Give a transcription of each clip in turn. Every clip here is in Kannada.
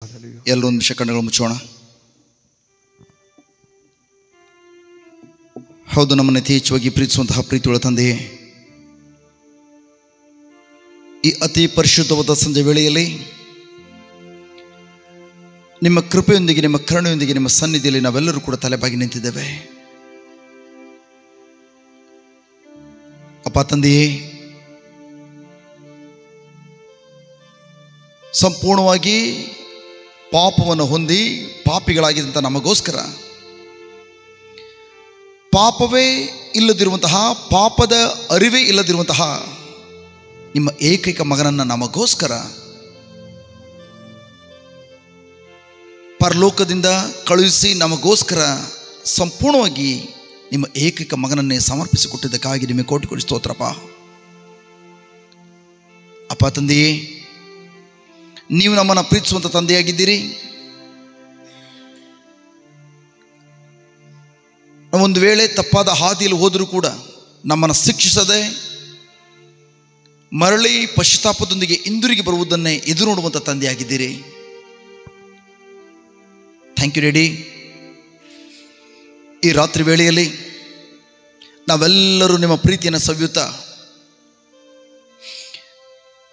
ಎಲ್ಲೊಂದು ನಿಮಿಷ ಕಣ್ಣುಗಳು ಮುಚ್ಚೋಣ. ಹೌದು, ನಮ್ಮನ್ನು ಅತಿ ಹೆಚ್ಚಾಗಿ ಪ್ರೀತಿಸುವಂತಹ ಪ್ರೀತಿಯುಳ್ಳ ತಂದೆಯೇ, ಈ ಅತಿ ಪರಿಶುದ್ಧವಾದ ಸಂಜೆ ವೇಳೆಯಲ್ಲಿ ನಿಮ್ಮ ಕೃಪೆಯೊಂದಿಗೆ, ನಿಮ್ಮ ಕರುಣೆಯೊಂದಿಗೆ, ನಿಮ್ಮ ಸನ್ನಿಧಿಯಲ್ಲಿ ನಾವೆಲ್ಲರೂ ಕೂಡ ತಲೆಬಾಗಿ ನಿಂತಿದ್ದೇವೆ. ಅಪ್ಪ ತಂದೆಯೇ, ಸಂಪೂರ್ಣವಾಗಿ ಪಾಪವನ್ನು ಹೊಂದಿ ಪಾಪಿಗಳಾಗಿದ್ದಂಥ ನಮಗೋಸ್ಕರ ಪಾಪವೇ ಇಲ್ಲದಿರುವಂತಹ, ಪಾಪದ ಅರಿವೇ ಇಲ್ಲದಿರುವಂತಹ ನಿಮ್ಮ ಏಕೈಕ ಮಗನನ್ನು ನಮಗೋಸ್ಕರ ಪರಲೋಕದಿಂದ ಕಳುಹಿಸಿ ನಮಗೋಸ್ಕರ ಸಂಪೂರ್ಣವಾಗಿ ನಿಮ್ಮ ಏಕೈಕ ಮಗನನ್ನೇ ಸಮರ್ಪಿಸಿಕೊಟ್ಟಿದ್ದಕ್ಕಾಗಿ ನಿಮಗೆ ಕೋಟಿ ಸ್ತೋತ್ರಪ್ಪ. ಅಪ್ಪ ತಂದೆಯೇ, ನೀವು ನಮ್ಮನ್ನು ಪ್ರೀತಿಸುವಂಥ ತಂದೆಯಾಗಿದ್ದೀರಿ. ಒಂದು ವೇಳೆ ತಪ್ಪಾದ ಹಾದಿಯಲ್ಲಿ ಹೋದರೂ ಕೂಡ ನಮ್ಮನ್ನು ಶಿಕ್ಷಿಸದೆ ಮರಳಿ ಪಶ್ಚಾತ್ತಾಪದೊಂದಿಗೆ ಹಿಂದಿರುಗಿ ಬರುವುದನ್ನೇ ಎದುರು ನೋಡುವಂಥ ತಂದೆಯಾಗಿದ್ದೀರಿ. Thank you daddy. ಈ ರಾತ್ರಿ ವೇಳೆಯಲ್ಲಿ ನಾವೆಲ್ಲರೂ ನಿಮ್ಮ ಪ್ರೀತಿಯನ್ನು ಸವಿಯುತ್ತಾ,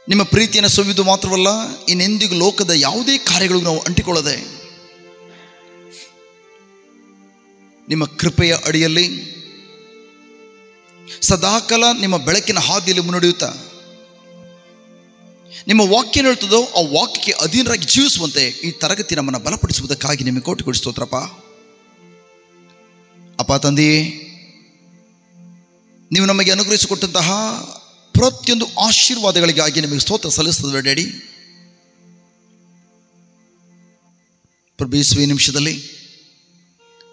ನಿಮ್ಮ ಪ್ರೀತಿಯನ್ನು ಸವಿಯುವುದು ಮಾತ್ರವಲ್ಲ, ಇನ್ನೆಂದಿಗೂ ಲೋಕದ ಯಾವುದೇ ಕಾರ್ಯಗಳಿಗೂ ನಾವು ಅಂಟಿಕೊಳ್ಳದೆ ನಿಮ್ಮ ಕೃಪೆಯ ಅಡಿಯಲ್ಲಿ ಸದಾಕಾಲ ನಿಮ್ಮ ಬೆಳಕಿನ ಹಾದಿಯಲ್ಲಿ ಮುನ್ನಡೆಯುತ್ತಾ, ನಿಮ್ಮ ವಾಕ್ಯ ಹೇಳ್ತದೋ ಆ ವಾಕ್ಯಕ್ಕೆ ಅಧೀನರಾಗಿ ಜೀವಿಸುವಂತೆ ಈ ತರಗತಿ ನಮ್ಮನ್ನು ಬಲಪಡಿಸುವುದಕ್ಕಾಗಿ ನಿಮಗೆ ಕೋಟಿ ಸ್ತೋತ್ರಪ್ಪ. ಅಪ್ಪ ತಂದೆಯೇ, ನೀವು ನಮಗೆ ಅನುಗ್ರಹಿಸಿಕೊಟ್ಟಂತಹ ಪ್ರತಿಯೊಂದು ಆಶೀರ್ವಾದಗಳಿಗಾಗಿ ನಿಮಗೆ ಸ್ತೋತ್ರ ಸಲ್ಲಿಸ್ತದೆ ಡ್ಯಾಡಿ. ಪ್ರಭು ಯೇಸುವೆ, ಈ ನಿಮಿಷದಲ್ಲಿ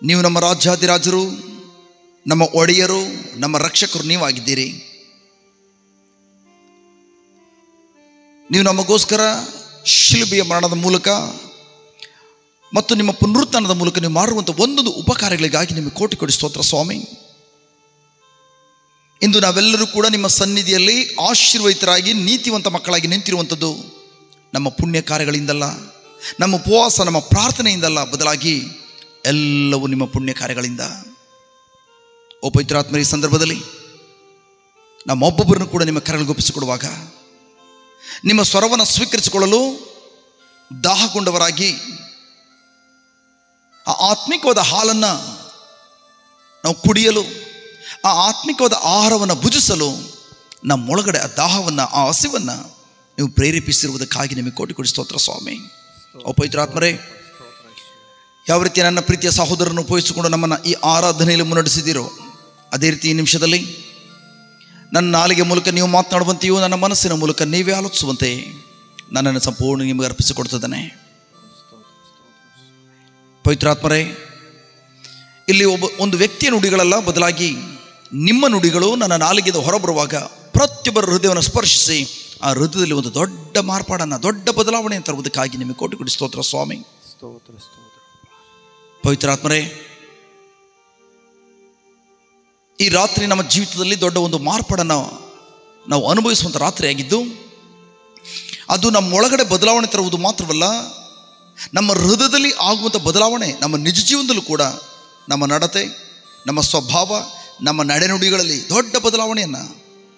ನೀವು ನಮ್ಮ ರಾಜ್ಯಾಧಿರಾಜರು, ನಮ್ಮ ಒಡೆಯರು, ನಮ್ಮ ರಕ್ಷಕರು ನೀವಾಗಿದ್ದೀರಿ. ನೀವು ನಮಗೋಸ್ಕರ ಶಿಲುಬೆಯ ಮರಣದ ಮೂಲಕ ಮತ್ತು ನಿಮ್ಮ ಪುನರುತ್ಥಾನದ ಮೂಲಕ ನೀವು ಮಾಡುವಂಥ ಒಂದೊಂದು ಉಪಕಾರಗಳಿಗಾಗಿ ನಿಮಗೆ ಕೋಟಿ ಸ್ತೋತ್ರ ಸ್ವಾಮಿ. ಇಂದು ನಾವೆಲ್ಲರೂ ಕೂಡ ನಿಮ್ಮ ಸನ್ನಿಧಿಯಲ್ಲಿ ಆಶೀರ್ವದಿತರಾಗಿ ನೀತಿವಂತ ಮಕ್ಕಳಾಗಿ ನಿಂತಿರುವಂಥದ್ದು ನಮ್ಮ ಪುಣ್ಯ ಕಾರ್ಯಗಳಿಂದಲ್ಲ, ನಮ್ಮ ಉಪವಾಸ, ನಮ್ಮ ಪ್ರಾರ್ಥನೆಯಿಂದಲ್ಲ, ಬದಲಾಗಿ ಎಲ್ಲವೂ ನಿಮ್ಮ ಪುಣ್ಯ ಕಾರ್ಯಗಳಿಂದ. ಓ ಪವಿತ್ರಾತ್ಮರ, ಈ ಸಂದರ್ಭದಲ್ಲಿ ನಮ್ಮೊಬ್ಬೊಬ್ಬರನ್ನು ಕೂಡ ನಿಮ್ಮ ಕರಗಳಿಗೊಪ್ಪಿಸಿಕೊಡುವಾಗ ನಿಮ್ಮ ಸ್ವರವನ್ನು ಸ್ವೀಕರಿಸಿಕೊಳ್ಳಲು ದಾಹಗೊಂಡವರಾಗಿ ಆ ಆತ್ಮಿಕವಾದ ಹಾಲನ್ನು ನಾವು ಕುಡಿಯಲು, ಆ ಆತ್ಮಿಕವಾದ ಆಹಾರವನ್ನು ಭುಜಿಸಲು ನಮ್ಮೊಳಗಡೆ ಆ ದಾಹವನ್ನು, ಆ ಹಸಿವನ್ನು ನೀವು ಪ್ರೇರೇಪಿಸಿರುವುದಕ್ಕಾಗಿ ನಿಮಗೆ ಕೋಟಿ ಸ್ತೋತ್ರ ಸ್ವಾಮಿ. ಓ ಪವಿತ್ರಾತ್ಮರೇ, ಯಾವ ರೀತಿ ನನ್ನ ಪ್ರೀತಿಯ ಸಹೋದರನ್ನು ಉಪಯೋಗಿಸಿಕೊಂಡು ನಮ್ಮನ್ನು ಈ ಆರಾಧನೆಯಲ್ಲಿ ಮುನ್ನಡೆಸಿದ್ದೀರೋ, ಅದೇ ರೀತಿ ಈ ನಿಮಿಷದಲ್ಲಿ ನನ್ನ ನಾಲಿಗೆ ಮೂಲಕ ನೀವು ಮಾತನಾಡುವಂತೆಯೂ ನನ್ನ ಮನಸ್ಸಿನ ಮೂಲಕ ನೀವೇ ಆಲೋಚಿಸುವಂತೆ ನನ್ನನ್ನು ಸಂಪೂರ್ಣ ನಿಮಗೆ ಅರ್ಪಿಸಿಕೊಡ್ತಿದ್ದಾನೆ. ಪವಿತ್ರಾತ್ಮರೇ, ಇಲ್ಲಿ ಒಂದು ವ್ಯಕ್ತಿಯ ನುಡಿಗಳಲ್ಲ, ಬದಲಾಗಿ ನಿಮ್ಮ ನುಡಿಗಳು ನನ್ನ ನಾಲಿಗೆಯಿಂದ ಹೊರಬರುವಾಗ ಪ್ರತಿಯೊಬ್ಬರ ಹೃದಯವನ್ನು ಸ್ಪರ್ಶಿಸಿ ಆ ಹೃದಯದಲ್ಲಿ ಒಂದು ದೊಡ್ಡ ಮಾರ್ಪಾಡನ್ನು, ದೊಡ್ಡ ಬದಲಾವಣೆಯನ್ನು ತರುವುದಕ್ಕಾಗಿ ನಿಮಗೆ ಕೋಟಿ ಸ್ತೋತ್ರ ಸ್ವಾಮಿ. ಪವಿತ್ರಾತ್ಮರೇ, ಈ ರಾತ್ರಿ ನಮ್ಮ ಜೀವಿತದಲ್ಲಿ ದೊಡ್ಡ ಒಂದು ಮಾರ್ಪಾಡನ್ನು ನಾವು ಅನುಭವಿಸುವಂಥ ರಾತ್ರಿಯಾಗಿದ್ದು, ಅದು ನಮ್ಮೊಳಗಡೆ ಬದಲಾವಣೆ ತರುವುದು ಮಾತ್ರವಲ್ಲ, ನಮ್ಮ ಹೃದಯದಲ್ಲಿ ಆಗುವಂಥ ಬದಲಾವಣೆ ನಮ್ಮ ನಿಜ ಜೀವನದಲ್ಲೂ ಕೂಡ ನಮ್ಮ ನಡತೆ, ನಮ್ಮ ಸ್ವಭಾವ, ನಮ್ಮ ನಡೆನುಡಿಗಳಲ್ಲಿ ದೊಡ್ಡ ಬದಲಾವಣೆಯನ್ನು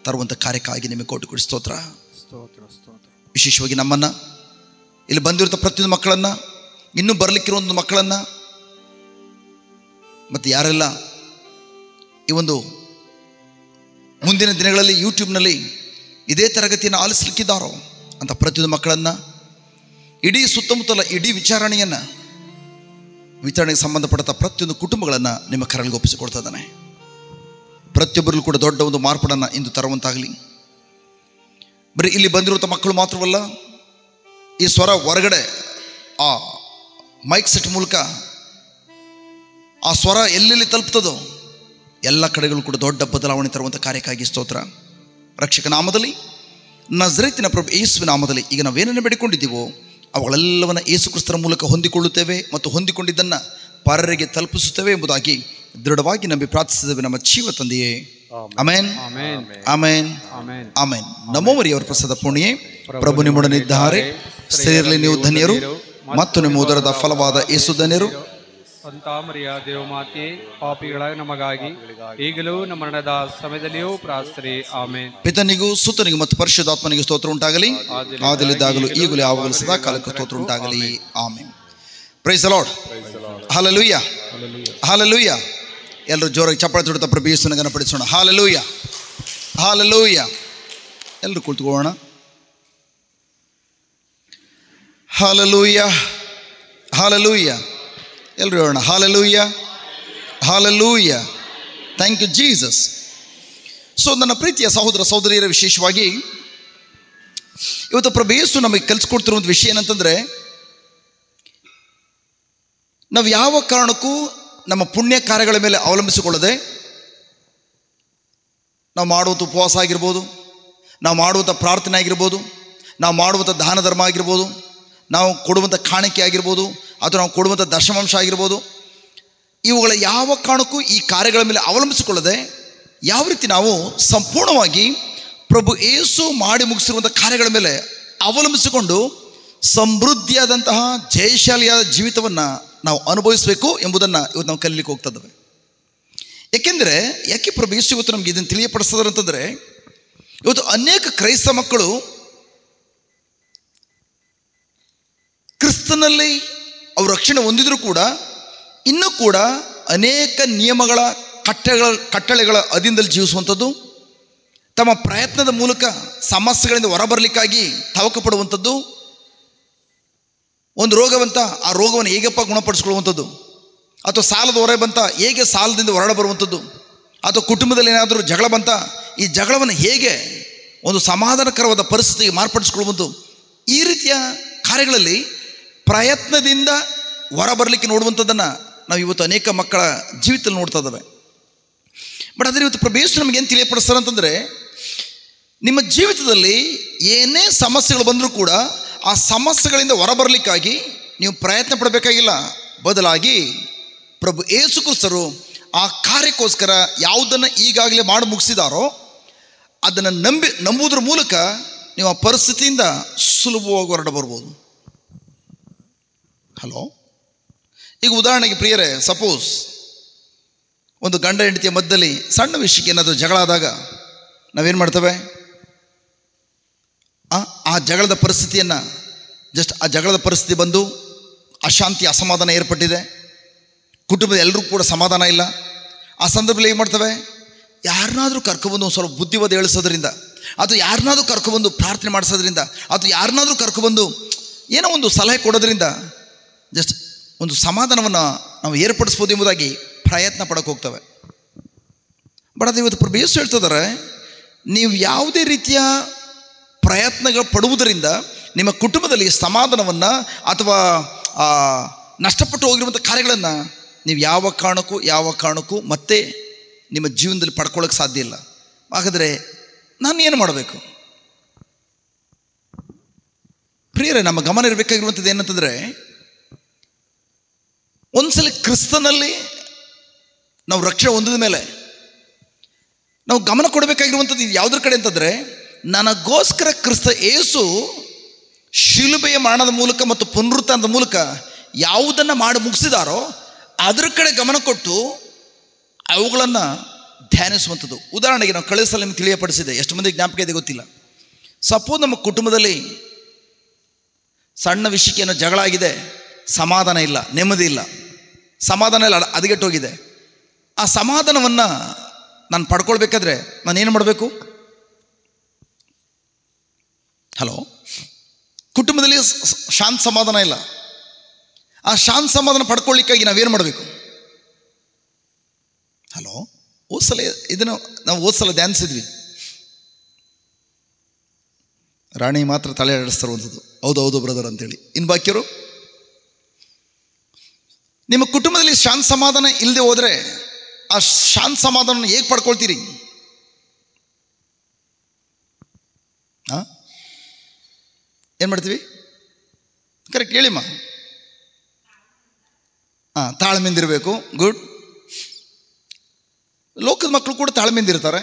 ತರುವಂಥ ಕಾರ್ಯಕ್ಕಾಗಿ ನಿಮಗೆ ಕೋಟಿ ಸ್ತೋತ್ರ. ವಿಶೇಷವಾಗಿ ನಮ್ಮನ್ನು ಇಲ್ಲಿ ಬಂದಿರುವಂಥ ಪ್ರತಿಯೊಂದು ಮಕ್ಕಳನ್ನು, ಇನ್ನೂ ಬರಲಿಕ್ಕಿರುವಂಥ ಮಕ್ಕಳನ್ನು, ಮತ್ತು ಯಾರೆಲ್ಲ ಈ ಒಂದು ಮುಂದಿನ ದಿನಗಳಲ್ಲಿ ಯೂಟ್ಯೂಬ್ನಲ್ಲಿ ಇದೇ ತರಗತಿಯನ್ನು ಆಲಿಸಲಿಕ್ಕಿದ್ದಾರೋ ಅಂತ ಪ್ರತಿಯೊಂದು ಮಕ್ಕಳನ್ನು, ಇಡೀ ಸುತ್ತಮುತ್ತಲ ಇಡೀ ವಿಚಾರಣೆಗೆ ಸಂಬಂಧಪಟ್ಟ ಪ್ರತಿಯೊಂದು ಕುಟುಂಬಗಳನ್ನು ನಿಮ್ಮ ಕರಳಿಗೆ ಒಪ್ಪಿಸಿಕೊಡ್ತಾ ಇದ್ದಾನೆ. ಪ್ರತಿಯೊಬ್ಬರಲ್ಲೂ ಕೂಡ ದೊಡ್ಡ ಒಂದು ಮಾರ್ಪಾಡನ್ನು ಇಂದು ತರುವಂತಾಗಲಿ. ಬರೀ ಇಲ್ಲಿ ಬಂದಿರುವಂಥ ಮಕ್ಕಳು ಮಾತ್ರವಲ್ಲ, ಈ ಸ್ವರ ಹೊರಗಡೆ ಆ ಮೈಕ್ ಸೆಟ್ ಮೂಲಕ ಆ ಸ್ವರ ಎಲ್ಲೆಲ್ಲಿ ತಲುಪ್ತದೋ ಎಲ್ಲ ಕಡೆಗಳು ಕೂಡ ದೊಡ್ಡ ಬದಲಾವಣೆ ತರುವಂಥ ಕಾರ್ಯಕ್ಕಾಗಿ ಸ್ತೋತ್ರ. ರಕ್ಷಕ ನಾಮದಲ್ಲಿ, ನಜರೇತಿನ ಪ್ರಭು ಯೇಸುವಿನ ನಾಮದಲ್ಲಿ ಈಗ ನಾವೇನನ್ನು ಬೇಡಿಕೊಂಡಿದ್ದೀವೋ ಅವುಗಳೆಲ್ಲವನ್ನು ಯೇಸು ಕ್ರಿಸ್ತರ ಮೂಲಕ ಹೊಂದಿಕೊಳ್ಳುತ್ತೇವೆ ಮತ್ತು ಹೊಂದಿಕೊಂಡಿದ್ದನ್ನು ಪರರಿಗೆ ತಲುಪಿಸುತ್ತೇವೆ ಎಂಬುದಾಗಿ ದೃಢವಾಗಿ ನಂಬಿ ಪ್ರಾರ್ಥಿಸಿದ್ದೇವೆ ನಮ್ಮ ಜೀವ ತಂದೆಯೇ. Amen, amen, amen. ನಮೋ ಮರಿಯವರ ಪ್ರಸಾದ ಪುಣ್ಯೆ ಪ್ರಭು ನಿಮ್ಮೊಡನಿದ್ದಾರೆ, ಸೇರಲಿ ನೀವು ಧನ್ಯರು. ಮತ್ತು ನಿಮ್ಮ ಉದರದ ಫಲವಾದ ಯೇಸು ಧನ್ಯರು. ಸಂತ ಮರಿಯ ದೇವಮಾತೆ, ಪಾಪಿಗಳಾದ ನಮಗಾಗಿ ಈಗಲೂ ನಮ್ಮ ಮರಣದ ಸಮಯದಲ್ಲಿಯೂ ಪ್ರಾರ್ಥನೆ. ಆಮೆನ್. ಪಿತನಿಗೂ ಸುತನಿಗೂ ಮತ್ತು ಪರಿಶುದ್ಧಾತ್ಮನಿಗೂ ಸ್ತೋತ್ರ ಉಂಟಾಗಲಿ, ಆದಲಿದ್ದಾಗಲೂ ಈಗಲೂ ಯಾವಾಗಲೂ ಸದಾ ಕಾಲಕ್ಕೂ ಸ್ತೋತ್ರ ಉಂಟಾಗಲಿ. Amen. Praise the lord. Hallelujah, hallelujah. ಎಲ್ಲರೂ ಜೋರಾಗಿ ಚಪ್ಪಾಳೆ ತಟ್ಟುತ್ತಾ ಪ್ರಭು ಯೇಸುವನ್ನು ಘನಪಡಿಸೋಣ. Hallelujah, hallelujah. ಎಲ್ಲರೂ ಕುಳಿತುಕೊಳ್ಳೋಣ. Hallelujah, hallelujah. ಎಲ್ಲರೂ ಹೇಳೋಣ hallelujah, hallelujah. Thank you Jesus. So ನನ್ನ ಪ್ರೀತಿಯ ಸಹೋದರ ಸಹೋದರಿಯರ, ವಿಶೇಷವಾಗಿ ಇವತ್ತು ಪ್ರಭು ಯೇಸು ನಮಗೆ ಕಲಿಸ್ಕೊಡ್ತಿರುವಂಥ ವಿಷಯ ಏನಂತಂದರೆ, ನಾವು ಯಾವ ಕಾರಣಕ್ಕೂ ನಮ್ಮ ಪುಣ್ಯ ಕಾರ್ಯಗಳ ಮೇಲೆ ಅವಲಂಬಿಸಿಕೊಳ್ಳದೆ, ನಾವು ಮಾಡುವಂಥ ಉಪವಾಸ ಆಗಿರ್ಬೋದು, ನಾವು ಮಾಡುವಂಥ ಪ್ರಾರ್ಥನೆ ಆಗಿರ್ಬೋದು, ನಾವು ಮಾಡುವಂಥ ದಾನ ಧರ್ಮ ಆಗಿರ್ಬೋದು, ನಾವು ಕೊಡುವಂಥ ಕಾಣಿಕೆ ಆಗಿರ್ಬೋದು, ಅಥವಾ ನಾವು ಕೊಡುವಂಥ ದಶಮಾಂಶ ಆಗಿರ್ಬೋದು, ಇವುಗಳ ಯಾವ ಕಾರಣಕ್ಕೂ ಈ ಕಾರ್ಯಗಳ ಮೇಲೆ ಅವಲಂಬಿಸಿಕೊಳ್ಳದೆ ಯಾವ ರೀತಿ ನಾವು ಸಂಪೂರ್ಣವಾಗಿ ಪ್ರಭು ಯೇಸು ಮಾಡಿ ಮುಗಿಸಿರುವಂಥ ಕಾರ್ಯಗಳ ಮೇಲೆ ಅವಲಂಬಿಸಿಕೊಂಡು ಸಮೃದ್ಧಿಯಾದಂತಹ ಜಯಶಾಲಿಯಾದ ಜೀವಿತವನ್ನು ನಾವು ಅನುಭವಿಸಬೇಕು ಎಂಬುದನ್ನು ಇವತ್ತು ನಾವು ಕಲೀಲಿಕ್ಕೆ ಹೋಗ್ತಾ ಇದ್ದೇವೆ. ಯಾಕೆ ಪ್ರಭು ಯೇಸು ಇವತ್ತು ನಮಗೆ ಇದನ್ನು ತಿಳಿಯಪಡಿಸಿದ್ರು ಅಂತಂದರೆ, ಇವತ್ತು ಅನೇಕ ಕ್ರೈಸ್ತ ಮಕ್ಕಳು ಕ್ರಿಸ್ತನಲ್ಲಿ ಅವರು ರಕ್ಷಣೆ ಹೊಂದಿದ್ರು ಕೂಡ ಇನ್ನೂ ಕೂಡ ಅನೇಕ ನಿಯಮಗಳ ಕಟ್ಟಳೆಗಳ ಅಧೀನದಲ್ಲಿ ಜೀವಿಸುವಂಥದ್ದು, ತಮ್ಮ ಪ್ರಯತ್ನದ ಮೂಲಕ ಸಮಸ್ಯೆಗಳಿಂದ ಹೊರಬರಲಿಕ್ಕಾಗಿ ತವಕ ಪಡುವಂಥದ್ದು, ಒಂದು ರೋಗವಂತ ಆ ರೋಗವನ್ನು ಹೇಗಪ್ಪ ಗುಣಪಡಿಸ್ಕೊಳ್ಳುವಂಥದ್ದು, ಅಥವಾ ಸಾಲದ ಹೊರೆ ಬಂತ ಹೇಗೆ ಸಾಲದಿಂದ ಹೊರಡ ಬರುವಂಥದ್ದು, ಅಥವಾ ಕುಟುಂಬದಲ್ಲಿ ಏನಾದರೂ ಜಗಳ ಬಂತ ಈ ಜಗಳವನ್ನು ಹೇಗೆ ಒಂದು ಸಮಾಧಾನಕರವಾದ ಪರಿಸ್ಥಿತಿಗೆ ಮಾರ್ಪಡಿಸ್ಕೊಳ್ಳುವಂಥದ್ದು, ಈ ರೀತಿಯ ಕಾರ್ಯಗಳಲ್ಲಿ ಪ್ರಯತ್ನದಿಂದ ಹೊರಬರಲಿಕ್ಕೆ ನೋಡುವಂಥದ್ದನ್ನು ನಾವು ಇವತ್ತು ಅನೇಕ ಮಕ್ಕಳ ಜೀವಿತದಲ್ಲಿ ನೋಡ್ತಾ ಇದ್ದಾವೆ. ಬಟ್ ಆದರೆ ಇವತ್ತು ಪ್ರಭು ಯೇಸು ನಮಗೇನು ತಿಳಿಯಪಡಿಸ್ತಾರೆ ಅಂತಂದರೆ, ನಿಮ್ಮ ಜೀವಿತದಲ್ಲಿ ಏನೇ ಸಮಸ್ಯೆಗಳು ಬಂದರೂ ಕೂಡ ಆ ಸಮಸ್ಯೆಗಳಿಂದ ಹೊರಬರಲಿಕ್ಕಾಗಿ ನೀವು ಪ್ರಯತ್ನ ಪಡಬೇಕಾಗಿಲ್ಲ. ಬದಲಾಗಿ ಪ್ರಭು ಯೇಸು ಕ್ರಿಸ್ತರು ಆ ಕಾರ್ಯಕ್ಕೋಸ್ಕರ ಯಾವುದನ್ನು ಈಗಾಗಲೇ ಮಾಡಿ ಮುಗಿಸಿದಾರೋ ಅದನ್ನು ನಂಬುವುದರ ಮೂಲಕ ನೀವು ಆ ಪರಿಸ್ಥಿತಿಯಿಂದ ಸುಲಭವಾಗಿ ಹೊರಡ ಬರ್ಬೋದು. ಹಲೋ, ಈಗ ಉದಾಹರಣೆಗೆ ಪ್ರಿಯರೇ, ಸಪೋಸ್ ಒಂದು ಗಂಡ ಹೆಂಡತಿಯ ಮಧ್ಯದಲ್ಲಿ ಸಣ್ಣ ವಿಷಯಕ್ಕೆ ಏನಾದರೂ ಜಗಳ ಆದಾಗ ನಾವೇನು ಮಾಡ್ತೇವೆ? ಆ ಜಗಳದ ಪರಿಸ್ಥಿತಿಯನ್ನು ಆ ಜಗಳದ ಪರಿಸ್ಥಿತಿ ಬಂದು ಅಶಾಂತಿ ಅಸಮಾಧಾನ ಏರ್ಪಟ್ಟಿದೆ, ಕುಟುಂಬದ ಎಲ್ಲರೂ ಕೂಡ ಸಮಾಧಾನ ಇಲ್ಲ. ಆ ಸಂದರ್ಭದಲ್ಲಿ ಏನು ಮಾಡ್ತೇವೆ? ಯಾರನ್ನಾದರೂ ಕರ್ಕೊಬಂದು ಒಂದು ಸ್ವಲ್ಪ ಬುದ್ಧಿವಾದ ಹೇಳಿಸೋದ್ರಿಂದ, ಅಥವಾ ಯಾರನ್ನಾದರೂ ಕರ್ಕೊಬಂದು ಪ್ರಾರ್ಥನೆ ಮಾಡಿಸೋದ್ರಿಂದ, ಅಥವಾ ಯಾರನ್ನಾದರೂ ಕರ್ಕೊಬಂದು ಏನೋ ಒಂದು ಸಲಹೆ ಕೊಡೋದ್ರಿಂದ ಒಂದು ಸಮಾಧಾನವನ್ನು ನಾವು ಏರ್ಪಡಿಸ್ಬೋದು ಎಂಬುದಾಗಿ ಪ್ರಯತ್ನ ಪಡೋಕ್ಕೆ ಹೋಗ್ತವೆ. ಬಟ್ ಅದು ಇವತ್ತು ಪ್ರಭು ಯೇಸು ಹೇಳ್ತಿದ್ದಾರೆ, ನೀವು ಯಾವುದೇ ರೀತಿಯ ಪ್ರಯತ್ನಗಳು ಪಡುವುದರಿಂದ ನಿಮ್ಮ ಕುಟುಂಬದಲ್ಲಿ ಸಮಾಧಾನವನ್ನು ಅಥವಾ ನಷ್ಟಪಟ್ಟು ಹೋಗಿರುವಂಥ ಕಾರ್ಯಗಳನ್ನು ನೀವು ಯಾವ ಕಾರಣಕ್ಕೂ ಮತ್ತೆ ನಿಮ್ಮ ಜೀವನದಲ್ಲಿ ಪಡ್ಕೊಳ್ಳೋಕ್ಕೆ ಸಾಧ್ಯ ಇಲ್ಲ. ಹಾಗಾದರೆ ನಾನು ಏನು ಮಾಡಬೇಕು? ಪ್ರಿಯರೇ, ನಮ್ಮ ಗಮನ ಇರಬೇಕಾಗಿರುವಂಥದ್ದು ಏನಂತಂದರೆ, ಒಂದ್ಸಲ ಕ್ರಿಸ್ತನಲ್ಲಿ ನಾವು ರಕ್ಷಣೆ ಹೊಂದಿದ ಮೇಲೆ ನಾವು ಗಮನ ಕೊಡಬೇಕಾಗಿರುವಂಥದ್ದು ಯಾವುದ್ರ ಕಡೆ ಅಂತಂದರೆ, ನನಗೋಸ್ಕರ ಕ್ರಿಸ್ತ ಯೇಸು ಶಿಲುಬೆಯ ಮರಣದ ಮೂಲಕ ಮತ್ತು ಪುನರುತ್ಥಾನದ ಮೂಲಕ ಯಾವುದನ್ನು ಮಾಡಿ ಮುಗಿಸಿದಾರೋ ಅದರ ಕಡೆ ಗಮನ ಕೊಟ್ಟು ಅವುಗಳನ್ನು ಧ್ಯಾನಿಸುವಂಥದ್ದು. ಉದಾಹರಣೆಗೆ ನಾವು ಕಳೆದ ಸಲ ನಿಮಗೆ ತಿಳಿಯಪಡಿಸಿದೆ, ಎಷ್ಟು ಮಂದಿ ಜ್ಞಾಪಕ ಇದೆ ಗೊತ್ತಿಲ್ಲ. ಸಪೋಸ್ ನಮ್ಮ ಕುಟುಂಬದಲ್ಲಿ ಸಣ್ಣ ವಿಷಯಕ್ಕೆ ಏನೋ ಜಗಳ ಆಗಿದೆ, ಸಮಾಧಾನ ಇಲ್ಲ, ನೆಮ್ಮದಿ ಇಲ್ಲ, ಸಮಾಧಾನ ಇಲ್ಲ, ಹದಗೆಟ್ಟೋಗಿದೆ. ಆ ಸಮಾಧಾನವನ್ನು ನಾನು ಪಡ್ಕೊಳ್ಬೇಕಾದ್ರೆ ನಾನೇನು ಮಾಡಬೇಕು? ಹಲೋ, ಕುಟುಂಬದಲ್ಲಿ ಶಾಂತ ಸಮಾಧಾನ ಇಲ್ಲ. ಆ ಶಾಂತ ಸಮಾಧಾನ ಪಡ್ಕೊಳ್ಳಿಕ್ಕಾಗಿ ನಾವೇನು ಮಾಡಬೇಕು? ಹಲೋ, ಓದ್ಸಲ ಇದನ್ನು ನಾವು ಓದ್ಸಲ ಧ್ಯಾನಿಸಿದ್ವಿ. ರಾಣಿ ಮಾತ್ರ ತಲೆ ಆಡಿಸ್ತಿರುವಂಥದ್ದು, ಹೌದು ಬ್ರದರ್ ಅಂತೇಳಿ. ಇನ್ನು ಬಾಕಿಯವರು, ನಿಮ್ಮ ಕುಟುಂಬದಲ್ಲಿ ಶಾಂತ ಸಮಾಧಾನ ಇಲ್ಲದೆ ಹೋದರೆ ಆ ಶಾಂತ ಸಮಾಧಾನ ಹೇಗೆ ಪಡ್ಕೊಳ್ತೀರಿ? ಏನು ಮಾಡ್ತೀವಿ? ಕರೆಕ್ಟ್ ಹೇಳಿಮ್ಮ. ತಾಳ್ಮೆಯಿಂದ ಇರಬೇಕು. ಗುಡ್. ಲೋಕದ ಮಕ್ಕಳು ಕೂಡ ತಾಳ್ಮೆಯಿಂದ ಇರ್ತಾರೆ,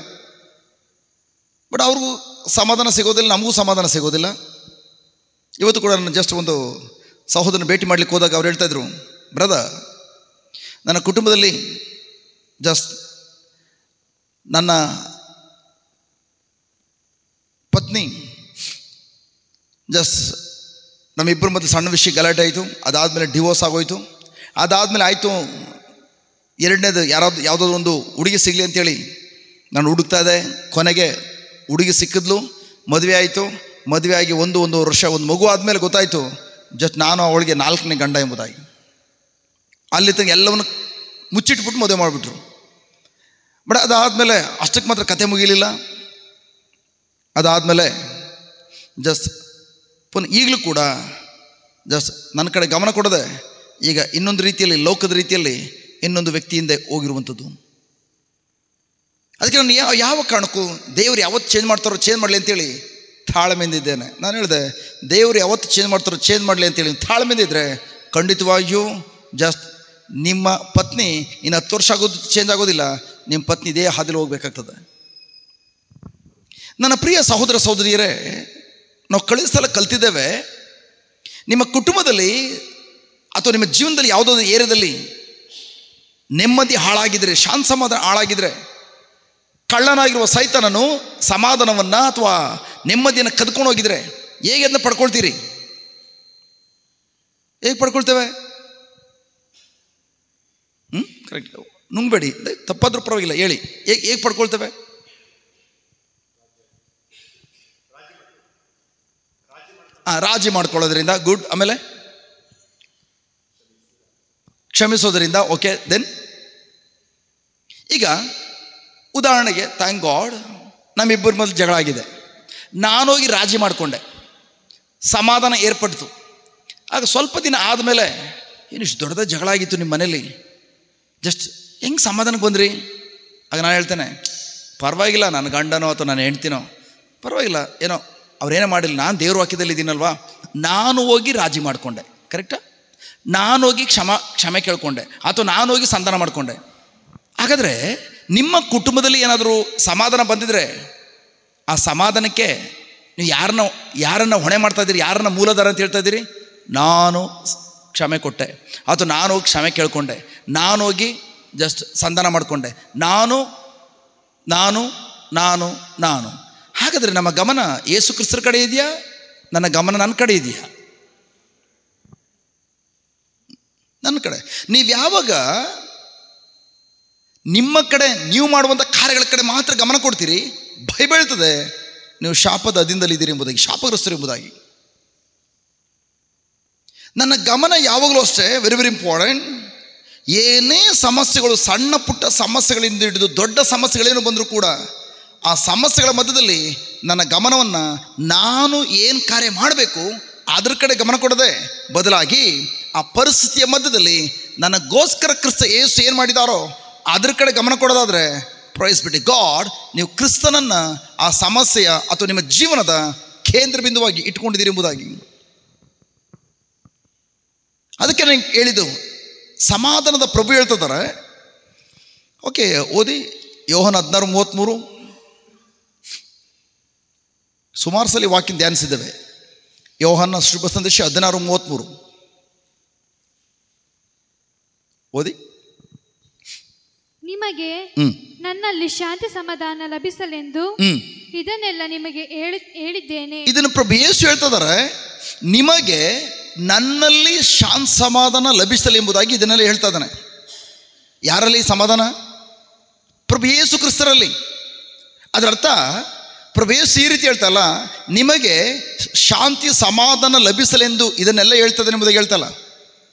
ಬಟ್ ಅವ್ರಿಗೂ ಸಮಾಧಾನ ಸಿಗೋದಿಲ್ಲ, ನಮಗೂ ಸಮಾಧಾನ ಸಿಗೋದಿಲ್ಲ. ಇವತ್ತು ಕೂಡ ನಾನು ಜಸ್ಟ್ ಒಂದು ಸಹೋದರನ ಭೇಟಿ ಮಾಡಲಿಕ್ಕೆ ಹೋದಾಗ ಅವ್ರು ಹೇಳ್ತಾಯಿದ್ರು, ಬ್ರದರ್, ನನ್ನ ಕುಟುಂಬದಲ್ಲಿ ಜಸ್ಟ್ ನನ್ನ ಪತ್ನಿ ಜಸ್ಟ್ ನಮ್ಮಿಬ್ಬರ ಮಧ್ಯೆ ಸಣ್ಣ ವಿಷಯ ಗಲಾಟೆ ಆಯಿತು. ಅದಾದಮೇಲೆ ಡಿವೋರ್ಸ್ ಆಗೋಯ್ತು. ಅದಾದಮೇಲೆ ಆಯಿತು, ಎರಡನೇದು ಯಾವುದಾದ್ರು ಒಂದು ಹುಡುಗಿ ಸಿಗಲಿ ಅಂತೇಳಿ ನಾನು ಹುಡುಕ್ತಾ ಇದ್ದೆ. ಕೊನೆಗೆ ಹುಡುಗಿ ಸಿಕ್ಕಿದ್ಲು, ಮದುವೆ ಆಯಿತು. ಮದುವೆ ಆಗಿ ಒಂದೂವರೆ ವರ್ಷ ಒಂದು ಮಗು ಆದಮೇಲೆ ಗೊತ್ತಾಯಿತು ಜಸ್ಟ್ ನಾನು ಅವಳಿಗೆ 4ನೇ ಗಂಡ ಎಂಬುದಾಗಿ. ಅಲ್ಲಿ ತನಕ ಎಲ್ಲವನ್ನು ಮುಚ್ಚಿಟ್ಬಿಟ್ಟು ಮದುವೆ ಮಾಡಿಬಿಟ್ರು. ಬಟ್ ಅದಾದಮೇಲೆ ಅಷ್ಟಕ್ಕೆ ಮಾತ್ರ ಕತೆ ಮುಗಿಲಿಲ್ಲ. ಅದಾದಮೇಲೆ ಜಸ್ಟ್ ಪುನಃ ಈಗಲೂ ಕೂಡ ಜಸ್ಟ್ ನನ್ನ ಕಡೆ ಗಮನ ಕೊಡದೆ ಈಗ ಇನ್ನೊಂದು ರೀತಿಯಲ್ಲಿ, ಲೋಕದ ರೀತಿಯಲ್ಲಿ ಇನ್ನೊಂದು ವ್ಯಕ್ತಿಯಿಂದ ಹೋಗಿರುವಂಥದ್ದು. ಅದಕ್ಕೆ ನಾನು ಯಾವ ಕಾರಣಕ್ಕೂ ದೇವರು ಯಾವತ್ತು ಚೇಂಜ್ ಮಾಡ್ತಾರೋ ಚೇಂಜ್ ಮಾಡಲಿ ಅಂತೇಳಿ ತಾಳ್ಮೆಯಿಂದ ಇದ್ದೇನೆ. ನಾನು ಹೇಳಿದೆ, ದೇವರು ಯಾವತ್ತು ಚೇಂಜ್ ಮಾಡ್ತಾರೋ ಚೇಂಜ್ ಮಾಡಲಿ ಅಂತೇಳಿ ತಾಳ್ಮೆಯಿಂದ ಇದ್ದರೆ ಖಂಡಿತವಾಗಿಯೂ ಜಸ್ಟ್ ನಿಮ್ಮ ಪತ್ನಿ ಇನ್ನು 10 ವರ್ಷ ಆಗೋದು ಚೇಂಜ್ ಆಗೋದಿಲ್ಲ. ನಿಮ್ಮ ಪತ್ನಿ ಇದೇ ಹಾದಿಲಿ ಹೋಗ್ಬೇಕಾಗ್ತದೆ. ನನ್ನ ಪ್ರಿಯ ಸಹೋದರ ಸಹೋದರಿಯರೇ, ನಾವು ಕಳೆದ ಸಲ ಕಲ್ತಿದ್ದೇವೆ, ನಿಮ್ಮ ಕುಟುಂಬದಲ್ಲಿ ಅಥವಾ ನಿಮ್ಮ ಜೀವನದಲ್ಲಿ ಯಾವುದಾದ್ರು ಏರಿಯಾದಲ್ಲಿ ನೆಮ್ಮದಿ ಹಾಳಾಗಿದ್ದರೆ, ಶಾಂತ ಸಮಾಧಾನ ಹಾಳಾಗಿದ್ದರೆ, ಕಳ್ಳನಾಗಿರುವ ಸೈತಾನನು ಸಮಾಧಾನವನ್ನು ಅಥವಾ ನೆಮ್ಮದಿಯನ್ನು ಕದ್ಕೊಂಡು ಹೋಗಿದ್ರೆ ಹೇಗೆ ಅದನ್ನ ಪಡ್ಕೊಳ್ತೀರಿ? ಹೇಗೆ ಪಡ್ಕೊಳ್ತೇವೆ? ಕರೆಕ್ಟ್, ನುಂಗ್ಬೇಡಿ, ತಪ್ಪಾದ್ರೂ ಪರವಾಗಿಲ್ಲ, ಹೇಳಿ, ಹೇಗೆ ಪಡ್ಕೊಳ್ತೇವೆ? ರಾಜಿ ಮಾಡ್ಕೊಳ್ಳೋದ್ರಿಂದ, ಗುಡ್. ಆಮೇಲೆ ಕ್ಷಮಿಸೋದರಿಂದ, ಓಕೆ. ದೆನ್ ಈಗ ಉದಾಹರಣೆಗೆ, ಥ್ಯಾಂಕ್ ಗಾಡ್ ನಮ್ಮಿಬ್ಬರ ಮೊದಲು ಜಗಳ ಆಗಿದೆ, ನಾನೋಗಿ ರಾಜಿ ಮಾಡಿಕೊಂಡೆ, ಸಮಾಧಾನ ಏರ್ಪಡ್ತು. ಆಗ ಸ್ವಲ್ಪ ದಿನ ಆದಮೇಲೆ, ಏನಿಷ್ಟು ದೊಡ್ಡದ ಜಗಳ ಆಗಿತ್ತು ನಿಮ್ಮ ಮನೇಲಿ, ಜಸ್ಟ್ ಹೆಂಗೆ ಸಮಾಧಾನಕ್ಕೆ ಬಂದ್ರಿ? ಆಗ ನಾನು ಹೇಳ್ತೇನೆ, ಪರವಾಗಿಲ್ಲ, ನನ್ನ ಗಂಡನೋ ಅಥವಾ ನನ್ನ ಹೆಂಡ್ತಿನೋ ಪರವಾಗಿಲ್ಲ, ಏನೋ ಅವ್ರೇನೇ ಮಾಡಿಲ್ಲ, ನಾನು ದೇವ್ರ ವಾಕ್ಯದಲ್ಲಿ ಇದ್ದೀನಲ್ವಾ, ನಾನು ಹೋಗಿ ರಾಜಿ ಮಾಡಿಕೊಂಡೆ. ಕರೆಕ್ಟಾ? ನಾನು ಹೋಗಿ ಕ್ಷಮೆ ಕೇಳ್ಕೊಂಡೆ ಅಥವಾ ನಾನು ಹೋಗಿ ಸಂಧಾನ ಮಾಡಿಕೊಂಡೆ. ಹಾಗಾದರೆ ನಿಮ್ಮ ಕುಟುಂಬದಲ್ಲಿ ಏನಾದರೂ ಸಮಾಧಾನ ಬಂದಿದ್ರೆ ಆ ಸಮಾಧಾನಕ್ಕೆ ನೀವು ಯಾರನ್ನ ಹೊಣೆ ಮಾಡ್ತಾ ಇದ್ದೀರಿ? ಯಾರನ್ನ ಮೂಲಧಾರ ಅಂತ ಹೇಳ್ತಾ ಇದ್ದೀರಿ? ನಾನು ಕ್ಷಮೆ ಕೊಟ್ಟೆ ಅಥವಾ ನಾನು ಹೋಗಿ ಕ್ಷಮೆ ಕೇಳ್ಕೊಂಡೆ, ನಾನು ಹೋಗಿ ಜಸ್ಟ್ ಸಂಧಾನ ಮಾಡಿಕೊಂಡೆ, ನಾನು ನಾನು ನಾನು ನಾನು ಹಾಗಾದರೆ ನಮ್ಮ ಗಮನ ಯೇಸು ಕ್ರಿಸ್ತರ ಕಡೆ ಇದೆಯಾ? ನನ್ನ ಗಮನ ನನ್ನ ಕಡೆ ಇದೆಯಾ? ನನ್ನ ಕಡೆ. ನೀವು ಯಾವಾಗ ನಿಮ್ಮ ಕಡೆ ನೀವು ಮಾಡುವಂಥ ಕಾರ್ಯಗಳ ಕಡೆ ಮಾತ್ರ ಗಮನ ಕೊಡ್ತೀರಿ, ಭಯ ಬೀಳ್ತದೆ ನೀವು ಶಾಪದ ಅಧೀನದಲ್ಲಿದ್ದೀರಿ ಎಂಬುದಾಗಿ, ಶಾಪಗ್ರಸ್ತರು ಎಂಬುದಾಗಿ. ನನ್ನ ಗಮನ ಯಾವಾಗಲೂ ಅಷ್ಟೇ ವೆರಿ ವೆರಿ ಇಂಪಾರ್ಟೆಂಟ್. ಏನೇ ಸಮಸ್ಯೆಗಳು, ಸಣ್ಣ ಪುಟ್ಟ ಸಮಸ್ಯೆಗಳಿಂದ ಹಿಡಿದು ದೊಡ್ಡ ಸಮಸ್ಯೆಗಳೇನು ಬಂದರೂ ಕೂಡ ಆ ಸಮಸ್ಯೆಗಳ ಮಧ್ಯದಲ್ಲಿ ನನ್ನ ಗಮನವನ್ನು ನಾನು ಏನು ಕಾರ್ಯ ಮಾಡಬೇಕು ಅದ್ರ ಕಡೆ ಗಮನ ಕೊಡದೆ ಬದಲಾಗಿ ಆ ಪರಿಸ್ಥಿತಿಯ ಮಧ್ಯದಲ್ಲಿ ನನಗೋಸ್ಕರ ಕ್ರಿಸ್ತ ಯೇಸು ಏನು ಮಾಡಿದಾರೋ ಅದ್ರ ಕಡೆ ಗಮನ ಕೊಡೋದಾದರೆ, ಪ್ರೈಸ್ ಬಿಟ್ಟು ಗಾಡ್, ನೀವು ಕ್ರಿಸ್ತನನ್ನು ಆ ಸಮಸ್ಯೆಯ ಅಥವಾ ನಿಮ್ಮ ಜೀವನದ ಕೇಂದ್ರ ಬಿಂದುವಾಗಿ ಇಟ್ಕೊಂಡಿದ್ದೀರಿ ಎಂಬುದಾಗಿ. ಅದಕ್ಕೆ ನಾನು ಹೇಳಿದ್ದು, ಸಮಾಧಾನದ ಪ್ರಭು ಹೇಳ್ತಿದ್ದಾರೆ. ಓಕೆ, ಓದಿ ಯೋಹನ 16:33. ಸುಮಾರು ಸಲ ವಾಕ್ಯ ಧ್ಯಾನಿಸಿದ್ದೇವೆ. ಯೋಹನ ಶುಭ ಸಂದೇಶ 16:33 ಓದಿ. ನಿಮಗೆ ನನ್ನಲ್ಲಿ ಶಾಂತಿ ಸಮಾಧಾನ ಲಭಿಸಲೆಂದು ಇದನ್ನೆಲ್ಲ ನಿಮಗೆ ಹೇಳಿದ್ದೇನೆ. ಇದನ್ನು ಪ್ರಭು ಯೇಸು ಹೇಳ್ತಿದ್ದಾರೆ, ನಿಮಗೆ ನನ್ನಲ್ಲಿ ಶಾಂತ ಸಮಾಧಾನ ಲಭಿಸಲಿ ಎಂಬುದಾಗಿ ಇದನ್ನೆಲ್ಲ ಹೇಳ್ತಾ ಇದ್ದಾನೆ. ಯಾರಲ್ಲಿ ಸಮಾಧಾನ? ಪ್ರಭು ಯೇಸು ಕ್ರಿಸ್ತರಲ್ಲಿ. ಅದರ ಅರ್ಥ ಪ್ರಭು ಯೇಸು ಈ ರೀತಿ ಹೇಳ್ತಲ್ಲ, ನಿಮಗೆ ಶಾಂತಿ ಸಮಾಧಾನ ಲಭಿಸಲೆಂದು ಇದನ್ನೆಲ್ಲ ಹೇಳ್ತದೆ ಎಂಬುದಾಗಿ ಹೇಳ್ತಲ್ಲ.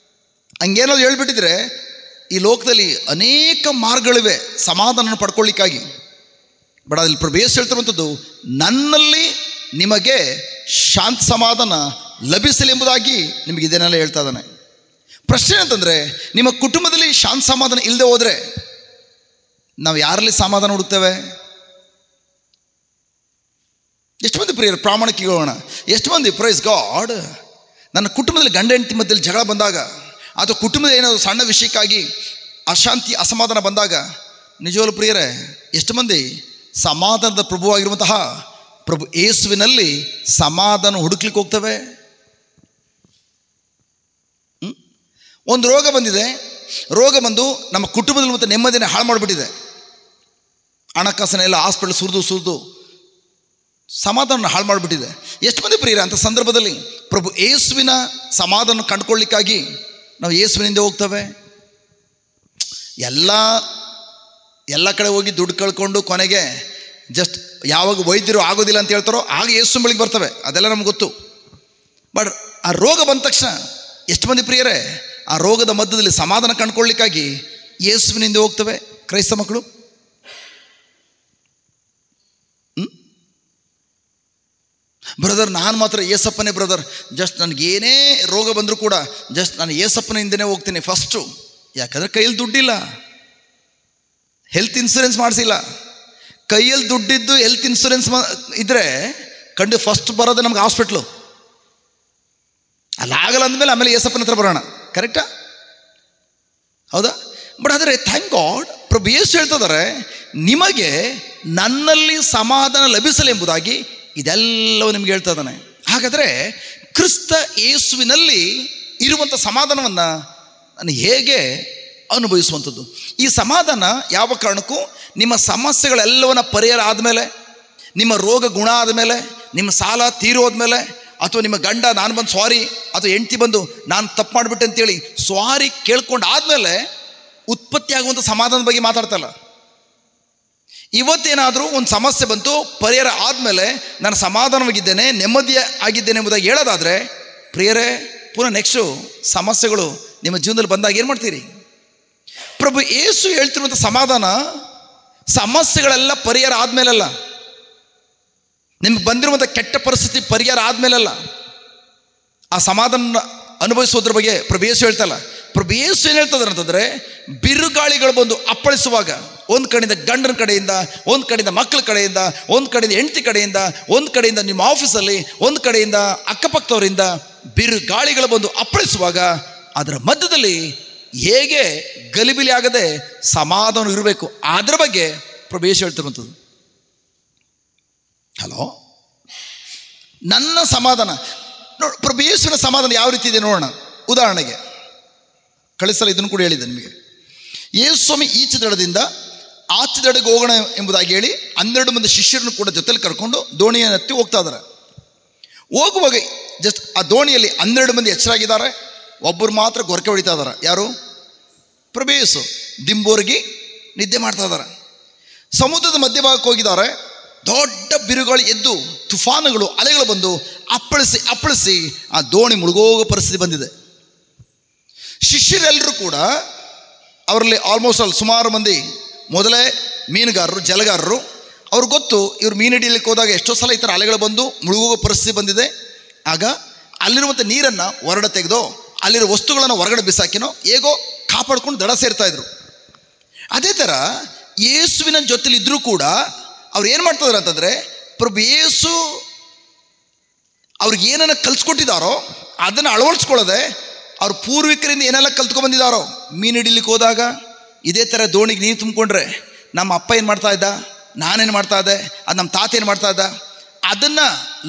ಹಂಗೇನಾದ್ರು ಹೇಳ್ಬಿಟ್ಟಿದ್ರೆ ಈ ಲೋಕದಲ್ಲಿ ಅನೇಕ ಮಾರ್ಗಗಳಿವೆ ಸಮಾಧಾನ ಪಡ್ಕೊಳ್ಳಿಕ್ಕಾಗಿ. ಬಟ್ ಅದಲ್ಲಿ ಪ್ರಭು ಯೇಸು ಹೇಳ್ತಿರುವಂಥದ್ದು, ನನ್ನಲ್ಲಿ ನಿಮಗೆ ಶಾಂತಿ ಸಮಾಧಾನ ಲಭಿಸಲಿ ಎಂಬುದಾಗಿ ನಿಮಗೆ ಇದನ್ನೆಲ್ಲ ಹೇಳ್ತಾ ಇದ್ದಾನೆ. ಪ್ರಶ್ನೆ ಅಂತಂದರೆ, ನಿಮ್ಮ ಕುಟುಂಬದಲ್ಲಿ ಶಾಂತಿ ಸಮಾಧಾನ ಇಲ್ಲದೆ ಹೋದರೆ ನಾವು ಯಾರಲ್ಲಿ ಸಮಾಧಾನ ಹುಡುಕ್ತೇವೆ? ಎಷ್ಟು ಮಂದಿ ಪ್ರಿಯರು ಪ್ರಾಮಾಣಿಕಗೋಣ? ಎಷ್ಟು ಮಂದಿ ಪ್ರೈಸ್ ಗಾಡ್ ನನ್ನ ಕುಟುಂಬದಲ್ಲಿ ಗಂಡ ಹೆಂಡತಿ ಮಧ್ಯದಲ್ಲಿ ಜಗಳ ಬಂದಾಗ ಅಥವಾ ಕುಟುಂಬದ ಏನಾದರೂ ಸಣ್ಣ ವಿಷಯಕ್ಕಾಗಿ ಅಶಾಂತಿ ಅಸಮಾಧಾನ ಬಂದಾಗ ನಿಜವಾಗ್ಲೂ ಪ್ರಿಯರೇ ಎಷ್ಟು ಮಂದಿ ಸಮಾಧಾನದ ಪ್ರಭುವಾಗಿರುವಂತಹ ಪ್ರಭು ಯೇಸುವಿನಲ್ಲಿ ಸಮಾಧಾನ ಹುಡುಕ್ಲಿಕ್ಕೆ ಹೋಗ್ತವೆ? ಒಂದು ರೋಗ ಬಂದಿದೆ. ರೋಗ ಬಂದು ನಮ್ಮ ಕುಟುಂಬದಲ್ಲಿ ಮತ್ತು ನೆಮ್ಮದಿನ ಹಾಳು ಮಾಡಿಬಿಟ್ಟಿದೆ. ಹಣಕಾಸನ್ನೆಲ್ಲ ಹಾಸ್ಪಿಟಲ್ ಸುರಿದು ಸಮಾಧಾನ ಹಾಳು ಮಾಡಿಬಿಟ್ಟಿದೆ. ಎಷ್ಟು ಮಂದಿ ಪ್ರಿಯರೇ ಅಂಥ ಸಂದರ್ಭದಲ್ಲಿ ಪ್ರಭು ಯೇಸುವಿನ ಸಮಾಧಾನ ಕಂಡುಕೊಳ್ಳಿಕ್ಕಾಗಿ ನಾವು ಯೇಸುವಿನಿಂದ ಹೋಗ್ತೇವೆ. ಎಲ್ಲ ಕಡೆ ಹೋಗಿ ದುಡ್ಡು ಕಳ್ಕೊಂಡು ಕೊನೆಗೆ ಜಸ್ಟ್ ಯಾವಾಗ ವೈದ್ಯರು ಆಗೋದಿಲ್ಲ ಅಂತ ಹೇಳ್ತಾರೋ ಆಗ ಯೇಸು ಬಳಿಗೆ ಬರ್ತವೆ. ಅದೆಲ್ಲ ನಮ್ಗೆ ಗೊತ್ತು. ಬಟ್ ಆ ರೋಗ ಬಂದ ತಕ್ಷಣ ಎಷ್ಟು ಮಂದಿ ಪ್ರಿಯರೇ ಆ ರೋಗದ ಮಧ್ಯದಲ್ಲಿ ಸಮಾಧಾನ ಕಂಡುಕೊಳ್ಳಿಕ್ಕಾಗಿ ಯೇಸುವಿನಿಂದ ಹೋಗ್ತವೆ ಕ್ರೈಸ್ತ ಮಕ್ಕಳು? ಬ್ರದರ್, ನಾನು ಮಾತ್ರ ಏಸಪ್ಪನೇ ಬ್ರದರ್. ಜಸ್ಟ್ ನನಗೇನೇ ರೋಗ ಬಂದರೂ ಕೂಡ ಜಸ್ಟ್ ನಾನು ಏಸಪ್ಪನಿಂದನೇ ಹೋಗ್ತೀನಿ ಫಸ್ಟು. ಯಾಕಂದರೆ ಕೈಯಲ್ಲಿ ದುಡ್ಡಿಲ್ಲ, ಹೆಲ್ತ್ ಇನ್ಶೂರೆನ್ಸ್ ಮಾಡಿಸಿಲ್ಲ. ಕೈಯಲ್ಲಿ ದುಡ್ಡಿದ್ದು ಹೆಲ್ತ್ ಇನ್ಶೂರೆನ್ಸ್ ಇದ್ದರೆ ಫಸ್ಟ್ ಬರೋದು ನಮ್ಗೆ ಹಾಸ್ಪಿಟ್ಲು. ಅಲ್ಲಾಗಲ್ಲ ಅಂದಮೇಲೆ ಆಮೇಲೆ ಏಸಪ್ಪನ ಹತ್ರ ಬರೋಣ. ಕರೆಕ್ಟಾ? ಹೌದಾ? ಬಟ್ ಆದರೆ ಥ್ಯಾಂಕ್ ಗಾಡ್, ಪ್ರಭು ಯೇಸು ಹೇಳ್ತಿದ್ದಾರೆ, ನಿಮಗೆ ನನ್ನಲ್ಲಿ ಸಮಾಧಾನ ಲಭಿಸಲಿ ಎಂಬುದಾಗಿ ಇದೆಲ್ಲವೂ ನಿಮ್ಗೆ ಹೇಳ್ತಾ ಇದ್ದಾನೆ. ಹಾಗಾದರೆ ಕ್ರಿಸ್ತ ಯೇಸುವಿನಲ್ಲಿ ಇರುವಂಥ ಸಮಾಧಾನವನ್ನು ನಾನು ಹೇಗೆ ಅನುಭವಿಸುವಂಥದ್ದು? ಈ ಸಮಾಧಾನ ಯಾವ ಕಾರಣಕ್ಕೂ ನಿಮ್ಮ ಸಮಸ್ಯೆಗಳೆಲ್ಲವನ್ನ ಪರಿಹಾರ ಆದಮೇಲೆ, ನಿಮ್ಮ ರೋಗ ಗುಣ ಆದಮೇಲೆ, ನಿಮ್ಮ ಸಾಲ ತೀರೋದ್ಮೇಲೆ, ಅಥವಾ ನಿಮ್ಮ ಗಂಡ ನಾನು ಬಂದು ಸಾರಿ, ಅಥವಾ ಹೆಂಡ್ತಿ ಬಂದು ನಾನು ತಪ್ಪು ಮಾಡಿಬಿಟ್ಟೆ ಅಂತೇಳಿ ಸಾರಿ ಕೇಳ್ಕೊಂಡು ಆದಮೇಲೆ ಉತ್ಪತ್ತಿ ಆಗುವಂಥ ಸಮಾಧಾನದ ಬಗ್ಗೆ ಮಾತಾಡ್ತಲ್ಲ. ಇವತ್ತೇನಾದರೂ ಒಂದು ಸಮಸ್ಯೆ ಬಂತು, ಪರಿಹಾರ ಆದಮೇಲೆ ನಾನು ಸಮಾಧಾನವಾಗಿದ್ದೇನೆ, ನೆಮ್ಮದಿ ಆಗಿದ್ದೇನೆ ಎಂಬುದಾಗಿ ಹೇಳೋದಾದರೆ ಪ್ರಿಯರೇ, ಪುನಃ ನೆಕ್ಸ್ಟು ಸಮಸ್ಯೆಗಳು ನಿಮ್ಮ ಜೀವನದಲ್ಲಿ ಬಂದಾಗ ಏನು ಮಾಡ್ತೀರಿ? ಪ್ರಭು ಯೇಸು ಹೇಳ್ತಿರುವಂಥ ಸಮಾಧಾನ ಸಮಸ್ಯೆಗಳೆಲ್ಲ ಪರಿಹಾರ ಆದಮೇಲಲ್ಲ, ನಿಮ್ಗೆ ಬಂದಿರುವಂಥ ಕೆಟ್ಟ ಪರಿಸ್ಥಿತಿ ಪರಿಹಾರ ಆದಮೇಲಲ್ಲ. ಆ ಸಮಾಧಾನ ಅನುಭವಿಸೋದ್ರ ಬಗ್ಗೆ ಪ್ರಭು ಯೇಸು ಹೇಳ್ತಲ್ಲ. ಪ್ರಭು ಯೇಸು ಏನು ಹೇಳ್ತದಾರೆ ಅಂತಂದರೆ, ಬಿರುಗಾಳಿಗಳು ಬಂದು ಅಪ್ಪಳಿಸುವಾಗ ಒಂದು ಕಡೆಯಿಂದ ಗಂಡನ ಕಡೆಯಿಂದ, ಒಂದು ಕಡೆಯಿಂದ ಮಕ್ಕಳ ಕಡೆಯಿಂದ, ಒಂದು ಕಡೆಯಿಂದ ಹೆಂಡತಿ ಕಡೆಯಿಂದ, ಒಂದು ಕಡೆಯಿಂದ ನಿಮ್ಮ ಆಫೀಸಲ್ಲಿ, ಒಂದು ಕಡೆಯಿಂದ ಅಕ್ಕಪಕ್ಕದವರಿಂದ ಬಿರುಗಾಳಿಗಳು ಬಂದು ಅಪ್ಪಳಿಸುವಾಗ ಅದರ ಮಧ್ಯದಲ್ಲಿ ಹೇಗೆ ಗಲಿಬಿಲಿ ಆಗದೆ ಸಮಾಧಾನ ಇರಬೇಕು, ಅದರ ಬಗ್ಗೆ ಪ್ರಭು ಯೇಸು ಹೇಳ್ತಿರುವಂಥದ್ದು. ಹಲೋ, ನನ್ನ ಸಮಾಧಾನ ನೋಡಿ, ಪ್ರಭು ಯೇಸುವಿನ ಸಮಾಧಾನ ಯಾವ ರೀತಿ ಇದೆ ನೋಡೋಣ. ಉದಾಹರಣೆಗೆ ಕಳಿಸಲು ಇದನ್ನು ಕೂಡ ಹೇಳಿದ್ದೆ ನಿಮಗೆ. ಯೇಸು ಸ್ವಾಮಿ ಈಚೆ ದಡದಿಂದ ಆಚೆ ದಡೆಗೆ ಹೋಗೋಣ ಎಂಬುದಾಗಿ ಹೇಳಿ 12 ಮಂದಿ ಶಿಷ್ಯರನ್ನು ಕೂಡ ಜೊತೆಲಿ ಕರ್ಕೊಂಡು ದೋಣಿಯನ್ನು ಹತ್ತಿ ಹೋಗ್ತಾ ಇದ್ದಾರೆ. ಹೋಗುವಾಗ ಜಸ್ಟ್ ಆ ದೋಣಿಯಲ್ಲಿ 12 ಮಂದಿ ಎಚ್ಚರಾಗಿದ್ದಾರೆ, ಒಬ್ಬರು ಮಾತ್ರ ಗೊರಕೆ ಹೊಡಿತಾ ಇದ್ದಾರೆ. ಯಾರು? ಪ್ರಭು ಯೇಸು ದಿಂಬೋರ್ಗಿ ನಿದ್ದೆ ಮಾಡ್ತಾ ಇದ್ದಾರೆ. ಸಮುದ್ರದ ಮಧ್ಯಭಾಗಕ್ಕೆ ಹೋಗಿದ್ದಾರೆ. ದೊಡ್ಡ ಬಿರುಗಾಳಿ ಎದ್ದು ತುಫಾನುಗಳು, ಅಲೆಗಳು ಬಂದು ಅಪ್ಪಳಿಸಿ ಆ ದೋಣಿ ಮುಳುಗೋಗೋ ಪರಿಸ್ಥಿತಿ ಬಂದಿದೆ. ಶಿಷ್ಯರೆಲ್ಲರೂ ಕೂಡ, ಅವರಲ್ಲಿ ಆಲ್ಮೋಸ್ಟ್ ಸುಮಾರು ಮಂದಿ ಮೊದಲೇ ಮೀನುಗಾರರು, ಜಲಗಾರರು, ಅವ್ರಿಗೆ ಗೊತ್ತು ಇವ್ರು ಮೀನು ಹಿಡಿಯಲಿಕ್ಕೆ ಹೋದಾಗ ಎಷ್ಟೋ ಸಲ ಈ ಥರ ಅಲೆಗಳು ಬಂದು ಮುಳುಗೋಗೋ ಪರಿಸ್ಥಿತಿ ಬಂದಿದೆ. ಆಗ ಅಲ್ಲಿರುವಂಥ ನೀರನ್ನು ಹೊರಗಡೆ ತೆಗೆದೋ, ಅಲ್ಲಿರೋ ವಸ್ತುಗಳನ್ನು ಹೊರಗಡೆ ಬಿಸಾಕಿನೋ ಹೇಗೋ ಕಾಪಾಡ್ಕೊಂಡು ದಡ ಸೇರ್ತಾಯಿದ್ರು. ಅದೇ ಥರ ಯೇಸುವಿನ ಜೊತೆಲಿದ್ದರೂ ಕೂಡ ಅವ್ರು ಏನು ಮಾಡ್ತಿದ್ದಾರೆ ಅಂತಂದರೆ, ಪ್ರಭು ಯೇಸು ಅವ್ರಿಗೆ ಏನನ್ನ ಕಲಿಸ್ಕೊಟ್ಟಿದ್ದಾರೋ ಅದನ್ನು ಅಳವಡಿಸ್ಕೊಳ್ಳದೆ ಅವ್ರ ಪೂರ್ವಿಕರಿಂದ ಏನೆಲ್ಲ ಕಲ್ತ್ಕೊಂಡು ಬಂದಿದ್ದಾರೋ, ಮೀನು ಹಿಡಿಲಿಕ್ಕೆ ಹೋದಾಗ ಇದೇ ಥರ ದೋಣಿಗೆ ನೀರು ತುಂಬಿಕೊಂಡ್ರೆ ನಮ್ಮ ಅಪ್ಪ ಏನು ಮಾಡ್ತಾ ಇದ್ದ, ನಾನೇನು ಮಾಡ್ತಾ ಇದ್ದೆ, ಅದು ನಮ್ಮ ತಾತ ಏನು ಮಾಡ್ತಾ ಇದ್ದ, ಅದನ್ನು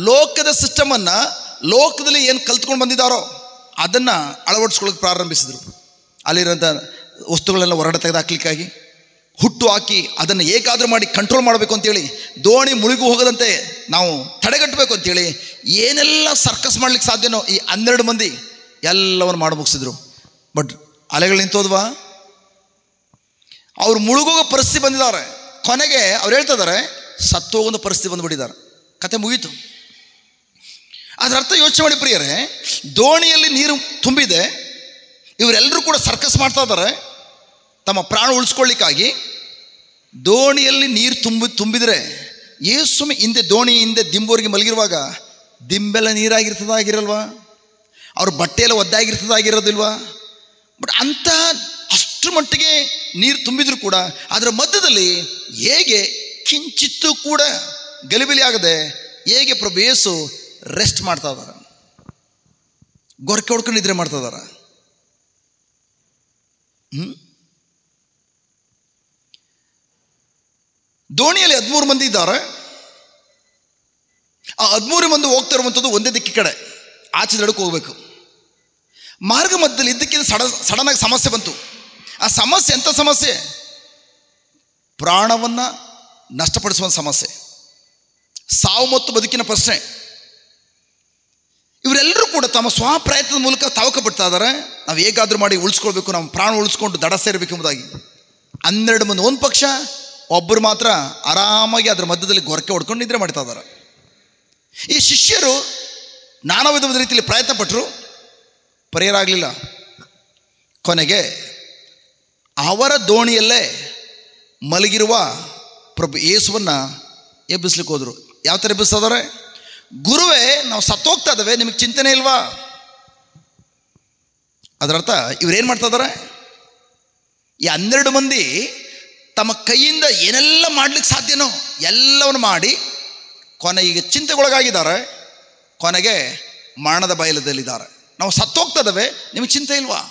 ಲೋಕದ ಸಿಸ್ಟಮನ್ನು, ಲೋಕದಲ್ಲಿ ಏನು ಕಲ್ತ್ಕೊಂಡು ಬಂದಿದ್ದಾರೋ ಅದನ್ನು ಅಳವಡಿಸ್ಕೊಳ್ಳೋಕೆ ಪ್ರಾರಂಭಿಸಿದರು. ಅಲ್ಲಿರೋಂಥ ವಸ್ತುಗಳೆಲ್ಲ ಹೊರಗಡೆ ತೆಗೆದು ಹಾಕ್ಲಿಕ್ಕಾಗಿ ಹುಟ್ಟು ಹಾಕಿ ಅದನ್ನು ಹೇಗಾದರೂ ಮಾಡಿ ಕಂಟ್ರೋಲ್ ಮಾಡಬೇಕು ಅಂತೇಳಿ, ದೋಣಿ ಮುಳುಗು ಹೋಗದಂತೆ ನಾವು ತಡೆಗಟ್ಟಬೇಕು ಅಂತೇಳಿ ಏನೆಲ್ಲ ಸರ್ಕಸ್ ಮಾಡ್ಲಿಕ್ಕೆ ಸಾಧ್ಯನೋ ಈ 12 ಮಂದಿ ಎಲ್ಲವನ್ನು ಮಾಡಿ ಮುಗಿಸಿದ್ರು. ಬಟ್ ಅಲೆಗಳು ನಿಂತೋದ್ವಾ? ಅವ್ರು ಮುಳುಗೋಗೋ ಪರಿಸ್ಥಿತಿ ಬಂದಿದ್ದಾರೆ. ಕೊನೆಗೆ ಅವ್ರು ಹೇಳ್ತಾ ಇದ್ದಾರೆ, ಸತ್ತೋಗೋ ಪರಿಸ್ಥಿತಿ ಬಂದುಬಿಟ್ಟಿದ್ದಾರೆ. ಕತೆ ಮುಗೀತು. ಅದರ ಅರ್ಥ ಯೋಚನೆ ಮಾಡಿ ಪ್ರಿಯರೇ, ದೋಣಿಯಲ್ಲಿ ನೀರು ತುಂಬಿದೆ, ಇವರೆಲ್ಲರೂ ಕೂಡ ಸರ್ಕಸ್ ಮಾಡ್ತಾ ಇದ್ದಾರೆ ತಮ್ಮ ಪ್ರಾಣ ಉಳಿಸ್ಕೊಳ್ಳಿಕ್ಕಾಗಿ. ದೋಣಿಯಲ್ಲಿ ನೀರು ತುಂಬಿದರೆ ಯೇಸು ಹಿಂದೆ ದೋಣಿ ಹಿಂದೆ ದಿಂಬೋರಿಗೆ ಮಲಗಿರುವಾಗ ದಿಂಬೆಲ್ಲ ನೀರಾಗಿರ್ತದಾಗಿರಲ್ವಾ? ಅವ್ರ ಬಟ್ಟೆಯೆಲ್ಲ ಒದ್ದಾಗಿರ್ತದಾಗಿರೋದಿಲ್ವಾ? ಬಟ್ ಅಂಥ ಅಷ್ಟರ ಮಟ್ಟಿಗೆ ನೀರು ತುಂಬಿದ್ರು ಕೂಡ ಅದರ ಮಧ್ಯದಲ್ಲಿ ಹೇಗೆ ಕಿಂಚಿತ್ತೂ ಕೂಡ ಗಲಿಬಿಲಿ ಆಗದೆ ಹೇಗೆ ಪ್ರಭು ಯೇಸು ರೆಸ್ಟ್ ಮಾಡ್ತಾ ಇದ್ದಾರೆ, ಗೊರಕೆ ಹೊಡ್ಕೊಂಡು ನಿದ್ರೆ ಮಾಡ್ತಾ ಇದ್ದಾರೆ. ದೋಣಿಯಲ್ಲಿ 13 ಮಂದಿ ಇದ್ದಾರೆ. ಆ 13 ಮಂದಿ ಹೋಗ್ತಾ ಇರುವಂಥದ್ದು ಒಂದೇ ದಿಕ್ಕಿ ಕಡೆ, ಆಚೆ ದಡಕ್ಕೆ ಹೋಗಬೇಕು. ಮಾರ್ಗ ಮಧ್ಯದಲ್ಲಿ ಇದ್ದಕ್ಕಿಂತ ಸಡನ್ನಾಗಿ ಸಮಸ್ಯೆ ಬಂತು. ಆ ಸಮಸ್ಯೆ ಎಂಥ ಸಮಸ್ಯೆ? ಪ್ರಾಣವನ್ನು ನಷ್ಟಪಡಿಸುವ ಸಮಸ್ಯೆ, ಸಾವು ಮತ್ತು ಬದುಕಿನ ಪ್ರಶ್ನೆ. ಇವರೆಲ್ಲರೂ ಕೂಡ ತಮ್ಮ ಸ್ವಪ್ರಯತ್ನದ ಮೂಲಕ ತವಕಪಡ್ತಾ ಇದ್ದಾರೆ. ನಾವು ಹೇಗಾದರೂ ಮಾಡಿ ಉಳಿಸ್ಕೊಳ್ಬೇಕು, ನಮ್ಮ ಪ್ರಾಣ ಉಳಿಸ್ಕೊಂಡು ದಡ ಸೇರಬೇಕು ಎಂಬುದಾಗಿ. 12 ಮಂದಿ ಒಂದು ಪಕ್ಷ, ಒಬ್ಬರು ಮಾತ್ರ ಆರಾಮಾಗಿ ಅದರ ಮಧ್ಯದಲ್ಲಿ ಗೊರಕೆ ಹೊಡ್ಕೊಂಡು ನಿದ್ರೆ ಮಾಡ್ತಾ ಇದ್ದಾರೆ. ಈ ಶಿಷ್ಯರು ನಾನಾ ವಿಧವಾದ ರೀತಿಯಲ್ಲಿ ಪ್ರಯತ್ನ ಪಟ್ಟರು, ಪರಿಹಾರ ಆಗಲಿಲ್ಲ. ಕೊನೆಗೆ ಅವರ ದೋಣಿಯಲ್ಲೇ ಮಲಗಿರುವ ಪ್ರಭು ಯೇಸುವನ್ನು ಎಬ್ಬಿಸ್ಲಿಕ್ಕೆ ಹೋದರು. ಯಾವ ಥರ ಎಬ್ಬಿಸ್ತಿದ್ದಾರೆ? ಗುರುವೇ, ನಾವು ಸತ್ತೋಗ್ತಾ ಇದ್ದಾವೆ, ನಿಮಗೆ ಚಿಂತನೆ ಇಲ್ವಾ? ಅದರರ್ಥ ಇವರೇನು ಮಾಡ್ತಾ ಇದ್ದಾರೆ? ಈ 12 ಮಂದಿ ತಮ್ಮ ಕೈಯಿಂದ ಏನೆಲ್ಲ ಮಾಡ್ಲಿಕ್ಕೆ ಸಾಧ್ಯನೋ ಎಲ್ಲವನ್ನು ಮಾಡಿ ಕೊನೆಗೆ ಚಿಂತೆಗೊಳಗಾಗಿದ್ದಾರೆ. ಕೊನೆಗೆ ಮರಣದ ಬಯಲದಲ್ಲಿದ್ದಾರೆ. ನಾವು ಸತ್ತೋಗ್ತಾ ಇದ್ದಾವೆ, ನಿಮಗೆ ಚಿಂತೆ ಇಲ್ವಾ?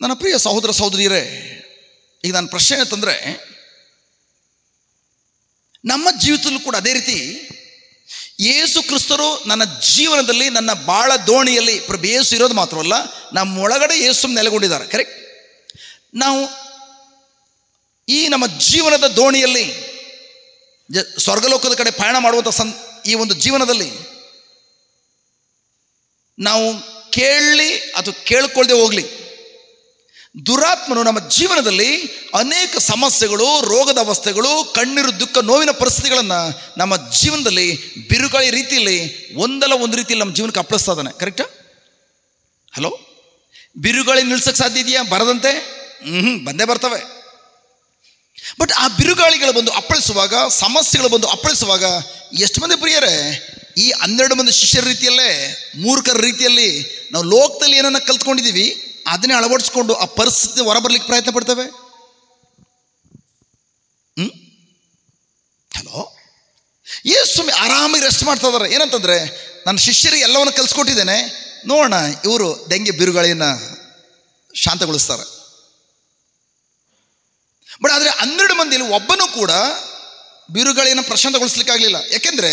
ನನ್ನ ಪ್ರಿಯ ಸಹೋದರ ಸಹೋದರಿಯರೇ, ಈಗ ನನ್ನ ಪ್ರಶ್ನೆ ಅಂತಂದರೆ, ನಮ್ಮ ಜೀವಿತದಲ್ಲೂ ಕೂಡ ಅದೇ ರೀತಿ ಯೇಸು ಕ್ರಿಸ್ತರು ನನ್ನ ಜೀವನದಲ್ಲಿ, ನನ್ನ ಬಾಳ ದೋಣಿಯಲ್ಲಿ ಪ್ರಭು ಯೇಸು ಇರೋದು ಮಾತ್ರವಲ್ಲ, ನಮ್ಮ ಒಳಗಡೆ ಯೇಸು ನೆಲೆಗೊಂಡಿದ್ದಾರೆ. ಕರೆಕ್ಟ್? ನಾವು ಈ ನಮ್ಮ ಜೀವನದ ದೋಣಿಯಲ್ಲಿ ಸ್ವರ್ಗಲೋಕದ ಕಡೆ ಪಯಣ ಮಾಡುವಂಥ ಈ ಒಂದು ಜೀವನದಲ್ಲಿ ನಾವು ಕೇಳಲಿ ಅಥವಾ ಕೇಳ್ಕೊಳ್ದೆ ಹೋಗಲಿ, ದುರಾತ್ಮನು ನಮ್ಮ ಜೀವನದಲ್ಲಿ ಅನೇಕ ಸಮಸ್ಯೆಗಳು, ರೋಗದ ಅವಸ್ಥೆಗಳು, ಕಣ್ಣೀರು, ದುಃಖ, ನೋವಿನ ಪರಿಸ್ಥಿತಿಗಳನ್ನು ನಮ್ಮ ಜೀವನದಲ್ಲಿ ಬಿರುಗಾಳಿ ರೀತಿಯಲ್ಲಿ ಒಂದಲ್ಲ ಒಂದು ರೀತಿಯಲ್ಲಿ ನಮ್ಮ ಜೀವನಕ್ಕೆ ಅಪ್ಪಳಿಸ್ತಾ ಇದ್ದಾನೆ. ಕರೆಕ್ಟಾ? ಹಲೋ, ಬಿರುಗಾಳಿ ನಿಲ್ಸಕ್ಕೆ ಸಾಧ್ಯ ಇದೆಯಾ? ಬರದಂತೆ ಬಂದೇ ಬರ್ತವೆ. ಬಟ್ ಆ ಬಿರುಗಾಳಿಗಳು ಬಂದು ಅಪ್ಪಳಿಸುವಾಗ, ಸಮಸ್ಯೆಗಳು ಬಂದು ಅಪ್ಪಳಿಸುವಾಗ ಎಷ್ಟು ಮಂದಿ ಪ್ರಿಯರೇ, ಈ 12 ಮಂದಿ ಶಿಷ್ಯರ ರೀತಿಯಲ್ಲೇ, ಮೂರ್ಖರ ರೀತಿಯಲ್ಲಿ ನಾವು ಲೋಕದಲ್ಲಿ ಏನನ್ನ ಕಲ್ತ್ಕೊಂಡಿದ್ದೀವಿ ಅದನ್ನೇ ಅಳವಡಿಸ್ಕೊಂಡು ಆ ಪರಿಸ್ಥಿತಿ ಹೊರಬರ್ಲಿಕ್ಕೆ ಪ್ರಯತ್ನ ಪಡ್ತೇವೆ. ಹಲೋ, ಯೇಸು ಆರಾಮಾಗಿ ರೆಸ್ಟ್ ಮಾಡ್ತಾ ಇದ್ದಾರೆ. ಏನಂತಂದರೆ, ನನ್ನ ಶಿಷ್ಯರಿಗೆ ಎಲ್ಲವನ್ನು ಕಲಿಸ್ಕೊಟ್ಟಿದ್ದೇನೆ, ನೋಡೋಣ ಇವರು ಡೆಂಗಿ ಬಿರುಗಾಳಿಯನ್ನು ಶಾಂತಗೊಳಿಸ್ತಾರೆ. ಬಟ್ ಆದರೆ 12 ಮಂದಿಯಲ್ಲಿ ಒಬ್ಬನೂ ಕೂಡ ಬಿರುಗಾಳಿಯನ್ನು ಪ್ರಶಾಂತಗೊಳಿಸ್ಲಿಕ್ಕಾಗಲಿಲ್ಲ. ಯಾಕೆಂದರೆ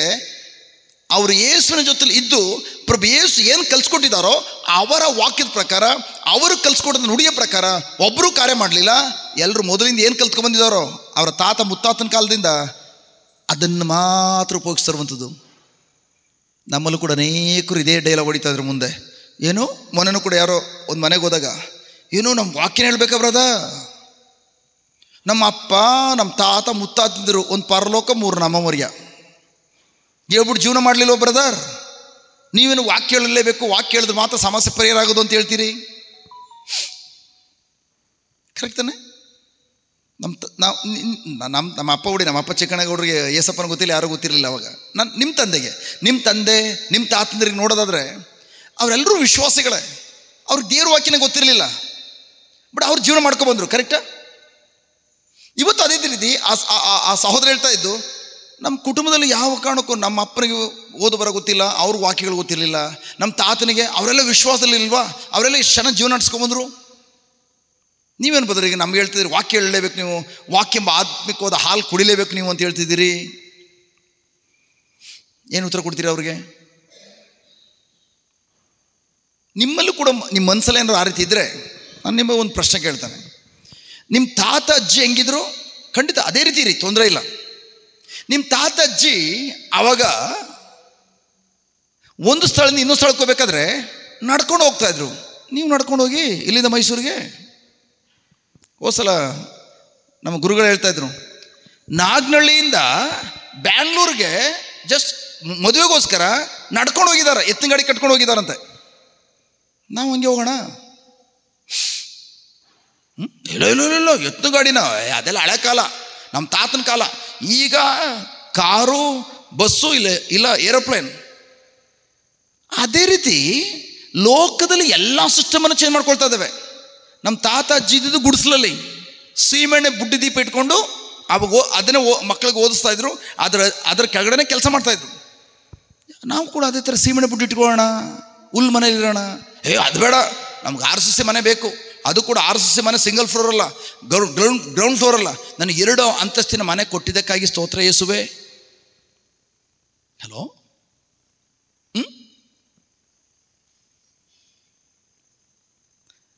ಅವರು ಯೇಸುವಿನ ಜೊತೆಲಿ ಇದ್ದು ಪ್ರಭು ಯೇಸು ಏನು ಕಲಿಸ್ಕೊಟ್ಟಿದ್ದಾರೋ ಅವರ ವಾಕ್ಯದ ಪ್ರಕಾರ, ಅವರು ಕಲಿಸ್ಕೊಟ್ಟಿದ್ದ ನುಡಿಯ ಪ್ರಕಾರ ಒಬ್ಬರೂ ಕಾರ್ಯ ಮಾಡಲಿಲ್ಲ. ಎಲ್ಲರೂ ಮೊದಲಿಂದ ಏನು ಕಲ್ತ್ಕೊಂಡು ಬಂದಿದ್ದಾರೋ ಅವರ ತಾತ ಮುತ್ತಾತನ ಕಾಲದಿಂದ ಅದನ್ನು ಮಾತ್ರ ಉಪಯೋಗಿಸ್ತಿರುವಂಥದ್ದು. ನಮ್ಮಲ್ಲೂ ಕೂಡ ಅನೇಕರು ಇದೇ ಡೈಲಾಗ್ ಹೊಡಿತಾ ಇದ್ರು ಮುಂದೆ. ಏನು, ಮೊನ್ನೆನೂ ಕೂಡ ಯಾರೋ ಒಂದು ಮನೆಗೆ ಹೋದಾಗ, ಏನು ನಮ್ಮ ವಾಕ್ಯನ ಹೇಳ್ಬೇಕಾ ಬ್ರದ, ನಮ್ಮ ಅಪ್ಪ ನಮ್ಮ ತಾತ ಮುತ್ತಾತಿದ್ರು ಒಂದು ಪರಲೋಕ 3 ನಮ್ಮಮರ್ಯ ಹೇಳ್ಬಿಟ್ಟು ಜೀವನ ಮಾಡಲಿಲ್ವ ಬ್ರದರ್? ನೀವೇನು ವಾಕ್ಯ ಹೇಳಲೇಬೇಕು, ವಾಕ್ಯ ಹೇಳಿದ್ರೆ ಮಾತ್ರ ಸಮಸ್ಯೆ ಪರಿಹಾರ ಆಗೋದು ಅಂತ ಹೇಳ್ತೀರಿ. ಕರೆಕ್ಟ್ ತಾನೆ? ನಮ್ಮ ಅಪ್ಪ ಹುಡಿ, ನಮ್ಮ ಅಪ್ಪ ಚಿಕ್ಕಣ್ಣಗೌಡರಿಗೆ ಏಸಪ್ಪನ ಗೊತ್ತಿಲ್ಲ, ಯಾರೂ ಗೊತ್ತಿರಲಿಲ್ಲ ಅವಾಗ. ನಿಮ್ಮ ತಂದೆಗೆ, ನಿಮ್ಮ ತಂದೆ, ನಿಮ್ಮ ತಾತಂದ್ರಿಗೆ ನೋಡೋದಾದರೆ ಅವರೆಲ್ಲರೂ ವಿಶ್ವಾಸಿಗಳೇ. ಅವ್ರಿಗೆ ದೇವ್ರ ವಾಕ್ಯನೇ ಗೊತ್ತಿರಲಿಲ್ಲ, ಬಟ್ ಅವ್ರು ಜೀವನ ಮಾಡ್ಕೊಬಂದರು. ಕರೆಕ್ಟಾ? ಇವತ್ತು ಅದೇ ರೀತಿ ಆ ಸಹೋದರ ಹೇಳ್ತಾ ಇದ್ದು, ನಮ್ಮ ಕುಟುಂಬದಲ್ಲಿ ಯಾವ ಕಾರಣಕ್ಕೂ ನಮ್ಮ ಅಪ್ಪನಿಗೆ ಓದು ಬರೋ ಗೊತ್ತಿಲ್ಲ, ಅವ್ರಿಗೆ ವಾಕ್ಯಗಳು ಗೊತ್ತಿರಲಿಲ್ಲ. ನಮ್ಮ ತಾತನಿಗೆ ಅವರೆಲ್ಲ ವಿಶ್ವಾಸದಲ್ಲಿ ಇಲ್ವಾ, ಅವರೆಲ್ಲ ಇಷ್ಟು ಚೆನ್ನಾಗಿ ಜೀವನ ನಡೆಸ್ಕೊಂಬಂದರು. ನೀವೇನು ಬದ್ರಿ ಈಗ ನಮ್ಗೆ ಹೇಳ್ತಿದ್ದೀರಿ ವಾಕ್ಯ ಹೇಳಲೇಬೇಕು ನೀವು, ವಾಕ್ಯ ಎಂಬ ಆತ್ಮಿಕವಾದ ಹಾಲು ಕುಡಿಲೇಬೇಕು ನೀವು ಅಂತ ಹೇಳ್ತಿದ್ದೀರಿ. ಏನು ಉತ್ತರ ಕೊಡ್ತೀರಿ ಅವ್ರಿಗೆ? ನಿಮ್ಮಲ್ಲೂ ಕೂಡ ನಿಮ್ಮ ಮನಸ್ಸಲ್ಲಿ ಏನಾದ್ರು ಆ ರೀತಿ ಇದ್ದರೆ ನಾನು ನಿಮಗೆ ಒಂದು ಪ್ರಶ್ನೆ ಕೇಳ್ತಾನೆ. ನಿಮ್ಮ ತಾತ ಅಜ್ಜಿ ಹೆಂಗಿದ್ರು ಖಂಡಿತ ಅದೇ ರೀತಿ ಇರಿ, ತೊಂದರೆ ಇಲ್ಲ. ನಿಮ್ಮ ತಾತ ಅಜ್ಜಿ ಆವಾಗ ಒಂದು ಸ್ಥಳದಿಂದ ಇನ್ನೊಂದು ಸ್ಥಳಕ್ಕೆ ಹೋಗ್ಬೇಕಾದ್ರೆ ನಡ್ಕೊಂಡು ಹೋಗ್ತಾಯಿದ್ರು. ನೀವು ನಡ್ಕೊಂಡು ಹೋಗಿ ಇಲ್ಲಿಂದ ಮೈಸೂರಿಗೆ. ಸಲ ನಮ್ಮ ಗುರುಗಳು ಹೇಳ್ತಾಯಿದ್ರು, ನಾಗನಹಳ್ಳಿಯಿಂದ ಬ್ಯಾಂಗ್ಳೂರಿಗೆ ಜಸ್ಟ್ ಮದುವೆಗೋಸ್ಕರ ನಡ್ಕೊಂಡು ಹೋಗಿದ್ದಾರೆ, ಎತ್ತಿನ ಗಾಡಿ ಕಟ್ಕೊಂಡು ಹೋಗಿದ್ದಾರಂತೆ. ನಾವು ಹಂಗೆ ಹೋಗೋಣ? ಇಲ್ಲ, ಎತ್ತಿನ ಗಾಡಿನ ಅದೆಲ್ಲ ಹಳೆ ಕಾಲ, ನಮ್ಮ ತಾತನ ಕಾಲ. ಈಗ ಕಾರು, ಬಸ್ಸು, ಇಲ್ಲ ಏರೋಪ್ಲೇನ್. ಅದೇ ರೀತಿ ಲೋಕದಲ್ಲಿ ಎಲ್ಲ ಸಿಸ್ಟಮನ್ನು ಚೇಂಜ್ ಮಾಡ್ಕೊಳ್ತಾ ಇದ್ದಾವೆ. ನಮ್ಮ ತಾತ ಅಜ್ಜಿ ಇದ್ದಿದ್ದು ಗುಡಿಸಲಲ್ಲಿ ಸೀಮೆಣ್ಣೆ ಬುಡ್ಡಿ ದೀಪ ಇಟ್ಕೊಂಡು ಅವಾಗ ಅದನ್ನೇ ಮಕ್ಕಳಿಗೆ ಓದಿಸ್ತಾ ಇದ್ರು, ಅದರ ಕೆಳಗಡೆ ಕೆಲಸ ಮಾಡ್ತಾಯಿದ್ರು. ನಾವು ಕೂಡ ಅದೇ ಥರ ಸೀಮೆಣ್ಣೆ ಬುಡ್ಡಿ ಇಟ್ಕೊಳ್ಳೋಣ, ಹುಲ್ ಮನೇಲಿರೋಣ. ಅದು ಬೇಡ, ನಮ್ಗೆ RCC ಮನೆ ಬೇಕು. ಅದು ಕೂಡ RCC ಮನೆ ಸಿಂಗಲ್ ಫ್ಲೋರ್ ಅಲ್ಲ, ಗ್ರೌಂಡ್ ಫ್ಲೋರ್ ಅಲ್ಲ. ನನಗೆ 2 ಅಂತಸ್ತಿನ ಮನೆ ಕೊಟ್ಟಿದ್ದಕ್ಕಾಗಿ ಸ್ತೋತ್ರ ಯೇಸುವೆ. ಹಲೋ,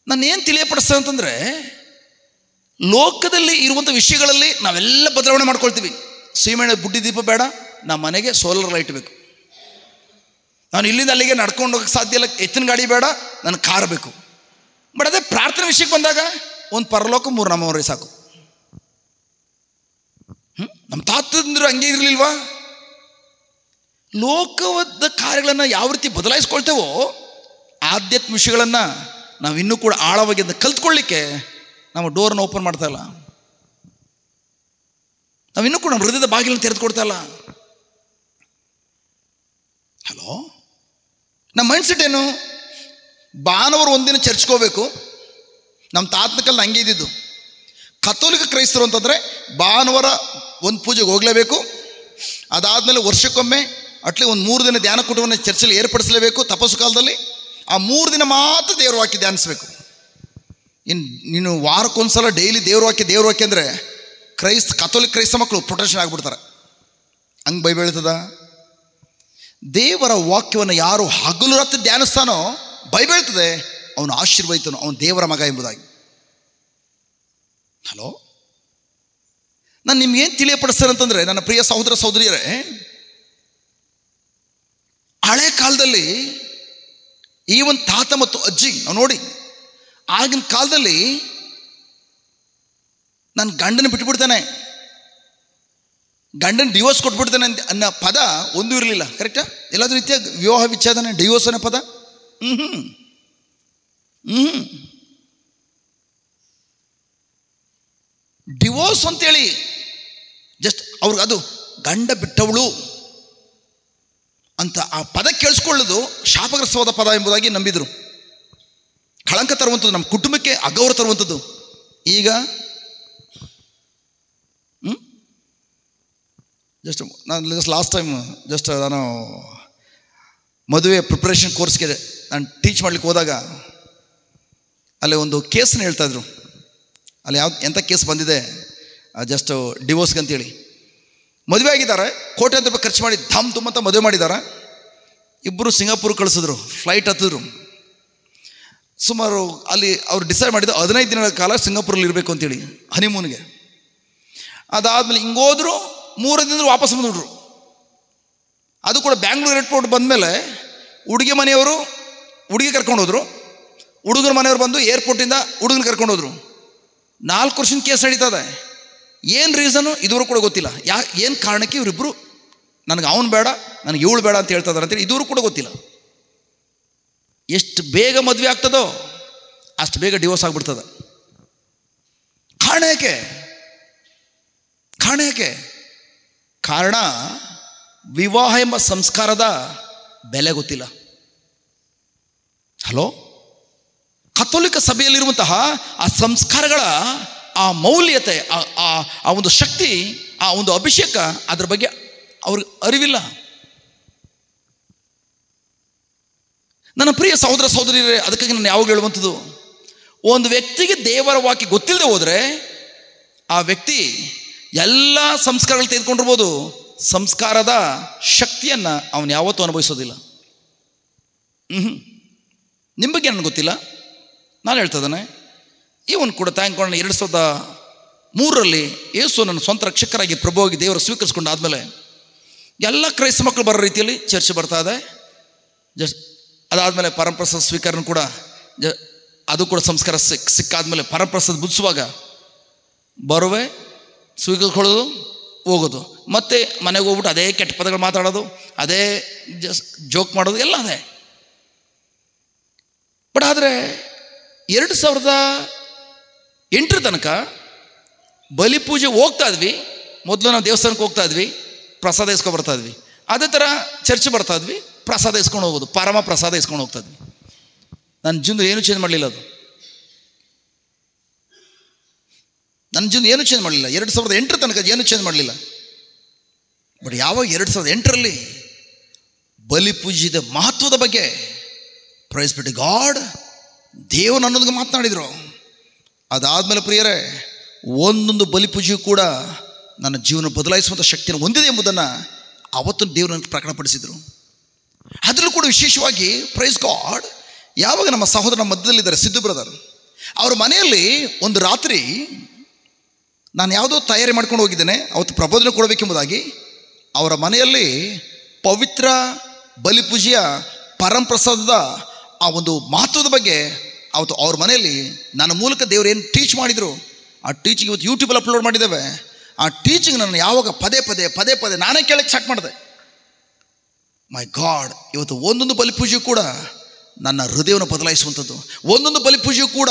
ನಾನು ಏನು ತಿಳಿಯಪಡಿಸ್ತೇನೆ ಅಂತಂದರೆ, ಲೋಕದಲ್ಲಿ ಇರುವಂಥ ವಿಷಯಗಳಲ್ಲಿ ನಾವೆಲ್ಲ ಬದಲಾವಣೆ ಮಾಡ್ಕೊಳ್ತೀವಿ. ಸೀಮೆಣ್ಣೆ ಬುಡ್ಡಿ ದೀಪ ಬೇಡ, ನಮ್ಮ ಮನೆಗೆ ಸೋಲಾರ್ ಲೈಟ್ ಬೇಕು. ನಾನು ಇಲ್ಲಿಂದ ಅಲ್ಲಿಗೆ ನಡ್ಕೊಂಡು ಹೋಗೋಕ್ಕೆ ಸಾಧ್ಯ ಇಲ್ಲ, ಎತ್ತಿನ ಗಾಡಿ ಬೇಡ, ನನಗೆ ಕಾರ್ ಬೇಕು. ಬಟ್ ಅದೇ ಪ್ರಾರ್ಥನೆ ವಿಷಯಕ್ಕೆ ಬಂದಾಗ ಒಂದು ಪರಲೋಕ 3 ನಮ್ಮವರೇ ಸಾಕು. ನಮ್ಮ ತಾತಂದ್ರು ಹಂಗೆ ಇರಲಿಲ್ವಾ? ಲೋಕದ ಕಾರ್ಯಗಳನ್ನು ಯಾವ ರೀತಿ ಬದಲಾಯಿಸ್ಕೊಳ್ತೇವೋ, ಆಧ್ಯಾತ್ಮ ವಿಷಯಗಳನ್ನು ನಾವು ಇನ್ನೂ ಕೂಡ ಆಳವಾಗಿ ಅದನ್ನು ಕಲ್ತ್ಕೊಳ್ಳಿಕ್ಕೆ ನಮ್ಮ ಡೋರನ್ನು ಓಪನ್ ಮಾಡ್ತಾ ಇಲ್ಲ. ನಾವು ಇನ್ನೂ ಕೂಡ ನಮ್ಮ ಹೃದಯದ ಬಾಗಿಲನ್ನು ತೆರೆದುಕೊಡ್ತಾ ಇಲ್ಲ. ಹಲೋ, ನಮ್ಮ ಮೈಂಡ್ ಸೆಟ್ ಏನು? ಭಾನುವಾರ ಒಂದಿನ ಚರ್ಚ್ಗೆ ಹೋಗ್ಬೇಕು. ನಮ್ಮ ತಾತನ ಕಾಲದ ಹಂಗೆ ಇದ್ದಿದ್ದು. ಕಥೋಲಿಕ ಕ್ರೈಸ್ತರು ಅಂತಂದರೆ ಭಾನುವಾರ ಒಂದು ಪೂಜೆಗೆ ಹೋಗಲೇಬೇಕು. ಅದಾದಮೇಲೆ ವರ್ಷಕ್ಕೊಮ್ಮೆ ಅಟ್ಲಿ ಒಂದು 3 ದಿನ ಧ್ಯಾನ ಕೂಟವನ್ನು ಚರ್ಚಲ್ಲಿ ಏರ್ಪಡಿಸಲೇಬೇಕು. ತಪಸ್ಸು ಕಾಲದಲ್ಲಿ ಆ 3 ದಿನ ಮಾತ್ರ ದೇವ್ರ ವಾಕ್ಯ ಧ್ಯಾನಿಸ್ಬೇಕು. ನೀನು ವಾರಕ್ಕೊಂದ್ಸಲ ಡೈಲಿ ದೇವ್ರ ವಾಕ್ಯ ಅಂದರೆ ಕಥೋಲಿಕ್ ಕ್ರೈಸ್ತ ಮಕ್ಕಳು ಪ್ರೊಟೆಕ್ಷನ್ ಆಗಿಬಿಡ್ತಾರೆ. ಹಂಗೆ ಬೈಬಲ್ ಹೇಳ್ತದ? ದೇವರ ವಾಕ್ಯವನ್ನು ಯಾರು ಹಗಲು ರಾತ್ರಿ ಧ್ಯಾನಿಸ್ತಾನೋ ಬೈಬಲ್ ಹೇಳ್ತದೆ ಅವನು ಆಶೀರ್ವದಿತನು, ಅವನು ದೇವರ ಮಗ ಎಂಬುದಾಗಿ. ಹಲೋ, ನಾನು ನಿಮ್ಗೇನು ತಿಳಿಯಪಡಿಸ್ತೇನೆ ಅಂತಂದರೆ, ನನ್ನ ಪ್ರಿಯ ಸಹೋದರ ಸಹೋದರಿಯರೇ, ಹಳೆ ಕಾಲದಲ್ಲಿ ಈ ಒಂದು ತಾತ ಮತ್ತು ಅಜ್ಜಿ ನಾವು ನೋಡಿ, ಆಗಿನ ಕಾಲದಲ್ಲಿ ನಾನು ಗಂಡನ ಬಿಟ್ಟುಬಿಡ್ತೇನೆ, ಗಂಡನ ಡಿವೋರ್ಸ್ ಕೊಟ್ಬಿಡ್ತೇನೆ ಅನ್ನೋ ಪದ ಒಂದೂ ಇರಲಿಲ್ಲ. ಕರೆಕ್ಟಾ? ಎಲ್ಲಾದ್ರೂ ರೀತಿಯ ವಿವಾಹ ವಿಚ್ಛೇದನ, ಡಿವೋರ್ಸ್ ಅನ್ನೋ ಪದ ಡಿವೋರ್ಸ್ ಅಂತೇಳಿ ಜಸ್ಟ್ ಅವ್ರಿಗೆ ಅದು ಗಂಡ ಬಿಟ್ಟವಳು ಅಂತ ಆ ಪದ ಕೇಳಿಸ್ಕೊಳ್ಳೋದು ಶಾಪಗ್ರಸ್ತವಾದ ಪದ ಎಂಬುದಾಗಿ ನಂಬಿದರು. ಕಳಂಕ ತರುವಂಥದ್ದು, ನಮ್ಮ ಕುಟುಂಬಕ್ಕೆ ಅಗೌರವ ತರುವಂಥದ್ದು. ಈಗ ನಾನು ಲಾಸ್ಟ್ ಟೈಮ್ ನಾನು ಮದುವೆ ಪ್ರಿಪ್ರೇಷನ್ ಕೋರ್ಸ್ಗೆ ನಾನು ಟೀಚ್ ಮಾಡ್ಲಿಕ್ಕೆ ಹೋದಾಗ ಅಲ್ಲಿ ಒಂದು ಕೇಸನ್ನ ಹೇಳ್ತಾಯಿದ್ರು. ಅಲ್ಲಿ ಎಂಥ ಕೇಸ್ ಬಂದಿದೆ, ಜಸ್ಟ್ ಡಿವೋರ್ಸ್ಗೆ ಅಂತೇಳಿ. ಮದುವೆ ಆಗಿದ್ದಾರೆ, ಕೋಟ್ಯಾಂತರ ರೂಪಾಯಿ ಖರ್ಚು ಮಾಡಿ ಧಾಮ್ ತುಂಬಂತ ಮದುವೆ ಮಾಡಿದ್ದಾರೆ. ಇಬ್ಬರು ಸಿಂಗಾಪುರ್ ಕಳಿಸಿದ್ರು, ಫ್ಲೈಟ್ ಹತ್ತಿದ್ರು. ಸುಮಾರು ಅಲ್ಲಿ ಅವ್ರು ಡಿಸೈಡ್ ಮಾಡಿದ್ದು 15 ದಿನಗಳ ಕಾಲ ಸಿಂಗಾಪುರಲ್ಲಿ ಇರಬೇಕು ಅಂತೇಳಿ ಹನಿಮೂನ್ಗೆ. ಅದಾದಮೇಲೆ ಹಿಂಗೋದ್ರು, 3 ದಿನದಲ್ಲಿ ವಾಪಸ್ ಬಂದುಬಿಟ್ರು. ಅದು ಕೂಡ ಬ್ಯಾಂಗ್ಳೂರು ಏರ್ಪೋರ್ಟ್ ಬಂದಮೇಲೆ ಹುಡುಗಿ ಮನೆಯವರು ಹುಡುಗಿ ಕರ್ಕೊಂಡೋದ್ರು, ಹುಡುಗರ ಮನೆಯವರು ಬಂದು ಏರ್ಪೋರ್ಟಿಂದ ಹುಡುಗನ ಕರ್ಕೊಂಡೋದ್ರು. 4 ವರ್ಷದ ಕೇಸ್ ನಡೀತದೆ. ಏನು ರೀಸನು ಇದುವರೆಗೂ ಕೂಡ ಗೊತ್ತಿಲ್ಲ. ಏನು ಕಾರಣಕ್ಕೆ ಇವರಿಬ್ಬರು ನನಗೆ ಅವನು ಬೇಡ, ನನಗೆ ಇವಳು ಬೇಡ ಅಂತ ಹೇಳ್ತಾ ಇದ್ದಾರೆ ಅಂತೇಳಿ ಇದುವರೆಗೂ ಕೂಡ ಗೊತ್ತಿಲ್ಲ. ಎಷ್ಟು ಬೇಗ ಮದುವೆ ಆಗ್ತದೋ ಅಷ್ಟು ಬೇಗ ಡಿವೋರ್ಸ್ ಆಗಿಬಿಡ್ತದೆ. ಕಾರಣ ಯಾಕೆ? ಕಾರಣ ವಿವಾಹ ಎಂಬ ಸಂಸ್ಕಾರದ ಬೆಲೆ ಗೊತ್ತಿಲ್ಲ. ಹಲೋ, ಕಥೋಲಿಕ ಸಭೆಯಲ್ಲಿರುವಂತಹ ಆ ಸಂಸ್ಕಾರಗಳ ಆ ಮೌಲ್ಯತೆ, ಆ ಒಂದು ಶಕ್ತಿ, ಆ ಒಂದು ಅಭಿಷೇಕ, ಅದ್ರ ಬಗ್ಗೆ ಅವ್ರಿಗೆ ಅರಿವಿಲ್ಲ. ನನ್ನ ಪ್ರಿಯ ಸಹೋದರ ಸಹೋದರಿಯರೇ, ಅದಕ್ಕಾಗಿ ನಾನು ಯಾವಾಗ ಹೇಳುವಂಥದ್ದು, ಒಂದು ವ್ಯಕ್ತಿಗೆ ದೇವರ ವಾಕ್ಯ ಗೊತ್ತಿಲ್ಲದೆ ಹೋದರೆ ಆ ವ್ಯಕ್ತಿ ಎಲ್ಲ ಸಂಸ್ಕಾರಗಳು ತೆಗೆದುಕೊಂಡಿರ್ಬೋದು, ಸಂಸ್ಕಾರದ ಶಕ್ತಿಯನ್ನು ಅವನು ಯಾವತ್ತೂ ಅನುಭವಿಸೋದಿಲ್ಲ. ನಿಮ್ಮ ಬಗ್ಗೆ ನನಗೆ ಗೊತ್ತಿಲ್ಲ, ನಾನು ಹೇಳ್ತಿದ್ದಾನೆ. ಇವನು ಕೂಡ ತಾಂಕೊಂಡು 2003ರಲ್ಲಿ ಯೇಸು ನನ್ನ ಸ್ವಂತ ರಕ್ಷಕರಾಗಿ ಪ್ರಭುವಾಗಿ ದೇವರು ಸ್ವೀಕರಿಸ್ಕೊಂಡಾದ್ಮೇಲೆ ಎಲ್ಲ ಕ್ರೈಸ್ತ ಮಕ್ಕಳು ಬರೋ ರೀತಿಯಲ್ಲಿ ಚರ್ಚ್ ಬರ್ತಾ ಇದೆ. ಜಸ್ಟ್ ಅದಾದಮೇಲೆ ಪರಮಪ್ರಸಾದ ಸ್ವೀಕರಣ ಕೂಡ ಅದು ಕೂಡ ಸಂಸ್ಕಾರ ಸಿಕ್ಕಾದ್ಮೇಲೆ ಪರಮಪ್ರಸಾದ ಬುದಿಸುವಾಗ ಬರುವೆ, ಸ್ವೀಕರಿಸ್ಕೊಳ್ಳೋದು, ಹೋಗೋದು, ಮತ್ತೆ ಮನೆಗೆ ಹೋಗ್ಬಿಟ್ಟು ಅದೇ ಕೆಟ್ಟ ಪದಗಳು ಮಾತಾಡೋದು, ಅದೇ ಜೋಕ್ ಮಾಡೋದು, ಎಲ್ಲ ಅದೇ. ಬಟ್ ಆದರೆ 2008 ತನಕ ಬಲಿ ಪೂಜೆ ಹೋಗ್ತಾ ಇದ್ವಿ. ಮೊದಲು ನಾವು ದೇವಸ್ಥಾನಕ್ಕೆ ಹೋಗ್ತಾ ಇದ್ವಿ, ಪ್ರಸಾದ ಇಸ್ಕೊಂಡು ಬರ್ತಾ ಇದ್ವಿ. ಅದೇ ಥರ ಚರ್ಚ್ ಬರ್ತಾ ಇದ್ವಿ, ಪ್ರಸಾದ ಇಸ್ಕೊಂಡು ಹೋಗೋದು, ಪರಮ ಪ್ರಸಾದ ಇಸ್ಕೊಂಡು ಹೋಗ್ತಾ ಇದ್ವಿ. ನನ್ನ ಜೀವನ ಏನೂ ಚೇಂಜ್ ಮಾಡಲಿಲ್ಲ. ಅದು ನನ್ನ ಜೀವನ ಏನೂ ಚೇಂಜ್ ಮಾಡಲಿಲ್ಲ. 2008 ತನಕ ಏನೂ ಚೇಂಜ್ ಮಾಡಲಿಲ್ಲ. ಬಟ್ ಯಾವಾಗ 2008ರಲ್ಲಿ ಬಲಿ ಪೂಜೆದ ಮಹತ್ವದ ಬಗ್ಗೆ ಪ್ರೈಸ್ ಬಿಟ್ಟು ಗಾಡ್ ದೇವರು ಅನ್ನೋದಕ್ಕೆ ಮಾತನಾಡಿದರು. ಅದಾದಮೇಲೆ ಪ್ರಿಯರೇ, ಒಂದೊಂದು ಬಲಿ ಪೂಜೆಯು ಕೂಡ ನನ್ನ ಜೀವನ ಬದಲಾಯಿಸುವಂಥ ಶಕ್ತಿಯನ್ನು ಹೊಂದಿದೆ ಎಂಬುದನ್ನು ಅವತ್ತು ದೇವರು ನನಗೆ ಪ್ರಕಟಪಡಿಸಿದರು. ಅದರಲ್ಲೂ ಕೂಡ ವಿಶೇಷವಾಗಿ ಪ್ರೈಸ್ ಗಾಡ್, ಯಾವಾಗ ನಮ್ಮ ಸಹೋದರನ ಮಧ್ಯದಲ್ಲಿದ್ದಾರೆ ಸಿದ್ದು ಬ್ರದರ್, ಅವ್ರ ಮನೆಯಲ್ಲಿ ಒಂದು ರಾತ್ರಿ ನಾನು ಯಾವುದೋ ತಯಾರಿ ಮಾಡ್ಕೊಂಡು ಹೋಗಿದ್ದೇನೆ, ಅವತ್ತು ಪ್ರಬೋಧನೆ ಕೊಡಬೇಕೆಂಬುದಾಗಿ. ಅವರ ಮನೆಯಲ್ಲಿ ಪವಿತ್ರ ಬಲಿಪೂಜೆಯ ಪರಂಪ್ರಸಾದದ ಆ ಒಂದು ಮಹತ್ವದ ಬಗ್ಗೆ ಅವತ್ತು ಅವ್ರ ಮನೆಯಲ್ಲಿ ನನ್ನ ಮೂಲಕ ದೇವರು ಏನು ಟೀಚ್ ಮಾಡಿದರು, ಆ ಟೀಚಿಂಗ್ ಇವತ್ತು ಯೂಟ್ಯೂಬಲ್ಲಿ ಅಪ್ಲೋಡ್ ಮಾಡಿದ್ದೇವೆ. ಆ ಟೀಚಿಂಗ್ ನಾನು ಯಾವಾಗ ಪದೇ ಪದೇ ನಾನೇ ಕೇಳಕ್ಕೆ ಸ್ಟಾರ್ಟ್ ಮಾಡಿದೆ. ಮೈ ಗಾಡ್, ಇವತ್ತು ಒಂದೊಂದು ಬಲಿಪೂಜೆಯು ಕೂಡ ನನ್ನ ಹೃದಯವನ್ನು ಬದಲಾಯಿಸುವಂಥದ್ದು, ಒಂದೊಂದು ಬಲಿಪೂಜೆಯು ಕೂಡ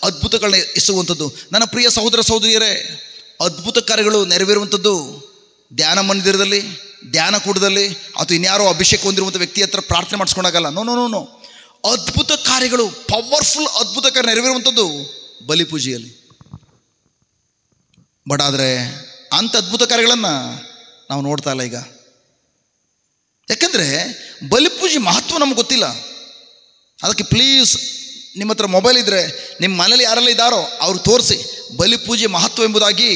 ಅದ್ಭುತಗಳನ್ನ ಎಸಗುವಂಥದ್ದು. ನನ್ನ ಪ್ರಿಯ ಸಹೋದರ ಸಹೋದರಿಯರೇ, ಅದ್ಭುತ ಕಾರ್ಯಗಳು ನೆರವೇರುವಂಥದ್ದು ಧ್ಯಾನ ಮಂದಿರದಲ್ಲಿ, ಧ್ಯಾನ ಕೂಟದಲ್ಲಿ, ಅಥವಾ ಇನ್ಯಾರೋ ಅಭಿಷೇಕ ಹೊಂದಿರುವಂಥ ವ್ಯಕ್ತಿ ಹತ್ರ ಪ್ರಾರ್ಥನೆ ಮಾಡಿಸ್ಕೊಂಡಾಗಲ್ಲ. ನೋ. ಅದ್ಭುತ ಕಾರ್ಯಗಳು, ಪವರ್ಫುಲ್ ಅದ್ಭುತ ಕಾರ್ಯ ನೆರವೇರುವಂಥದ್ದು ಬಲಿಪೂಜೆಯಲ್ಲಿ. ಬಟ್ ಆದರೆ ಅಂಥ ಅದ್ಭುತ ಕಾರ್ಯಗಳನ್ನು ನಾವು ನೋಡ್ತಾ ಇಲ್ಲ ಈಗ. ಯಾಕಂದರೆ ಬಲಿಪೂಜೆ ಮಹತ್ವ ನಮ್ಗೆ ಗೊತ್ತಿಲ್ಲ. ಅದಕ್ಕೆ ಪ್ಲೀಸ್ ನಿಮ್ಮ ಹತ್ರ ಮೊಬೈಲ್ ಇದ್ದರೆ ನಿಮ್ಮ ಮನೇಲಿ ಯಾರೆಲ್ಲ ಇದ್ದಾರೋ ಅವ್ರು ತೋರಿಸಿ. ಬಲಿಪೂಜೆ ಮಹತ್ವ ಎಂಬುದಾಗಿ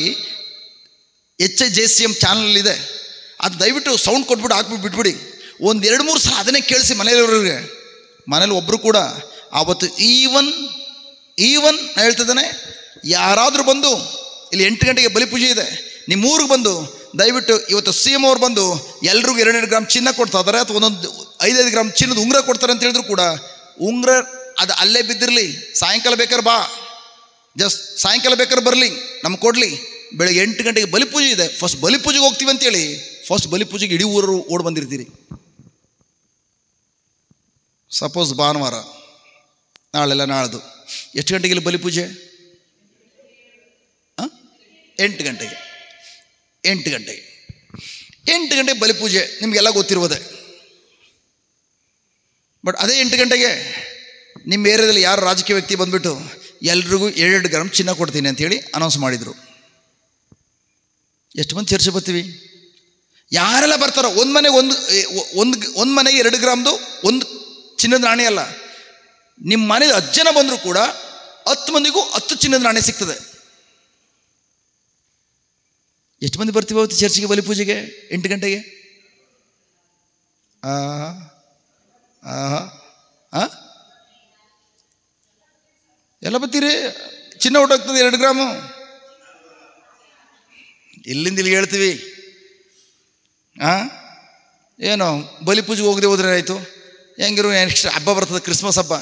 HIJCM ಚಾನಲಲ್ಲಿದೆ. ಅದು ದಯವಿಟ್ಟು ಸೌಂಡ್ ಕೊಟ್ಬಿಟ್ಟು ಹಾಕ್ಬಿಟ್ಟು ಬಿಟ್ಬಿಡಿ. ಒಂದು 2-3 ಸಲ ಅದನ್ನೇ ಕೇಳಿಸಿ ಮನೆಯಲ್ಲಿರೋರಿಗೆ. ಮನೇಲಿ ಒಬ್ಬರು ಕೂಡ ಆವತ್ತು ಈವನ್ ನಾನು ಹೇಳ್ತಿದ್ದಾನೆ, ಯಾರಾದರೂ ಬಂದು ಇಲ್ಲಿ 8 ಗಂಟೆಗೆ ಬಲಿಪೂಜೆ ಇದೆ, ನಿಮ್ಮ ಊರಿಗೆ ಬಂದು ದಯವಿಟ್ಟು ಇವತ್ತು CM ಅವ್ರು ಬಂದು ಎಲ್ರಿಗೂ 2 ಗ್ರಾಮ್ ಚಿನ್ನ ಕೊಡ್ತಾ ಇದ್ದಾರೆ, ಅಥವಾ ಒಂದೊಂದು 5 ಗ್ರಾಮ್ ಚಿನ್ನದ ಉಂಗುರ ಕೊಡ್ತಾರೆ ಅಂತ ಹೇಳಿದ್ರು ಕೂಡ ಉಂಗುರ ಅದು ಅಲ್ಲೇ ಬಿದ್ದಿರಲಿ, ಸಾಯಂಕಾಲ ಬೇಕಾದ್ರೆ ಬಾ, ಜಸ್ಟ್ ಸಾಯಂಕಾಲ ಬೇಕಾದ್ರೆ ಬರಲಿ, ನಮ್ಗೆ ಕೊಡಲಿ. ಬೆಳಗ್ಗೆ 8 ಗಂಟೆಗೆ ಬಲಿಪೂಜೆ ಇದೆ, ಫಸ್ಟ್ ಬಲಿಪೂಜೆಗೆ ಹೋಗ್ತೀವಿ ಅಂತೇಳಿ ಫಸ್ಟ್ ಬಲಿಪೂಜೆಗೆ ಇಡೀ ಊರು ಓಡಿ ಬಂದಿರ್ತೀರಿ. ಸಪೋಸ್ ಭಾನುವಾರ, ನಾಳೆಲ್ಲ ನಾಳ್ದು ಎಷ್ಟು ಗಂಟೆಗೆ ಇಲ್ಲಿ ಬಲಿಪೂಜೆ? 8 ಗಂಟೆಗೆ 8 ಗಂಟೆಗೆ ಬಲಿಪೂಜೆ ನಿಮಗೆಲ್ಲ ಗೊತ್ತಿರುವುದೇ. ಬಟ್ ಅದೇ 8 ಗಂಟೆಗೆ ನಿಮ್ಮ ಏರಿಯಾದಲ್ಲಿ ಯಾರು ರಾಜಕೀಯ ವ್ಯಕ್ತಿ ಬಂದುಬಿಟ್ಟು ಎಲ್ರಿಗೂ 2 ಗ್ರಾಮ್ ಚಿನ್ನ ಕೊಡ್ತೀನಿ ಅಂಥೇಳಿ ಅನೌನ್ಸ್ ಮಾಡಿದರು. ಎಷ್ಟು ಮಂದಿ ಚರ್ಚೆ ಬರ್ತೀವಿ? ಯಾರೆಲ್ಲ ಬರ್ತಾರೋ ಒಂದು ಮನೆಗೆ ಒಂದು ಮನೆಗೆ 2 ಗ್ರಾಮ್ದು ಒಂದು ಚಿನ್ನದ ನಾಣ್ಯ ಅಲ್ಲ, ನಿಮ್ಮ ಮನೆಗೆ 10 ಜನ ಬಂದರೂ ಕೂಡ 10 ಮಂದಿಗೂ 10 ಚಿನ್ನದ ನಾಣ್ಯ ಸಿಗ್ತದೆ. ಎಷ್ಟು ಮಂದಿ ಬರ್ತೀವಿ ಅವತ್ತು ಚರ್ಚಿಗೆ ಬಲಿಪೂಜೆಗೆ 8 ಗಂಟೆಗೆ? ಎಲ್ಲ ಬರ್ತೀರಿ? ಚಿನ್ನ ಹೊಟ್ಟೋಗ್ತದೆ 2 ಗ್ರಾಮು. ಇಲ್ಲಿಂದ ಇಲ್ಲಿಗೆ ಹೇಳ್ತೀವಿ. ಏನೋ ಬಲಿಪೂಜೆಗೆ ಹೋಗದೆ ಹೋದ್ರೆ ಆಯಿತು, ಹೆಂಗಿರು ನೆಕ್ಸ್ಟ್ ಹಬ್ಬ ಬರ್ತದೆ, ಕ್ರಿಸ್ಮಸ್ ಹಬ್ಬ,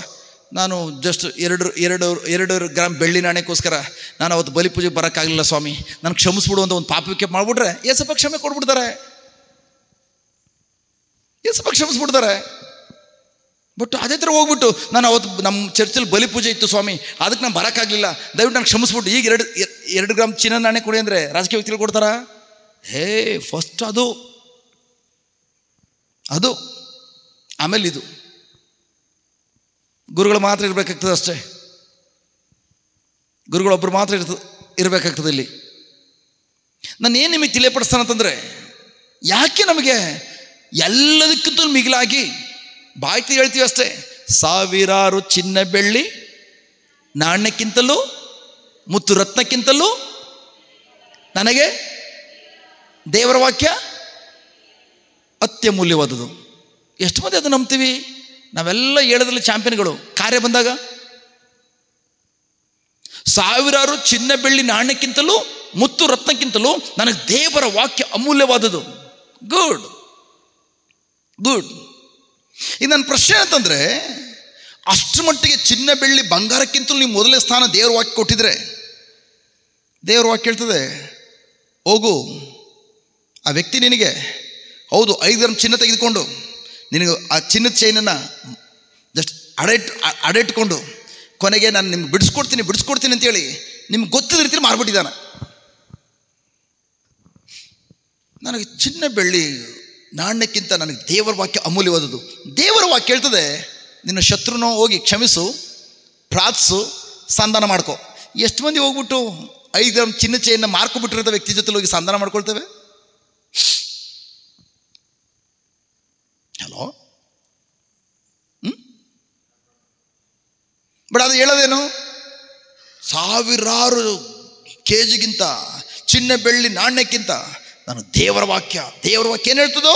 ನಾನು ಜಸ್ಟ್ 2 ಗ್ರಾಮ್ ಬೆಳ್ಳಿ ನಾಣ್ಯಕ್ಕೋಸ್ಕರ ನಾನು ಅವತ್ತು ಬಲಿಪೂಜೆಗೆ ಬರೋಕ್ಕಾಗಲಿಲ್ಲ ಸ್ವಾಮಿ, ನನಗೆ ಕ್ಷಮಿಸ್ಬಿಡುವಂಥ ಒಂದು ಪಾಪಕ್ಕೆ ಮಾಡಿಬಿಟ್ರೆ ಏಸಪ್ಪ ಕ್ಷಮೆ ಕೊಟ್ಬಿಡ್ತಾರೆ, ಏಸಪ್ಪ ಕ್ಷಮಿಸ್ಬಿಡ್ತಾರೆ. ಬಟ್ ಅದೇ ಥರ ಹೋಗ್ಬಿಟ್ಟು ನಾನು ಅವತ್ತು ನಮ್ಮ ಚರ್ಚಲ್ಲಿ ಬಲಿಪೂಜೆ ಇತ್ತು ಸ್ವಾಮಿ, ಅದಕ್ಕೆ ನಾನು ಬರೋಕ್ಕಾಗಲಿಲ್ಲ, ದಯವಿಟ್ಟು ನಾನು ಕ್ಷಮಿಸ್ಬಿಟ್ಟು ಈಗ 2 ಗ್ರಾಮ್ ಚಿನ್ನ ನಾಣ್ಯ ಕೊಡಿ ಅಂದರೆ ರಾಜಕೀಯ ವ್ಯಕ್ತಿಗಳು ಕೊಡ್ತಾರಾ? ಫಸ್ಟ್ ಅದು ಆಮೇಲೆ ಇದು ಗುರುಗಳು ಮಾತ್ರ ಇರಬೇಕಾಗ್ತದೆ ಅಷ್ಟೇ. ಗುರುಗಳೊಬ್ಬರು ಮಾತ್ರ ಇರಬೇಕಾಗ್ತದೆ ಇಲ್ಲಿ. ನಾನು ಏನು ನಿಮಗೆ ತಿಳಿಯಪಡಿಸ್ತಾನಂತಂದರೆ, ಯಾಕೆ ನಮಗೆ ಎಲ್ಲದಕ್ಕಿಂತ ಮಿಗಿಲಾಗಿ ಬಾಯ್ತಿ ಹೇಳ್ತೀವಿ ಅಷ್ಟೇ, ಸಾವಿರಾರು ಚಿನ್ನ ಬೆಳ್ಳಿ ನಾಣ್ಯಕ್ಕಿಂತಲೂ ಮುತ್ತು ರತ್ನಕ್ಕಿಂತಲೂ ನನಗೆ ದೇವರ ವಾಕ್ಯ ಅತ್ಯಮೂಲ್ಯವಾದದ್ದು. ಎಷ್ಟು ಮಂದಿ ಅದು ನಂಬ್ತೀವಿ? ನಾವೆಲ್ಲ ಹೇಳೋದ್ರಲ್ಲಿ ಚಾಂಪಿಯನ್ಗಳು. ಕಾರ್ಯ ಬಂದಾಗ ಸಾವಿರಾರು ಚಿನ್ನ ಬೆಳ್ಳಿ ನಾಣ್ಯಕ್ಕಿಂತಲೂ ಮುತ್ತು ರತ್ನಕ್ಕಿಂತಲೂ ನನಗೆ ದೇವರ ವಾಕ್ಯ ಅಮೂಲ್ಯವಾದದ್ದು. ಗುಡ್. ಈಗ ನನ್ನ ಪ್ರಶ್ನೆ ಅಂತಂದರೆ, ಅಷ್ಟರ ಮಟ್ಟಿಗೆ ಚಿನ್ನ ಬೆಳ್ಳಿ ಬಂಗಾರಕ್ಕಿಂತಲೂ ನೀವು ಮೊದಲನೇ ಸ್ಥಾನ ದೇವರ ವಾಕ್ಯ ಕೊಟ್ಟಿದ್ರೆ, ದೇವರ ವಾಕ್ಯ ಹೇಳ್ತದೆ, ಹೋಗು ಆ ವ್ಯಕ್ತಿ ನಿನಗೆ ಹೌದು 5 ಗ್ರಾಮ್ ಚಿನ್ನ ತೆಗೆದುಕೊಂಡು ನಿನಗೆ ಆ ಚಿನ್ನದ ಚೈನನ್ನು ಜಸ್ಟ್ ಅಡೆಟ್ಕೊಂಡು ಕೊನೆಗೆ ನಾನು ನಿಮ್ಗೆ ಬಿಡಿಸ್ಕೊಡ್ತೀನಿ ಅಂತೇಳಿ ನಿಮ್ಗೆ ಗೊತ್ತಿದ್ದ ರೀತಿ ಮಾರ್ಬಿಟ್ಟಿದ್ದಾನೆ. ನನಗೆ ಚಿನ್ನ ಬೆಳ್ಳಿ ನಾಣ್ಯಕ್ಕಿಂತ ನನಗೆ ದೇವರ ವಾಕ್ಯ ಅಮೂಲ್ಯವಾದದ್ದು. ದೇವರ ವಾಕ್ಯ ಹೇಳ್ತದೆ, ನಿನ್ನ ಶತ್ರುನೋ ಹೋಗಿ ಕ್ಷಮಿಸು, ಪ್ರಾರ್ಥಿಸು, ಸಂಧಾನ ಮಾಡ್ಕೊ. ಎಷ್ಟು ಮಂದಿ ಹೋಗ್ಬಿಟ್ಟು 5 ಗ್ರಾಮ್ ಚಿನ್ನ ಚೈನ್ನ ಮಾರ್ಕೊಬಿಟ್ಟಿರೋ ವ್ಯಕ್ತಿ ಜೊತೆ ಹೋಗಿ ಸಂಧಾನ ಮಾಡ್ಕೊಳ್ತೇವೆ? ಹಲೋ. ಬಟ್ ಅದು ಹೇಳೋದೇನು? ಸಾವಿರಾರು ಕೆಜಿಗಿಂತ ಚಿನ್ನ ಬೆಳ್ಳಿ ನಾಣ್ಯಕ್ಕಿಂತ ನಾನು ದೇವರ ವಾಕ್ಯ ಏನು ಹೇಳ್ತದೋ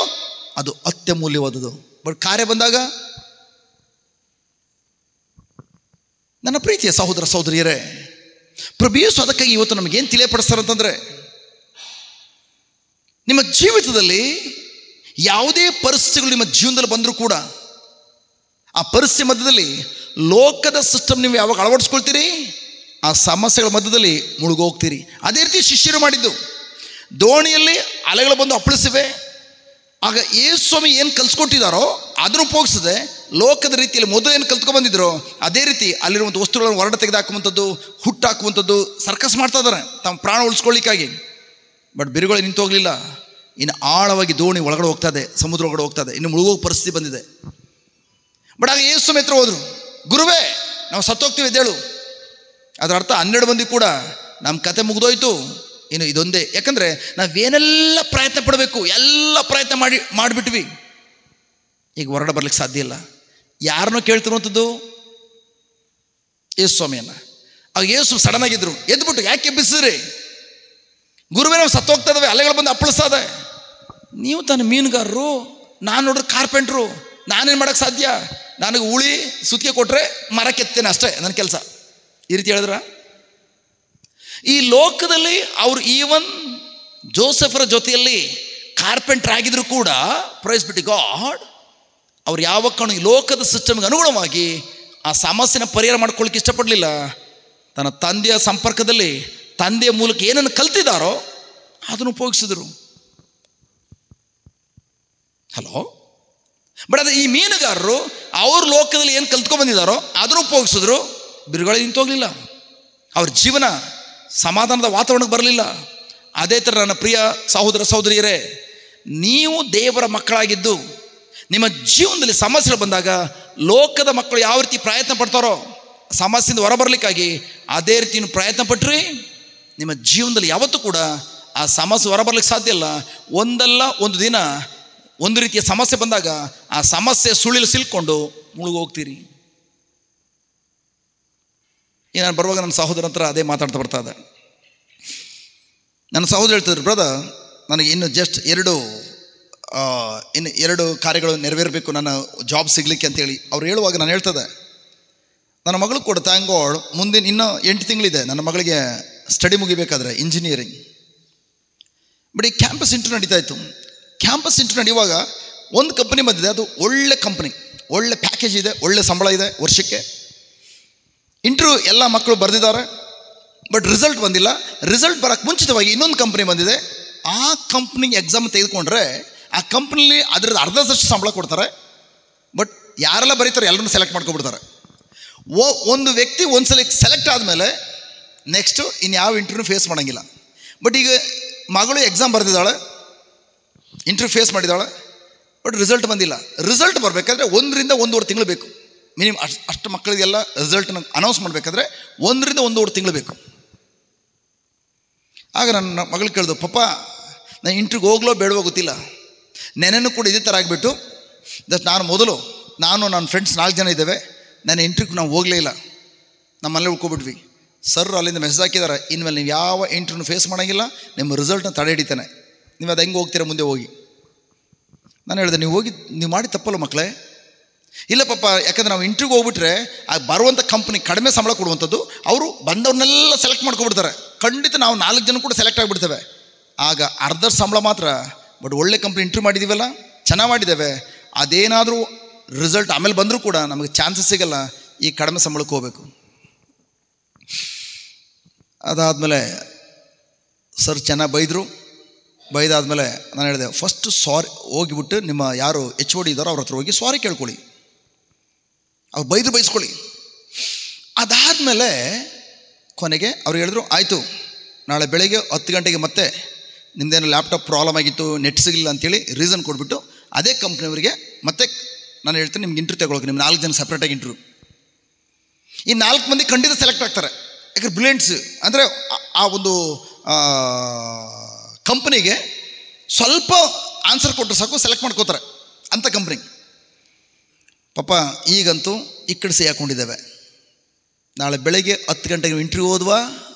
ಅದು ಅತ್ಯಮೂಲ್ಯವಾದದ್ದು. ಬಟ್ ಕಾರ್ಯ ಬಂದಾಗ ನನ್ನ ಪ್ರೀತಿಯ ಸಹೋದರ ಸಹೋದರಿಯರೇ, ಪ್ರಭು ಯೇಸು ಅದಕ್ಕಾಗಿ ಇವತ್ತು ನಮಗೇನು ತಿಳಿಯಪಡಿಸ್ತಾರಂತಂದರೆ, ನಿಮ್ಮ ಜೀವಿತದಲ್ಲಿ ಯಾವುದೇ ಪರಿಸ್ಥಿತಿಗಳು ನಿಮ್ಮ ಜೀವನದಲ್ಲಿ ಬಂದರೂ ಕೂಡ ಆ ಪರಿಸ್ಥಿತಿ ಮಧ್ಯದಲ್ಲಿ ಲೋಕದ ಸಿಸ್ಟಮ್ ನೀವು ಯಾವಾಗ ಅಳವಡಿಸ್ಕೊಳ್ತೀರಿ, ಆ ಸಮಸ್ಯೆಗಳ ಮಧ್ಯದಲ್ಲಿ ಮುಳುಗೋಗ್ತೀರಿ. ಅದೇ ರೀತಿ ಶಿಷ್ಯರು ಮಾಡಿದ್ದು. ದೋಣಿಯಲ್ಲಿ ಅಲೆಗಳು ಬಂದು ಅಪ್ಪಳಿಸಿವೆ. ಆಗ ಯೇಸು ಸ್ವಾಮಿ ಏನು ಕಲ್ಸ್ಕೊಟ್ಟಿದ್ದಾರೋ ಅದನ್ನು ಉಪಯೋಗಿಸದೆ ಲೋಕದ ರೀತಿಯಲ್ಲಿ ಮೊದಲು ಏನು ಕಲ್ತ್ಕೊಂಡು ಬಂದಿದ್ರು ಅದೇ ರೀತಿ ಅಲ್ಲಿರುವಂಥ ವಸ್ತುಗಳನ್ನು ಹೊರಡೆ ತೆಗೆದುಹಾಕುವಂಥದ್ದು, ಹುಟ್ಟಾಕುವಂಥದ್ದು, ಸರ್ಕಸ್ ಮಾಡ್ತಾ ಇದ್ದಾರೆ ತಮ್ಮ ಪ್ರಾಣ ಉಳಿಸ್ಕೊಳ್ಳಿಕ್ಕಾಗಿ. ಬಟ್ ಬಿರುಗಳು ನಿಂತು ಹೋಗಲಿಲ್ಲ. ಇನ್ನು ಆಳವಾಗಿ ದೋಣಿ ಒಳಗಡೆ ಹೋಗ್ತದೆ, ಸಮುದ್ರ ಒಳಗಡೆ ಹೋಗ್ತದೆ, ಇನ್ನು ಮುಳುಗೋ ಪರಿಸ್ಥಿತಿ ಬಂದಿದೆ. ಬಟ್ ಆಗ ಯೇಸು ಸ್ವಾಮಿ ಹತ್ರ ಹೋದರು, ಗುರುವೇ ನಾವು ಸತ್ತೋಗ್ತೀವಿ ಎದ್ದೇಳು. ಅದರ ಅರ್ಥ 12 ಮಂದಿ ಕೂಡ ನಮ್ಮ ಕತೆ ಮುಗಿದೋಯ್ತು, ಇನ್ನು ಇದೊಂದೇ. ಯಾಕಂದರೆ ನಾವೇನೆಲ್ಲ ಪ್ರಯತ್ನ ಪಡಬೇಕು, ಎಲ್ಲ ಪ್ರಯತ್ನ ಮಾಡಿಬಿಟ್ವಿ, ಈಗ ಹೊರಗಡೆ ಬರ್ಲಿಕ್ಕೆ ಸಾಧ್ಯ ಇಲ್ಲ. ಯಾರನ್ನೋ ಕೇಳ್ತಿರುವಂಥದ್ದು ಯೇಸು ಸ್ವಾಮಿಯನ್ನು. ಆಗ ಯೇಸು ಸಡನ್ ಆಗಿದ್ರು, ಎದ್ಬಿಟ್ಟು ಯಾಕೆ ಎಬ್ಬಿಸಿದ್ರಿ? ಗುರುವೇ ನಾವು ಸತ್ತೋಗ್ತಾ ಇದ್ದಾವೆ, ಅಲೆಗಳು ಬಂದು ಅಪ್ಪಳಿಸ್ತದೆ. ನೀವು ತಾನು ಮೀನುಗಾರರು, ನಾನು ನೋಡ್ರಿ ಕಾರ್ಪೆಂಟ್ರು, ನಾನೇನು ಮಾಡೋಕ್ಕೆ ಸಾಧ್ಯ? ನನಗೆ ಉಳಿ ಸುತ್ತಿಗೆ ಕೊಟ್ಟರೆ ಮರ ಕೆತ್ತೇನೆ, ಅಷ್ಟೇ ನನ್ನ ಕೆಲಸ. ಈ ರೀತಿ ಹೇಳಿದ್ರ? ಈ ಲೋಕದಲ್ಲಿ ಅವರು ಈವನ್ ಜೋಸೆಫರ ಜೊತೆಯಲ್ಲಿ ಕಾರ್ಪೆಂಟರ್ ಆಗಿದ್ರು ಕೂಡ, ಪ್ರೈಸ್ ಬಿಟ್ಟು ಗಾಡ್, ಅವ್ರು ಯಾವ ಕಾರಣ ಈ ಲೋಕದ ಸಿಸ್ಟಮ್ಗೆ ಅನುಗುಣವಾಗಿ ಆ ಸಮಸ್ಯೆನ ಪರಿಹಾರ ಮಾಡ್ಕೊಳ್ಳಿಕ್ಕೆ ಇಷ್ಟಪಡಲಿಲ್ಲ. ತನ್ನ ತಂದೆಯ ಸಂಪರ್ಕದಲ್ಲಿ ತಂದೆಯ ಮೂಲಕ ಏನನ್ನು ಕಲ್ತಿದ್ದಾರೋ ಅದನ್ನು ಉಪಯೋಗಿಸಿದ್ರು. ಹಲೋ. ಬಟ್ ಅದು ಈ ಮೀನುಗಾರರು ಅವ್ರ ಲೋಕದಲ್ಲಿ ಏನು ಕಲ್ತ್ಕೊಂಡು ಬಂದಿದ್ದಾರೋ ಅದನ್ನು ಉಪಯೋಗಿಸಿದ್ರು. ಬಿರುಗಾಳಿ ನಿಂತೋಗ್ಲಿಲ್ಲ, ಅವ್ರ ಜೀವನ ಸಮಾಧಾನದ ವಾತಾವರಣಕ್ಕೆ ಬರಲಿಲ್ಲ. ಅದೇ ಥರ ನನ್ನ ಪ್ರಿಯ ಸಹೋದರ ಸಹೋದರಿಯರೇ, ನೀವು ದೇವರ ಮಕ್ಕಳಾಗಿದ್ದು ನಿಮ್ಮ ಜೀವನದಲ್ಲಿ ಸಮಸ್ಯೆಗಳು ಬಂದಾಗ ಲೋಕದ ಮಕ್ಕಳು ಯಾವ ರೀತಿ ಪ್ರಯತ್ನ ಪಡ್ತಾರೋ ಸಮಸ್ಯೆಯಿಂದ ಹೊರಬರಲಿಕ್ಕಾಗಿ, ಅದೇ ರೀತಿ ನೀವು ಪ್ರಯತ್ನ ಪಟ್ಟರೆ ನಿಮ್ಮ ಜೀವನದಲ್ಲಿ ಯಾವತ್ತೂ ಕೂಡ ಆ ಸಮಸ್ಯೆ ಹೊರಬರ್ಲಿಕ್ಕೆ ಸಾಧ್ಯ ಇಲ್ಲ. ಒಂದಲ್ಲ ಒಂದು ದಿನ ಒಂದು ರೀತಿಯ ಸಮಸ್ಯೆ ಬಂದಾಗ ಆ ಸಮಸ್ಯೆ ಸುಳಿಲು ಸಿಲ್ಕೊಂಡು ಮುಳುಗೋಗ್ತೀರಿ. ನಾನು ಬರುವಾಗ ನನ್ನ ಸಹೋದರ ಹತ್ರ ಅದೇ ಮಾತಾಡ್ತಾ ಬರ್ತಾ ಇದೆ. ನನ್ನ ಸಹೋದರ ಹೇಳ್ತಿದ್ರು, ಬ್ರದರ್ ನನಗೆ ಇನ್ನು ಜಸ್ಟ್ ಎರಡು ಕಾರ್ಯಗಳು ನೆರವೇರಬೇಕು ನನ್ನ ಜಾಬ್ ಸಿಗಲಿಕ್ಕೆ ಅಂತೇಳಿ ಅವ್ರು ಹೇಳುವಾಗ ನಾನು ಹೇಳ್ತದೆ, ನನ್ನ ಮಗಳು ಕೂಡ ಥ್ಯಾಂಕ್ ಗಾಡ್ ಮುಂದಿನ ಇನ್ನೂ 8 ತಿಂಗಳಿದೆ ನನ್ನ ಮಗಳಿಗೆ ಸ್ಟಡಿ ಮುಗಿಬೇಕಾದ್ರೆ ಇಂಜಿನಿಯರಿಂಗ್. ಬಟ್ ಈ ಕ್ಯಾಂಪಸ್ ಇಂಟರ್ವ್ಯೂ ನಡೀತಾ ಇತ್ತು. ಕ್ಯಾಂಪಸ್ ಇಂಟರ್ವ್ಯೂ ನಡೆಯುವಾಗ ಒಂದು ಕಂಪ್ನಿ ಬಂದಿದೆ, ಅದು ಒಳ್ಳೆ ಕಂಪ್ನಿ, ಒಳ್ಳೆ ಪ್ಯಾಕೇಜ್ ಇದೆ, ಒಳ್ಳೆ ಸಂಬಳ ಇದೆ ವರ್ಷಕ್ಕೆ. ಇಂಟರ್ವ್ಯೂ ಎಲ್ಲ ಮಕ್ಕಳು ಬರೆದಿದ್ದಾರೆ, ಬಟ್ ರಿಸಲ್ಟ್ ಬಂದಿಲ್ಲ. ರಿಸಲ್ಟ್ ಬರೋಕ್ಕೆ ಮುಂಚಿತವಾಗಿ ಇನ್ನೊಂದು ಕಂಪ್ನಿ ಬಂದಿದೆ. ಆ ಕಂಪ್ನಿಗೆ ಎಕ್ಸಾಮ್ ತೆಗೆದುಕೊಂಡ್ರೆ ಆ ಕಂಪ್ನಿಲಿ ಅದರದ್ದು ಅರ್ಧದಷ್ಟು ಸಂಬಳ ಕೊಡ್ತಾರೆ. ಬಟ್ ಯಾರೆಲ್ಲ ಬರೀತಾರೆ ಎಲ್ಲರನ್ನೂ ಸೆಲೆಕ್ಟ್ ಮಾಡ್ಕೊಬಿಡ್ತಾರೆ. ಒಂದು ವ್ಯಕ್ತಿ ಒಂದ್ಸಲ ಸೆಲೆಕ್ಟ್ ಆದಮೇಲೆ ನೆಕ್ಸ್ಟು ಇನ್ಯಾವ ಇಂಟರ್ವ್ಯೂ ಫೇಸ್ ಮಾಡೋಂಗಿಲ್ಲ. ಬಟ್ ಈಗ ಮಗಳು ಎಕ್ಸಾಮ್ ಬರೆದಿದ್ದಾಳೆ, ಇಂಟರ್ವ್ಯೂ ಫೇಸ್ ಮಾಡಿದ್ದಾಳೆ, ಬಟ್ ರಿಸಲ್ಟ್ ಬಂದಿಲ್ಲ. ರಿಸಲ್ಟ್ ಬರಬೇಕಾದ್ರೆ 1 ರಿಂದ 1.5 ತಿಂಗಳು ಬೇಕು ಮಿನಿಮಮ್. ಅಷ್ಟು ಮಕ್ಕಳಿಗೆಲ್ಲ ರಿಸಲ್ಟ್ನ ಅನೌನ್ಸ್ ಮಾಡಬೇಕಾದ್ರೆ 1 ರಿಂದ 1.5 ತಿಂಗಳು ಬೇಕು. ಆಗ ನನ್ನ ಮಗಳು ಕೇಳಿದು, ಪಪ್ಪ ನಾನು ಇಂಟ್ರಿಗೆ ಹೋಗ್ಲೋ ಬೇಡವೋ ಗೊತ್ತಿಲ್ಲ, ನೆನೆನೂ ಕೂಡ ಇದೇ ಥರ ಆಗಿಬಿಟ್ಟು ನಾನು ನನ್ನ ಫ್ರೆಂಡ್ಸ್ 4 ಜನ ಇದ್ದೇವೆ, ನನ್ನ ಇಂಟ್ರಿಗೆ ನಾವು ಹೋಗಲೇ ಇಲ್ಲ, ನಮ್ಮಲ್ಲೇ ಉಳ್ಕೊಬಿಟ್ವಿ. ಸರ್ ಅಲ್ಲಿಂದ ಮೆಸೇಜ್ ಹಾಕಿದ್ದಾರೆ, ಇನ್ಮೇಲೆ ನೀವು ಯಾವ ಇಂಟ್ರ್ವ್ಯೂನು ಫೇಸ್ ಮಾಡೋಂಗಿಲ್ಲ, ನಿಮ್ಮ ರಿಸಲ್ಟ್ನ ತಡೆ ಹಿಡಿತಾನೆ, ನೀವು ಅದು ಹೆಂಗೆ ಹೋಗ್ತೀರಾ ಮುಂದೆ ಹೋಗಿ. ನಾನು ಹೇಳಿದೆ, ನೀವು ಮಾಡಿ ತಪ್ಪಲ್ಲ ಮಕ್ಕಳೇ. ಇಲ್ಲ ಪಪ್ಪ, ಯಾಕಂದರೆ ನಾವು ಇಂಟ್ರ್ವ್ಯೂಗೆ ಹೋಗ್ಬಿಟ್ರೆ ಆ ಬರುವಂಥ ಕಂಪ್ನಿ ಕಡಿಮೆ ಸಂಬಳ ಕೊಡುವಂಥದ್ದು, ಅವರು ಬಂದವ್ರನ್ನೆಲ್ಲ ಸೆಲೆಕ್ಟ್ ಮಾಡ್ಕೊಬಿಡ್ತಾರೆ. ಖಂಡಿತ ನಾವು 4 ಜನ ಕೂಡ ಸೆಲೆಕ್ಟ್ ಆಗಿಬಿಡ್ತೇವೆ. ಆಗ ಅರ್ಧ ಸಂಬಳ ಮಾತ್ರ. ಬಟ್ ಒಳ್ಳೆ ಕಂಪ್ನಿ ಇಂಟ್ರ್ವ್ಯೂ ಮಾಡಿದ್ದೀವಲ್ಲ, ಚೆನ್ನಾಗಿ ಮಾಡಿದ್ದೇವೆ, ಅದೇನಾದರೂ ರಿಸಲ್ಟ್ ಆಮೇಲೆ ಬಂದರೂ ಕೂಡ ನಮಗೆ ಚಾನ್ಸಸ್ ಸಿಗಲ್ಲ, ಈ ಕಡಿಮೆ ಸಂಬಳಕ್ಕೆ ಹೋಗಬೇಕು. ಅದಾದಮೇಲೆ ಸರ್ ಚೆನ್ನಾಗಿ ಬೈದಾದ್ಮೇಲೆ ನಾನು ಹೇಳಿದೆ, ಫಸ್ಟ್ ಸಾರಿ ಹೋಗಿಬಿಟ್ಟು ನಿಮ್ಮ ಯಾರು HOD ಇದ್ದಾರೋ ಅವ್ರ ಹತ್ರ ಹೋಗಿ ಸಾರಿ ಕೇಳ್ಕೊಳ್ಳಿ, ಅವ್ರು ಬೈಸ್ಕೊಳ್ಳಿ. ಅದಾದಮೇಲೆ ಕೊನೆಗೆ ಅವ್ರು ಹೇಳಿದ್ರು, ಆಯಿತು ನಾಳೆ ಬೆಳಗ್ಗೆ 10 ಗಂಟೆಗೆ ಮತ್ತೆ ನಿಮ್ಮದೇನು ಲ್ಯಾಪ್ಟಾಪ್ ಪ್ರಾಬ್ಲಮ್ ಆಗಿತ್ತು, ನೆಟ್ ಸಿಗಲಿಲ್ಲ ಅಂತೇಳಿ ರೀಸನ್ ಕೊಟ್ಬಿಟ್ಟು ಅದೇ ಕಂಪ್ನಿಯವರಿಗೆ ಮತ್ತೆ ನಾನು ಹೇಳ್ತೀನಿ ನಿಮ್ಗೆ ಇಂಟ್ರ್ವ್ಯೂ ತಗೊಳಕ್ಕೆ, ನಿಮ್ಮ 4 ಜನ ಸಪ್ರೇಟಾಗಿ ಇಂಟ್ರ್ವ್ಯೂ. ಈ 4 ಮಂದಿ ಖಂಡಿತ ಸೆಲೆಕ್ಟ್ ಆಗ್ತಾರೆ. ಯಾಕಂದ್ರೆ ಬ್ರಿಲಿಯಂಟ್ಸ್ ಅಂದರೆ ಆ ಒಂದು ಕಂಪ್ನಿಗೆ ಸ್ವಲ್ಪ ಆನ್ಸರ್ ಕೊಟ್ಟರೆ ಸಾಕು ಸೆಲೆಕ್ಟ್ ಮಾಡ್ಕೋತಾರೆ ಅಂಥ ಕಂಪ್ನಿ. ಪಾಪ ಈಗಂತೂ ಈ ಕಡೆ ಹಾಕ್ಕೊಂಡಿದ್ದೇವೆ. ನಾಳೆ ಬೆಳಗ್ಗೆ 10 ಗಂಟೆಗೆ ಇಂಟ್ರ್ವ್ಯೂ ಹೋದ್ವಾ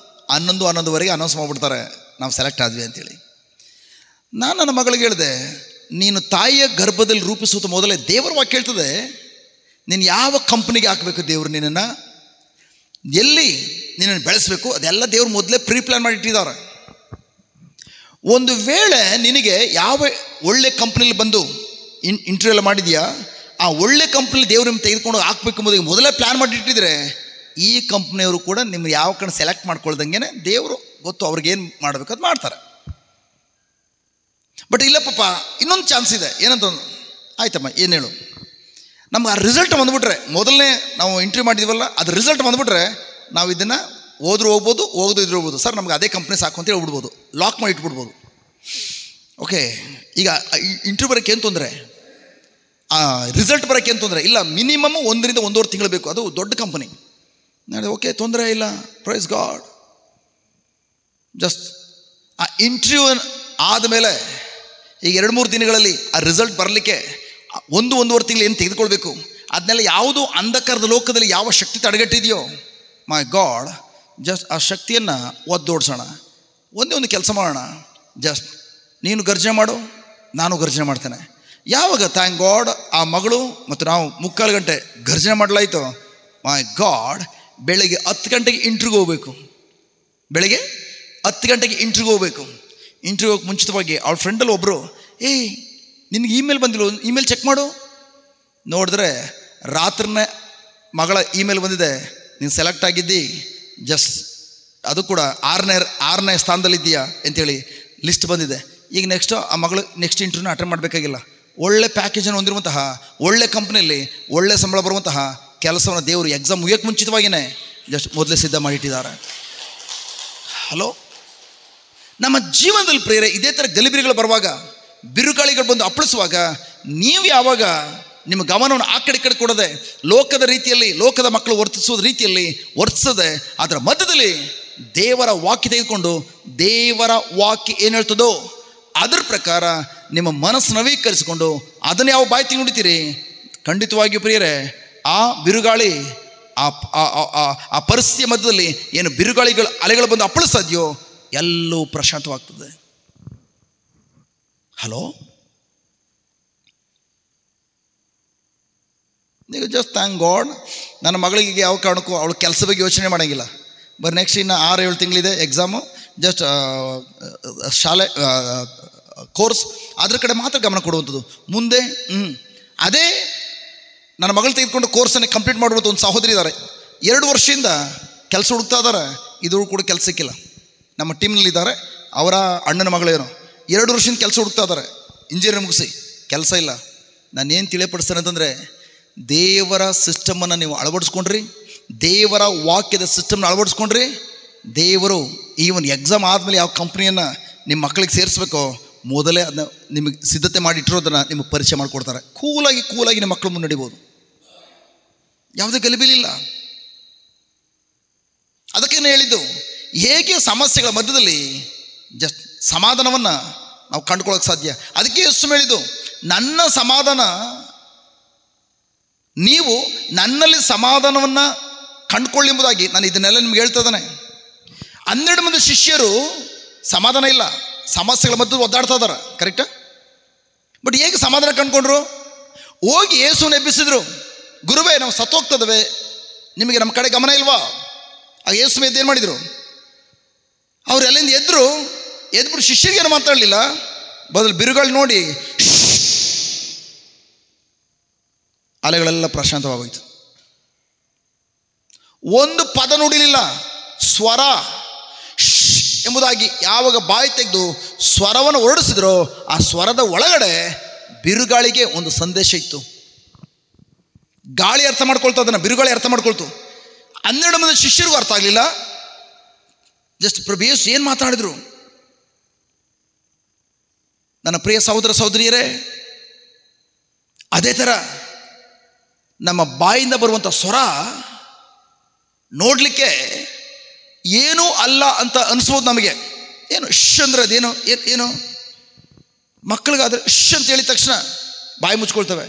11:11ವರೆಗೆ ಅನೌನ್ಸ್ ಮಾಡಿಬಿಡ್ತಾರೆ ನಾವು ಸೆಲೆಕ್ಟ್ ಆದ್ವಿ ಅಂತೇಳಿ. ನಾನು ನನ್ನ ಮಗಳಿಗೆ ಹೇಳಿದೆ, ನೀನು ತಾಯಿಯ ಗರ್ಭದಲ್ಲಿ ರೂಪಿಸುತ್ತ ಮೊದಲೇ ದೇವರ ವಾಕ್ಯ ಹೇಳ್ತದೆ, ನೀನು ಯಾವ ಕಂಪ್ನಿಗೆ ಹಾಕಬೇಕು ದೇವರು ನಿನ್ನನ್ನು. ಎಲ್ಲಿ ನಿನ್ನನ್ನು ಬೆಳೆಸಬೇಕು ಅದೆಲ್ಲ ದೇವ್ರು ಮೊದಲೇ ಪ್ರೀ ಪ್ಲ್ಯಾನ್ ಮಾಡಿಟ್ಟಿದ್ದಾರೆ. ಒಂದು ವೇಳೆ ನಿನಗೆ ಯಾವ ಒಳ್ಳೆ ಕಂಪ್ನಿಲಿ ಬಂದು ಇಂಟರ್ವ್ಯೂ ಎಲ್ಲ ಮಾಡಿದ್ಯಾ, ಆ ಒಳ್ಳೆ ಕಂಪ್ನಿ ದೇವ್ರು ನಿಮ್ಗೆ ತೆಗೆದುಕೊಂಡು ಹಾಕ್ಬೇಕು ಎಂಬುದಕ್ಕೆ ಮೊದಲೇ ಪ್ಲ್ಯಾನ್ ಮಾಡಿಟ್ಟಿದ್ರೆ ಈ ಕಂಪ್ನಿಯವರು ಕೂಡ ನಿಮ್ಗೆ ಯಾವ ಕಡೆ ಸೆಲೆಕ್ಟ್ ಮಾಡ್ಕೊಳ್ದಂಗೆ ದೇವರು ಗೊತ್ತು ಅವ್ರಿಗೇನು ಮಾಡಬೇಕು ಅದು ಮಾಡ್ತಾರೆ. ಬಟ್ ಇಲ್ಲ ಪಾಪ ಇನ್ನೊಂದು ಚಾನ್ಸ್ ಇದೆ. ಏನಂತ ಆಯ್ತಮ್ಮ ಏನು ಹೇಳು, ನಮ್ಗೆ ಆ ರಿಸಲ್ಟ್ ಬಂದುಬಿಟ್ರೆ, ಮೊದಲನೇ ನಾವು ಇಂಟರ್ವ್ಯೂ ಮಾಡಿದ್ದೀವಲ್ಲ ಅದು ರಿಸಲ್ಟ್ ಬಂದುಬಿಟ್ರೆ ನಾವು ಇದನ್ನು ಹೋದ್ರೂ ಹೋಗ್ಬೋದು, ಹೋಗೋದು ಇದ್ರೂ ಹೋಗ್ಬೋದು. ಸರ್ ನಮ್ಗೆ ಅದೇ ಕಂಪ್ನಿ ಸಾಕು ಅಂತ ಹೇಳ್ಬಿಡ್ಬೋದು, ಲಾಕ್ ಮಾಡಿ ಇಟ್ಬಿಡ್ಬೋದು. ಓಕೆ, ಈಗ ಇಂಟರ್ವ್ಯೂ ಬರೋಕ್ಕೆ ಏನು ತೊಂದರೆ, ರಿಸಲ್ಟ್ ಬರೋಕ್ಕೆ ಏನು ತೊಂದರೆ ಇಲ್ಲ. ಮಿನಿಮಮ್ 1 ರಿಂದ 1.5 ತಿಂಗಳು ಬೇಕು, ಅದು ದೊಡ್ಡ ಕಂಪನಿ. ನಾಳೆ ಓಕೆ ತೊಂದರೆ ಇಲ್ಲ, ಪ್ರೈಸ್ ಗಾಡ್. ಜಸ್ಟ್ ಆ ಇಂಟರ್ವ್ಯೂ ಆದಮೇಲೆ ಈಗ 2-3 ದಿನಗಳಲ್ಲಿ ಆ ರಿಸಲ್ಟ್ ಬರಲಿಕ್ಕೆ 1-1.5 ತಿಂಗಳು ಏನು ತೆಗೆದುಕೊಳ್ಬೇಕು, ಅದನ್ನೆಲ್ಲ ಯಾವುದು ಅಂಧಕಾರದ ಲೋಕದಲ್ಲಿ ಯಾವ ಶಕ್ತಿ ತಡೆಗಟ್ಟಿದೆಯೋ, ಮೈ ಗಾಡ್, ಜಸ್ಟ್ ಆ ಶಕ್ತಿಯನ್ನು ಒದ್ದೋಡ್ಸೋಣ. ಒಂದೇ ಒಂದು ಕೆಲಸ ಮಾಡೋಣ, ಜಸ್ಟ್ ನೀನು ಗರ್ಜನೆ ಮಾಡು, ನಾನು ಗರ್ಜನೆ ಮಾಡ್ತೇನೆ. ಯಾವಾಗ ಥ್ಯಾಂಕ್ ಗಾಡ್ ಆ ಮಗಳು ಮತ್ತು ನಾವು 3/4 ಗಂಟೆ ಗರ್ಜನೆ ಮಾಡಲಾಯಿತು, ಮೈ ಗಾಡ್, ಬೆಳಗ್ಗೆ 10 ಗಂಟೆಗೆ ಇಂಟ್ರ್ಯೂಗೆ ಹೋಗಬೇಕು. ಬೆಳಗ್ಗೆ 10 ಗಂಟೆಗೆ ಇಂಟ್ರ್ಯೂಗೆ ಹೋಗಬೇಕು. ಇಂಟ್ರ್ಯೂಗೆ ಮುಂಚಿತವಾಗಿ ಅವಳ ಫ್ರೆಂಡಲ್ಲಿ ಒಬ್ಬರು, ಏಯ್ ನಿನಗೆ ಇಮೇಲ್ ಬಂದಿಲ್ಲ, ಇಮೇಲ್ ಚೆಕ್ ಮಾಡು. ನೋಡಿದ್ರೆ ರಾತ್ರಿನೇ ಮಗಳ ಇಮೇಲ್ ಬಂದಿದೆ, ನೀನು ಸೆಲೆಕ್ಟ್ ಆಗಿದ್ದಿ, ಜಸ್ಟ್ ಅದು ಕೂಡ 6ನೇ ಸ್ಥಾನದಲ್ಲಿದ್ದೀಯಾ ಅಂತೇಳಿ ಲಿಸ್ಟ್ ಬಂದಿದೆ. ಈಗ ನೆಕ್ಸ್ಟ್ ಆ ಮಗಳು ನೆಕ್ಸ್ಟ್ ಇಂಟರ್ವ್ಯೂನ ಅಟೆಂಡ್ ಮಾಡಬೇಕಾಗಿಲ್ಲ. ಒಳ್ಳೆ ಪ್ಯಾಕೇಜನ್ನು ಹೊಂದಿರುವಂತಹ ಒಳ್ಳೆ ಕಂಪ್ನಿಯಲ್ಲಿ ಒಳ್ಳೆ ಸಂಬಳ ಬರುವಂತಹ ಕೆಲಸವನ್ನು ದೇವರು ಎಕ್ಸಾಮ್ ಮುಗಿಯೋಕ್ಕೆ ಮುಂಚಿತವಾಗಿಯೇ ಜಸ್ಟ್ ಮೊದಲೇ ಸಿದ್ಧ ಮಾಡಿಟ್ಟಿದ್ದಾರೆ. ಹಲೋ, ನಮ್ಮ ಜೀವನದಲ್ಲಿ ಪ್ರೇರೆ ಇದೇ ಥರ ಗಲಿಬಿರಿಗಳು ಬರುವಾಗ, ಬಿರುಗಾಳಿಗಳು ಬಂದು ಅಪ್ಪಳಿಸುವಾಗ ನೀವು ಯಾವಾಗ ನಿಮ್ಮ ಗಮನವನ್ನು ಆ ಕಡೆ ಕೊಡದೆ ಲೋಕದ ರೀತಿಯಲ್ಲಿ, ಲೋಕದ ಮಕ್ಕಳು ವರ್ತಿಸೋದ ರೀತಿಯಲ್ಲಿ ವರ್ತಿಸದೆ ಅದರ ಮಧ್ಯದಲ್ಲಿ ದೇವರ ವಾಕ್ಯ ತೆಗೆದುಕೊಂಡು ದೇವರ ವಾಕ್ಯ ಏನು ಹೇಳ್ತದೋ ಅದರ ಪ್ರಕಾರ ನಿಮ್ಮ ಮನಸ್ಸು ನವೀಕರಿಸಿಕೊಂಡು ಅದನ್ನು ಯಾವ ಬಾಯಿ ತಿನ್ನುಡಿತೀರಿ, ಖಂಡಿತವಾಗಿಯೂ ಪ್ರಿಯರೇ ಆ ಬಿರುಗಾಳಿ ಆ ಪರಿಸ್ಥಿತಿಯ ಮಧ್ಯದಲ್ಲಿ ಏನು ಬಿರುಗಾಳಿಗಳು ಅಲೆಗಳು ಬಂದು ಅಪ್ಪಳಿಸೋದ್ಯೋ ಎಲ್ಲವೂ ಪ್ರಶಾಂತವಾಗ್ತದೆ. ಹಲೋ, ನೀವು ಜಸ್ಟ್ ಥ್ಯಾಂಕ್ ಗಾಡ್. ನನ್ನ ಮಗಳಿಗೆ ಯಾವ ಕಾರಣಕ್ಕೂ ಅವಳು ಕೆಲಸ ಬಗ್ಗೆ ಯೋಚನೆ ಮಾಡೋಂಗಿಲ್ಲ. ಬರೀ ನೆಕ್ಸ್ಟ್ ಇನ್ನು 6-7 ತಿಂಗಳಿದೆ ಎಕ್ಸಾಮು, ಜಸ್ಟ್ ಶಾಲೆ ಕೋರ್ಸ್ ಅದ್ರ ಕಡೆ ಮಾತ್ರ ಗಮನ ಕೊಡುವಂಥದ್ದು. ಮುಂದೆ ಅದೇ ನನ್ನ ಮಗಳು ತೆಗೆದುಕೊಂಡು ಕೋರ್ಸನ್ನು ಕಂಪ್ಲೀಟ್ ಮಾಡುವಂಥ ಒಂದು ಸಹೋದರಿ ಇದ್ದಾರೆ. 2 ವರ್ಷದಿಂದ ಕೆಲಸ ಹುಡುಕ್ತಾ ಇದ್ದಾರೆ, ಇದು ಕೂಡ ಕೆಲಸ ಸಿಕ್ಕಿಲ್ಲ. ನಮ್ಮ ಟೀಮ್ನಲ್ಲಿದ್ದಾರೆ, ಅವರ ಅಣ್ಣನ ಮಗಳೇನೋ 2 ವರ್ಷದಿಂದ ಕೆಲಸ ಹುಡುಕ್ತಾ ಇದ್ದಾರೆ, ಇಂಜಿನಿಯರ್ ಮುಗಿಸಿ ಕೆಲಸ ಇಲ್ಲ. ನಾನೇನು ತಿಳಿಯಪಡಿಸ್ತೇನೆ ಅಂತಂದರೆ, ದೇವರ ಸಿಸ್ಟಮನ್ನು ನೀವು ಅಳವಡಿಸ್ಕೊಂಡ್ರಿ, ದೇವರ ವಾಕ್ಯದ ಸಿಸ್ಟಮ್ನ ಅಳವಡಿಸ್ಕೊಂಡ್ರಿ, ದೇವರು ಈ ಒಂದು ಎಕ್ಸಾಮ್ ಆದಮೇಲೆ ಯಾವ ಕಂಪ್ನಿಯನ್ನು ನಿಮ್ಮ ಮಕ್ಕಳಿಗೆ ಸೇರಿಸ್ಬೇಕೋ ಮೊದಲೇ ಅದನ್ನ ನಿಮಗೆ ಸಿದ್ಧತೆ ಮಾಡಿಟ್ಟಿರೋದನ್ನು ನಿಮಗೆ ಪರಿಚಯ ಮಾಡಿಕೊಡ್ತಾರೆ. ಕೂಲಾಗಿ ನಿಮ್ಮ ಮಕ್ಕಳು ಮುನ್ನಡಿಬೋದು, ಯಾವುದೇ ಗಲಿಬಿಲಿಲ್ಲ. ಅದಕ್ಕೇನು ಹೇಳಿದ್ದು, ಹೇಗೆ ಸಮಸ್ಯೆಗಳ ಮಧ್ಯದಲ್ಲಿ ಜಸ್ಟ್ ಸಮಾಧಾನವನ್ನು ನಾವು ಕಂಡುಕೊಳ್ಳೋಕೆ ಸಾಧ್ಯ. ಅದಕ್ಕೆ ಯೇಸು ಹೇಳಿದ್ದು, ನನ್ನ ಸಮಾಧಾನ, ನೀವು ನನ್ನಲ್ಲಿ ಸಮಾಧಾನವನ್ನು ಕಂಡುಕೊಳ್ಳಿ ಎಂಬುದಾಗಿ ನಾನು ಇದನ್ನೆಲ್ಲ ನಿಮ್ಗೆ ಹೇಳ್ತಾ ಇದ್ದಾನೆ. 12 ಮಂದಿ ಶಿಷ್ಯರು ಸಮಾಧಾನ ಇಲ್ಲ, ಸಮಸ್ಯೆಗಳ ಮಧ್ಯೆ ಒದ್ದಾಡ್ತಾ ಇದ್ದಾರೆ, ಕರೆಕ್ಟಾ? ಬಟ್ ಹೇಗೆ ಸಮಾಧಾನ ಕಂಡುಕೊಂಡ್ರು? ಹೋಗಿ ಯೇಸುವನ್ನು ಎಬ್ಬಿಸಿದ್ರು. ಗುರುವೇ, ನಾವು ಸತ್ತೋಗ್ತದವೆ, ನಿಮಗೆ ನಮ್ಮ ಕಡೆ ಗಮನ ಇಲ್ವಾ? ಆಗ ಯೇಸು ಎದ್ದೇನು ಮಾಡಿದರು? ಅವ್ರು ಎಲ್ಲಿಂದ ಎದ್ಬಿಟ್ಟು ಶಿಷ್ಯರಿಗೇನು ಮಾತಾಡಲಿಲ್ಲ, ಬದಲು ಬಿರುಗಾಳಿ ನೋಡಿ ಅಲೆಗಳೆಲ್ಲ ಪ್ರಶಾಂತವಾಗೋಯ್ತು. ಒಂದು ಪದ ನುಡಿಲಿಲ್ಲ, ಸ್ವರ ಎಂಬುದಾಗಿ ಯಾವಾಗ ಬಾಯಿ ತೆಗೆದು ಸ್ವರವನ್ನು ಹೊರಡಿಸಿದ್ರೋ ಆ ಸ್ವರದ ಒಳಗಡೆ ಬಿರುಗಾಳಿಗೆ ಒಂದು ಸಂದೇಶ ಇತ್ತು. ಗಾಳಿ ಅರ್ಥ ಮಾಡ್ಕೊಳ್ತಾ, ಅದನ್ನು ಬಿರುಗಾಳಿ ಅರ್ಥ ಮಾಡ್ಕೊಳ್ತು. 12 ಮಂದಿ ಶಿಷ್ಯರಿಗೂ ಅರ್ಥ ಆಗಲಿಲ್ಲ. ಜಸ್ಟ್ ಪ್ರಭು ಯೇಸು ಏನು ಮಾತಾಡಿದ್ರು? ನನ್ನ ಪ್ರಿಯ ಸಹೋದರ ಸಹೋದರಿಯರೇ, ಅದೇ ಥರ ನಮ್ಮ ಬಾಯಿಂದ ಬರುವಂಥ ಸ್ವರ ನೋಡಲಿಕ್ಕೆ ಏನೂ ಅಲ್ಲ ಅಂತ ಅನಿಸ್ಬೋದು ನಮಗೆ. ಏನು ಅಂದರೆ ಅದೇನು ಏನು ಮಕ್ಕಳಿಗಾದ್ರೆ ಅಂತ ಹೇಳಿದ ತಕ್ಷಣ ಬಾಯಿ ಮುಚ್ಕೊಳ್ತವೆ.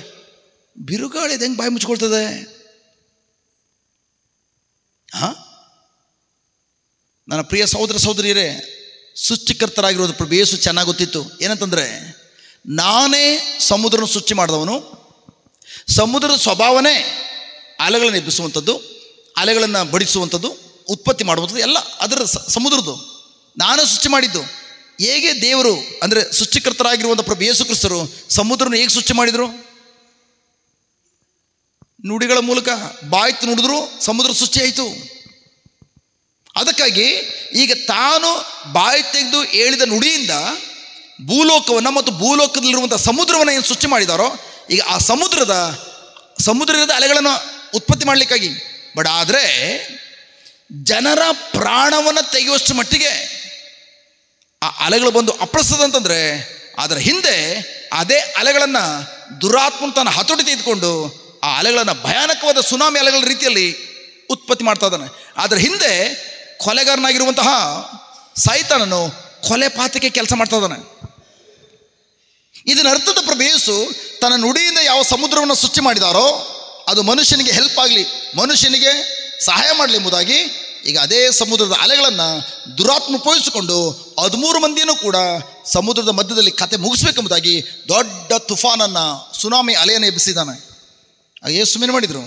ಬಿರುಗಾಳಿ ಅದು ಹೆಂಗೆ ಬಾಯಿ ಮುಚ್ಕೊಳ್ತದೆ? ನನ್ನ ಪ್ರಿಯ ಸಹೋದರ ಸಹೋದರಿಯರೇ, ಸೃಷ್ಟಿಕರ್ತರಾಗಿರೋದು ಪ್ರಭು ಯೇಸು ಚೆನ್ನಾಗಿ ಗೊತ್ತಿತ್ತು. ಏನಂತಂದರೆ, ನಾನೇ ಸಮುದ್ರನ ಸೃಷ್ಟಿ ಮಾಡಿದವನು, ಸಮುದ್ರದ ಸ್ವಭಾವನೇ ಅಲೆಗಳನ್ನು ಎಬ್ಬಿಸುವಂಥದ್ದು, ಅಲೆಗಳನ್ನು ಬಡಿಸುವಂಥದ್ದು, ಉತ್ಪತ್ತಿ ಮಾಡುವಂಥದ್ದು ಎಲ್ಲ ಅದರ ಸಮುದ್ರದ್ದು ನಾನು ಸೃಷ್ಟಿ ಮಾಡಿದ್ದು. ಹೇಗೆ ದೇವರು ಅಂದರೆ ಸೃಷ್ಟಿಕರ್ತರಾಗಿರುವಂಥ ಪ್ರಭು ಯೇಸು ಕ್ರಿಸ್ತರು ಸಮುದ್ರನ ಹೇಗೆ ಸೃಷ್ಟಿ ಮಾಡಿದರು? ನುಡಿಗಳ ಮೂಲಕ ಬಾಯ್ತು ನುಡಿದ್ರು ಸಮುದ್ರ ಸೃಷ್ಟಿ ಆಯಿತು. ಅದಕ್ಕಾಗಿ ಈಗ ತಾನು ಬಾಯಿ ತೆಗೆದು ಹೇಳಿದ ನುಡಿಯಿಂದ ಭೂಲೋಕವನ್ನು ಮತ್ತು ಭೂಲೋಕದಲ್ಲಿರುವಂಥ ಸಮುದ್ರವನ್ನು ಏನು ಸೃಷ್ಟಿ ಮಾಡಿದಾರೋ, ಈಗ ಆ ಸಮುದ್ರದ ಅಲೆಗಳನ್ನು ಉತ್ಪತ್ತಿ ಮಾಡಲಿಕ್ಕಾಗಿ. ಬಟ್ ಆದರೆ ಜನರ ಪ್ರಾಣವನ್ನು ತೆಗೆಯುವಷ್ಟು ಮಟ್ಟಿಗೆ ಆ ಅಲೆಗಳು ಬಂದು ಅಪ್ಪಳಿಸ್ತದಂತಂದರೆ ಅದರ ಹಿಂದೆ ಅದೇ ಅಲೆಗಳನ್ನು ದುರಾತ್ಮನ ತನ್ನ ಹತೋಟಿ ತೆಗೆದುಕೊಂಡು ಆ ಅಲೆಗಳನ್ನು ಭಯಾನಕವಾದ ಸುನಾಮಿ ಅಲೆಗಳ ರೀತಿಯಲ್ಲಿ ಉತ್ಪತ್ತಿ ಮಾಡ್ತಾ ಇದ್ದಾನೆ. ಅದರ ಹಿಂದೆ ಕೊಲೆಗಾರನಾಗಿರುವಂತಹ ಸೈತಾನನು ಕೊಲೆ ಪಾತಕ್ಕೆ ಕೆಲಸ ಮಾಡ್ತಾ ಇದ್ದಾನೆ. ಇದನ್ನ ಅರ್ಥದ ಪ್ರಭು ಯೇಸು ತನ್ನ ನುಡಿಯಿಂದ ಯಾವ ಸಮುದ್ರವನ್ನು ಸೃಷ್ಟಿ ಮಾಡಿದಾರೋ ಅದು ಮನುಷ್ಯನಿಗೆ ಹೆಲ್ಪ್ ಆಗಲಿ, ಮನುಷ್ಯನಿಗೆ ಸಹಾಯ ಮಾಡಲಿ ಎಂಬುದಾಗಿ ಈಗ ಅದೇ ಸಮುದ್ರದ ಅಲೆಗಳನ್ನು ದುರಾತ್ಮ ಉಪಯೋಗಿಸಿಕೊಂಡು 13 ಮಂದಿಯನ್ನು ಕೂಡ ಸಮುದ್ರದ ಮಧ್ಯದಲ್ಲಿ ಕತೆ ಮುಗಿಸ್ಬೇಕೆಂಬುದಾಗಿ ದೊಡ್ಡ ತುಫಾನನ್ನು, ಸುನಾಮಿ ಅಲೆಯನ್ನು ಎಬ್ಬಿಸಿದ್ದಾನೆ. ಯೇಸು ಏನು ಮಾಡಿದರು?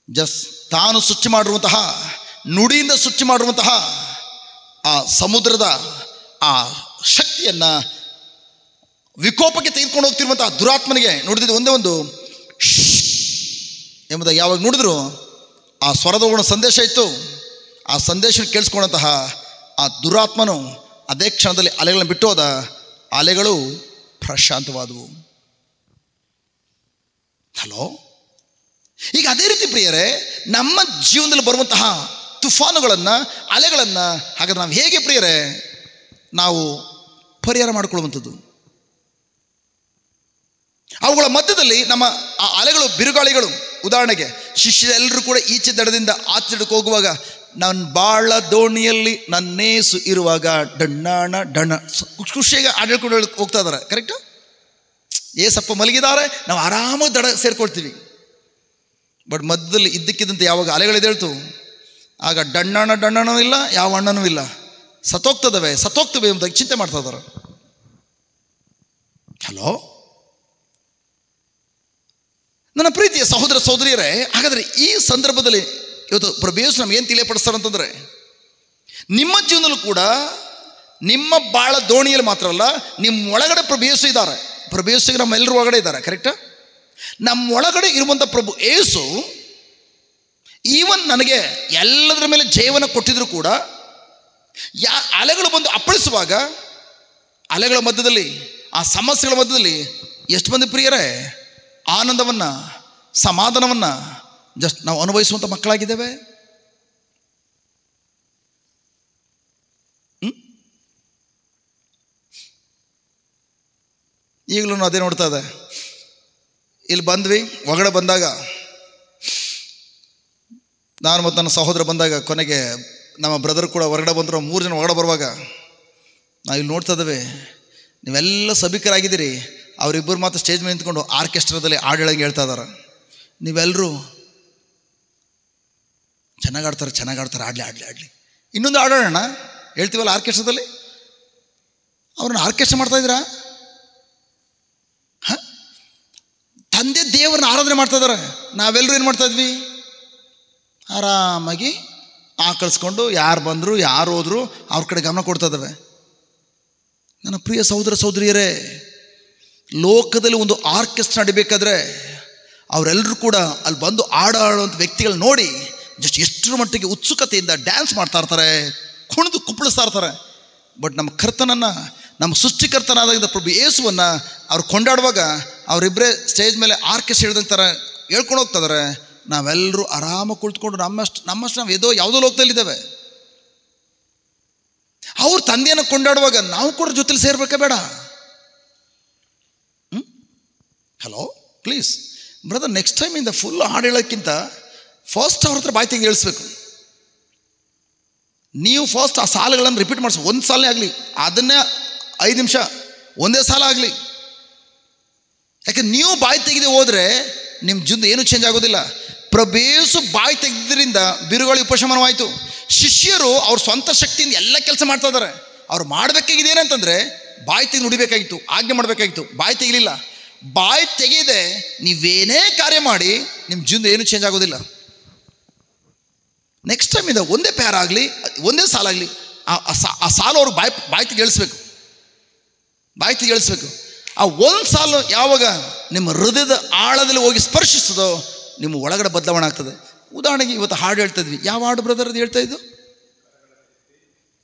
ಜಸ್ಟ್ ತಾನು ಸೃಷ್ಟಿ ಮಾಡಿರುವಂತಹ ನುಡಿಯಿಂದ ಸೃಷ್ಟಿ ಮಾಡಿರುವಂತಹ ಆ ಸಮುದ್ರದ ಆ ಶಕ್ತಿಯನ್ನು ವಿಕೋಪಕ್ಕೆ ತೆಗೆದುಕೊಂಡು ಹೋಗ್ತಿರುವಂತಹ ದುರಾತ್ಮನಿಗೆ ನುಡಿದಿದ್ದು ಒಂದೇ ಒಂದು ಎಂಬುದಾಗಿ ಯಾವಾಗ ನುಡಿದ್ರು ಆ ಸ್ವರದ ಸಂದೇಶ ಇತ್ತು. ಆ ಸಂದೇಶ ಕೇಳಿಸ್ಕೊಂಡಂತಹ ಆ ದುರಾತ್ಮನು ಅದೇ ಕ್ಷಣದಲ್ಲಿ ಅಲೆಗಳನ್ನು ಬಿಟ್ಟು ಹೋದ. ಅಲೆಗಳು ಪ್ರಶಾಂತವಾದವು. ಹಲೋ, ಈಗ ಅದೇ ರೀತಿ ಪ್ರಿಯರೇ, ನಮ್ಮ ಜೀವನದಲ್ಲಿ ಬರುವಂತಹ ತುಫಾನುಗಳನ್ನು, ಅಲೆಗಳನ್ನು ಹಾಗಾದ್ರೆ ನಾವು ಹೇಗೆ ಪ್ರಿಯರೇ ನಾವು ಪರಿಹಾರ ಮಾಡಿಕೊಳ್ಳುವಂಥದ್ದು? ಅವುಗಳ ಮಧ್ಯದಲ್ಲಿ ನಮ್ಮ ಆ ಅಲೆಗಳು, ಬಿರುಗಾಳಿಗಳು, ಉದಾಹರಣೆಗೆ ಶಿಷ್ಯರೆಲ್ಲರೂ ಕೂಡ ಈಚೆ ದಡದಿಂದ ಆಚೆ ದಡಕ್ಕೆ ಹೋಗುವಾಗ ನನ್ನ ಬಾಳ ದೋಣಿಯಲ್ಲಿ ನನ್ನೇಸು ಇರುವಾಗ ಡಣ್ಣಾಣ ಡಣ್ಣ ಖುಷಿಯಾಗಿ ಆಡಳ್ಕೊಂಡು ಹೋಗ್ತಾ ಇದ್ದಾರೆ. ಕರೆಕ್ಟು? ಏಸಪ್ಪ ಮಲಗಿದ್ದಾರೆ, ನಾವು ಆರಾಮಾಗಿ ದಡ ಸೇರ್ಕೊಳ್ತೀವಿ. ಬಟ್ ಮಧ್ಯದಲ್ಲಿ ಇದ್ದಕ್ಕಿದ್ದಂತೆ ಯಾವಾಗ ಅಲೆಗಳಿದೇಳ್ತು ಆಗ ಡಣ್ಣನೂ ಇಲ್ಲ, ಯಾವ ಅಣ್ಣನೂ ಇಲ್ಲ, ಸತ್ತೋಗ್ತವೆ ಅಂತ ಚಿಂತೆ ಮಾಡ್ತಾ ಇದ್ದಾರೆ. ಹಲೋ ನನ್ನ ಪ್ರೀತಿಯ ಸಹೋದರ ಸಹೋದರಿಯರೇ, ಹಾಗಾದರೆ ಈ ಸಂದರ್ಭದಲ್ಲಿ ಇವತ್ತು ಪ್ರಭು ಯೇಸು ನಮ್ಗೆ ಏನು ತಿಳಿಯಪಡಿಸ್ತಾರೆ ಅಂತಂದರೆ, ನಿಮ್ಮ ಜೀವನದಲ್ಲೂ ಕೂಡ ನಿಮ್ಮ ಬಾಳ ದೋಣಿಯಲ್ಲಿ ಮಾತ್ರ ಅಲ್ಲ, ನಿಮ್ಮ ಒಳಗಡೆ ಪ್ರಭು ಯೇಸು ಇದ್ದಾರೆ. ಪ್ರಭು ಯೇಸುಗೆ ನಮ್ಮೆಲ್ಲರೂ ಒಳಗಡೆ ಇದ್ದಾರೆ. ಕರೆಕ್ಟಾ? ನಮ್ಮ ಒಳಗಡೆ ಇರುವಂಥ ಪ್ರಭು ಯೇಸು ಈವನ್ ನನಗೆ ಎಲ್ಲದರ ಮೇಲೆ ಜಯವನ್ನು ಕೊಟ್ಟಿದ್ರು ಕೂಡ ಅಲೆಗಳು ಬಂದು ಅಪ್ಪಳಿಸುವಾಗ ಅಲೆಗಳ ಮಧ್ಯದಲ್ಲಿ, ಆ ಸಮಸ್ಯೆಗಳ ಮಧ್ಯದಲ್ಲಿ ಎಷ್ಟು ಮಂದಿ ಪ್ರಿಯರೇ ಆನಂದವನ್ನು, ಸಮಾಧಾನವನ್ನು ಜಸ್ಟ್ ನಾವು ಅನುಭವಿಸುವಂಥ ಮಕ್ಕಳಾಗಿದ್ದೇವೆ. ಈಗಲೂ ಅದೇ ನೋಡ್ತಾ ಇದೆ. ಇಲ್ಲಿ ಬಂದ್ವಿ, ಹೊರಗಡೆ ಬಂದಾಗ ನಾನು ಮತ್ತು ನನ್ನ ಸಹೋದರ ಬಂದಾಗ, ಕೊನೆಗೆ ನಮ್ಮ ಬ್ರದರ್ ಕೂಡ ಹೊರಗಡೆ ಬಂದರು. 3 ಜನ ಹೊರಗಡೆ ಬರುವಾಗ ನಾವು ಇಲ್ಲಿ ನೋಡ್ತಾ ಇದ್ದೇವೆ, ನೀವೆಲ್ಲ ಸಭಿಕರಾಗಿದ್ದೀರಿ. ಅವರಿಬ್ಬರು ಮಾತ್ರ ಸ್ಟೇಜ್ ಮೇಲೆ ನಿಂತ್ಕೊಂಡು ಆರ್ಕೆಸ್ಟ್ರಾದಲ್ಲಿ ಹಾಡೇಳಂಗೆ ಹೇಳ್ತಾ ಇದ್ದಾರೆ. ನೀವೆಲ್ಲರೂ ಚೆನ್ನಾಗಿ ಆಡ್ತಾರೆ, ಆಡಲಿ ಇನ್ನೊಂದು ಆಡೋಣ ಹೇಳ್ತೀವಲ್ಲ ಆರ್ಕೆಸ್ಟ್ರಾದಲ್ಲಿ. ಅವ್ರನ್ನ ಆರ್ಕೆಸ್ಟ್ರಾ ಮಾಡ್ತಾಯಿದ್ದೀರಾ? ತಂದೆ ದೇವರನ್ನ ಆರಾಧನೆ ಮಾಡ್ತಾ ಇದ್ದಾರೆ. ನಾವೆಲ್ಲರೂ ಏನು ಮಾಡ್ತಾಯಿದ್ವಿ? ಆರಾಮಾಗಿ ಆಕಳಿಸ್ಕೊಂಡು ಯಾರು ಬಂದರು ಯಾರು ಹೋದ್ರು ಅವ್ರ ಕಡೆ ಗಮನ ಕೊಡ್ತಾ ಇದ್ದಾವೆ. ನನ್ನ ಪ್ರಿಯ ಸಹೋದರ ಸಹೋದರಿಯರೇ, ಲೋಕದಲ್ಲಿ ಒಂದು ಆರ್ಕೆಸ್ಟ್ರಾ ನಡಿಬೇಕಾದ್ರೆ ಅವರೆಲ್ಲರೂ ಕೂಡ ಅಲ್ಲಿ ಬಂದು ಆಡುವಂಥ ವ್ಯಕ್ತಿಗಳು ನೋಡಿ ಜಸ್ಟ್ ಎಷ್ಟರ ಮಟ್ಟಿಗೆ ಉತ್ಸುಕತೆಯಿಂದ ಡ್ಯಾನ್ಸ್ ಮಾಡ್ತಾ ಇರ್ತಾರೆ, ಕುಣಿದು ಕುಪ್ಪಳಿಸ್ತಾ ಇರ್ತಾರೆ. ಬಟ್ ನಮ್ಮ ಕರ್ತನನ್ನು, ನಮ್ಮ ಸೃಷ್ಟಿಕರ್ತನಾದ ಪ್ರಭು ಯೇಸುವನ್ನು ಅವ್ರು ಕೊಂಡಾಡುವಾಗ ಅವರಿಬ್ಬರೇ ಸ್ಟೇಜ್ ಮೇಲೆ ಆರ್ಕೆಸ್ಟ್ರಾ ಹೇಳಿದ ಥರ ಹೇಳ್ಕೊಂಡು ಹೋಗ್ತಾ ಇದ್ದಾರೆ. ನಾವೆಲ್ಲರೂ ಆರಾಮಾಗಿ ಕುಳಿತುಕೊಂಡು ನಮ್ಮಷ್ಟು ನಾವು ಯಾವುದೋ ಲೋಕದಲ್ಲಿದ್ದೇವೆ. ಅವ್ರ ತಂದೆಯನ್ನು ಕೊಂಡಾಡುವಾಗ ನಾವು ಕೂಡ ಜೊತೆಲಿ ಸೇರ್ಬೇಕಾ ಬೇಡ? Hello please brother, next time ಇಂದ ಫುಲ್ ಹಾಡು ಹೇಳೋಕ್ಕಿಂತ ಫಸ್ಟ್ ಅವ್ರ ಹತ್ರ ಬಾಯಿ ತೆಗೆದು ಹೇಳಿಸ್ಬೇಕು. ನೀವು ಫಸ್ಟ್ ಆ ಸಾಲುಗಳನ್ನು ರಿಪೀಟ್ ಮಾಡಿಸಿ, ಒಂದು ಸಾಲೇ ಆಗಲಿ, ಅದನ್ನೇ 5 ನಿಮಿಷ ಒಂದೇ ಸಾಲ ಆಗಲಿ. ಯಾಕೆ ನೀವು ಬಾಯಿ ತೆಗೆದೇ ಹೋದರೆ ನಿಮ್ಮ ಜೀವನ ಏನೂ ಚೇಂಜ್ ಆಗೋದಿಲ್ಲ. ಪ್ರಭು ಯೇಸು ಬಾಯಿ ತೆಗೆದ್ರಿಂದ ಬಿರುಗಾಳಿ ಉಪಶಮನವಾಯಿತು. ಶಿಷ್ಯರು ಅವ್ರ ಸ್ವಂತ ಶಕ್ತಿಯಿಂದ ಎಲ್ಲ ಕೆಲಸ ಮಾಡ್ತಾ ಇದ್ದಾರೆ. ಅವ್ರು ಮಾಡಬೇಕಾಗಿದೆ ಏನಂತಂದರೆ ಬಾಯಿ ತೆಗೆದು ನುಡಿಬೇಕಾಗಿತ್ತು, ಆಜ್ಞೆ ಮಾಡಬೇಕಾಗಿತ್ತು. ಬಾಯಿ ತೆಗಿಲಿಲ್ಲ. ಬಾಯಿ ತೆಗೆಯದೆ ನೀವೇನೇ ಕಾರ್ಯ ಮಾಡಿ ನಿಮ್ಮ ಜೀವನ ಏನೂ ಚೇಂಜ್ ಆಗೋದಿಲ್ಲ. ನೆಕ್ಸ್ಟ್ ಟೈಮ್ ಇಂದ ಒಂದೇ ಪ್ಯಾರ ಆಗಲಿ, ಒಂದೇ ಸಾಲ ಆಗಲಿ, ಆ ಸಾಲ ಅವರು ಬಾಯಿ ತೆಗೆಳಿಸ್ಬೇಕು. ಆ ಒಂದು ಸಾಲು ಯಾವಾಗ ನಿಮ್ಮ ಹೃದಯದ ಆಳದಲ್ಲಿ ಹೋಗಿ ಸ್ಪರ್ಶಿಸ್ತದೋ ನಿಮ್ಮ ಒಳಗಡೆ ಬದಲಾವಣೆ ಆಗ್ತದೆ. ಉದಾಹರಣೆಗೆ ಇವತ್ತು ಹಾಡು ಹೇಳ್ತಾ ಇದ್ವಿ. ಯಾವ ಹಾಡು ಬ್ರದರ್ ಅದು ಹೇಳ್ತಾ ಇದ್ದು?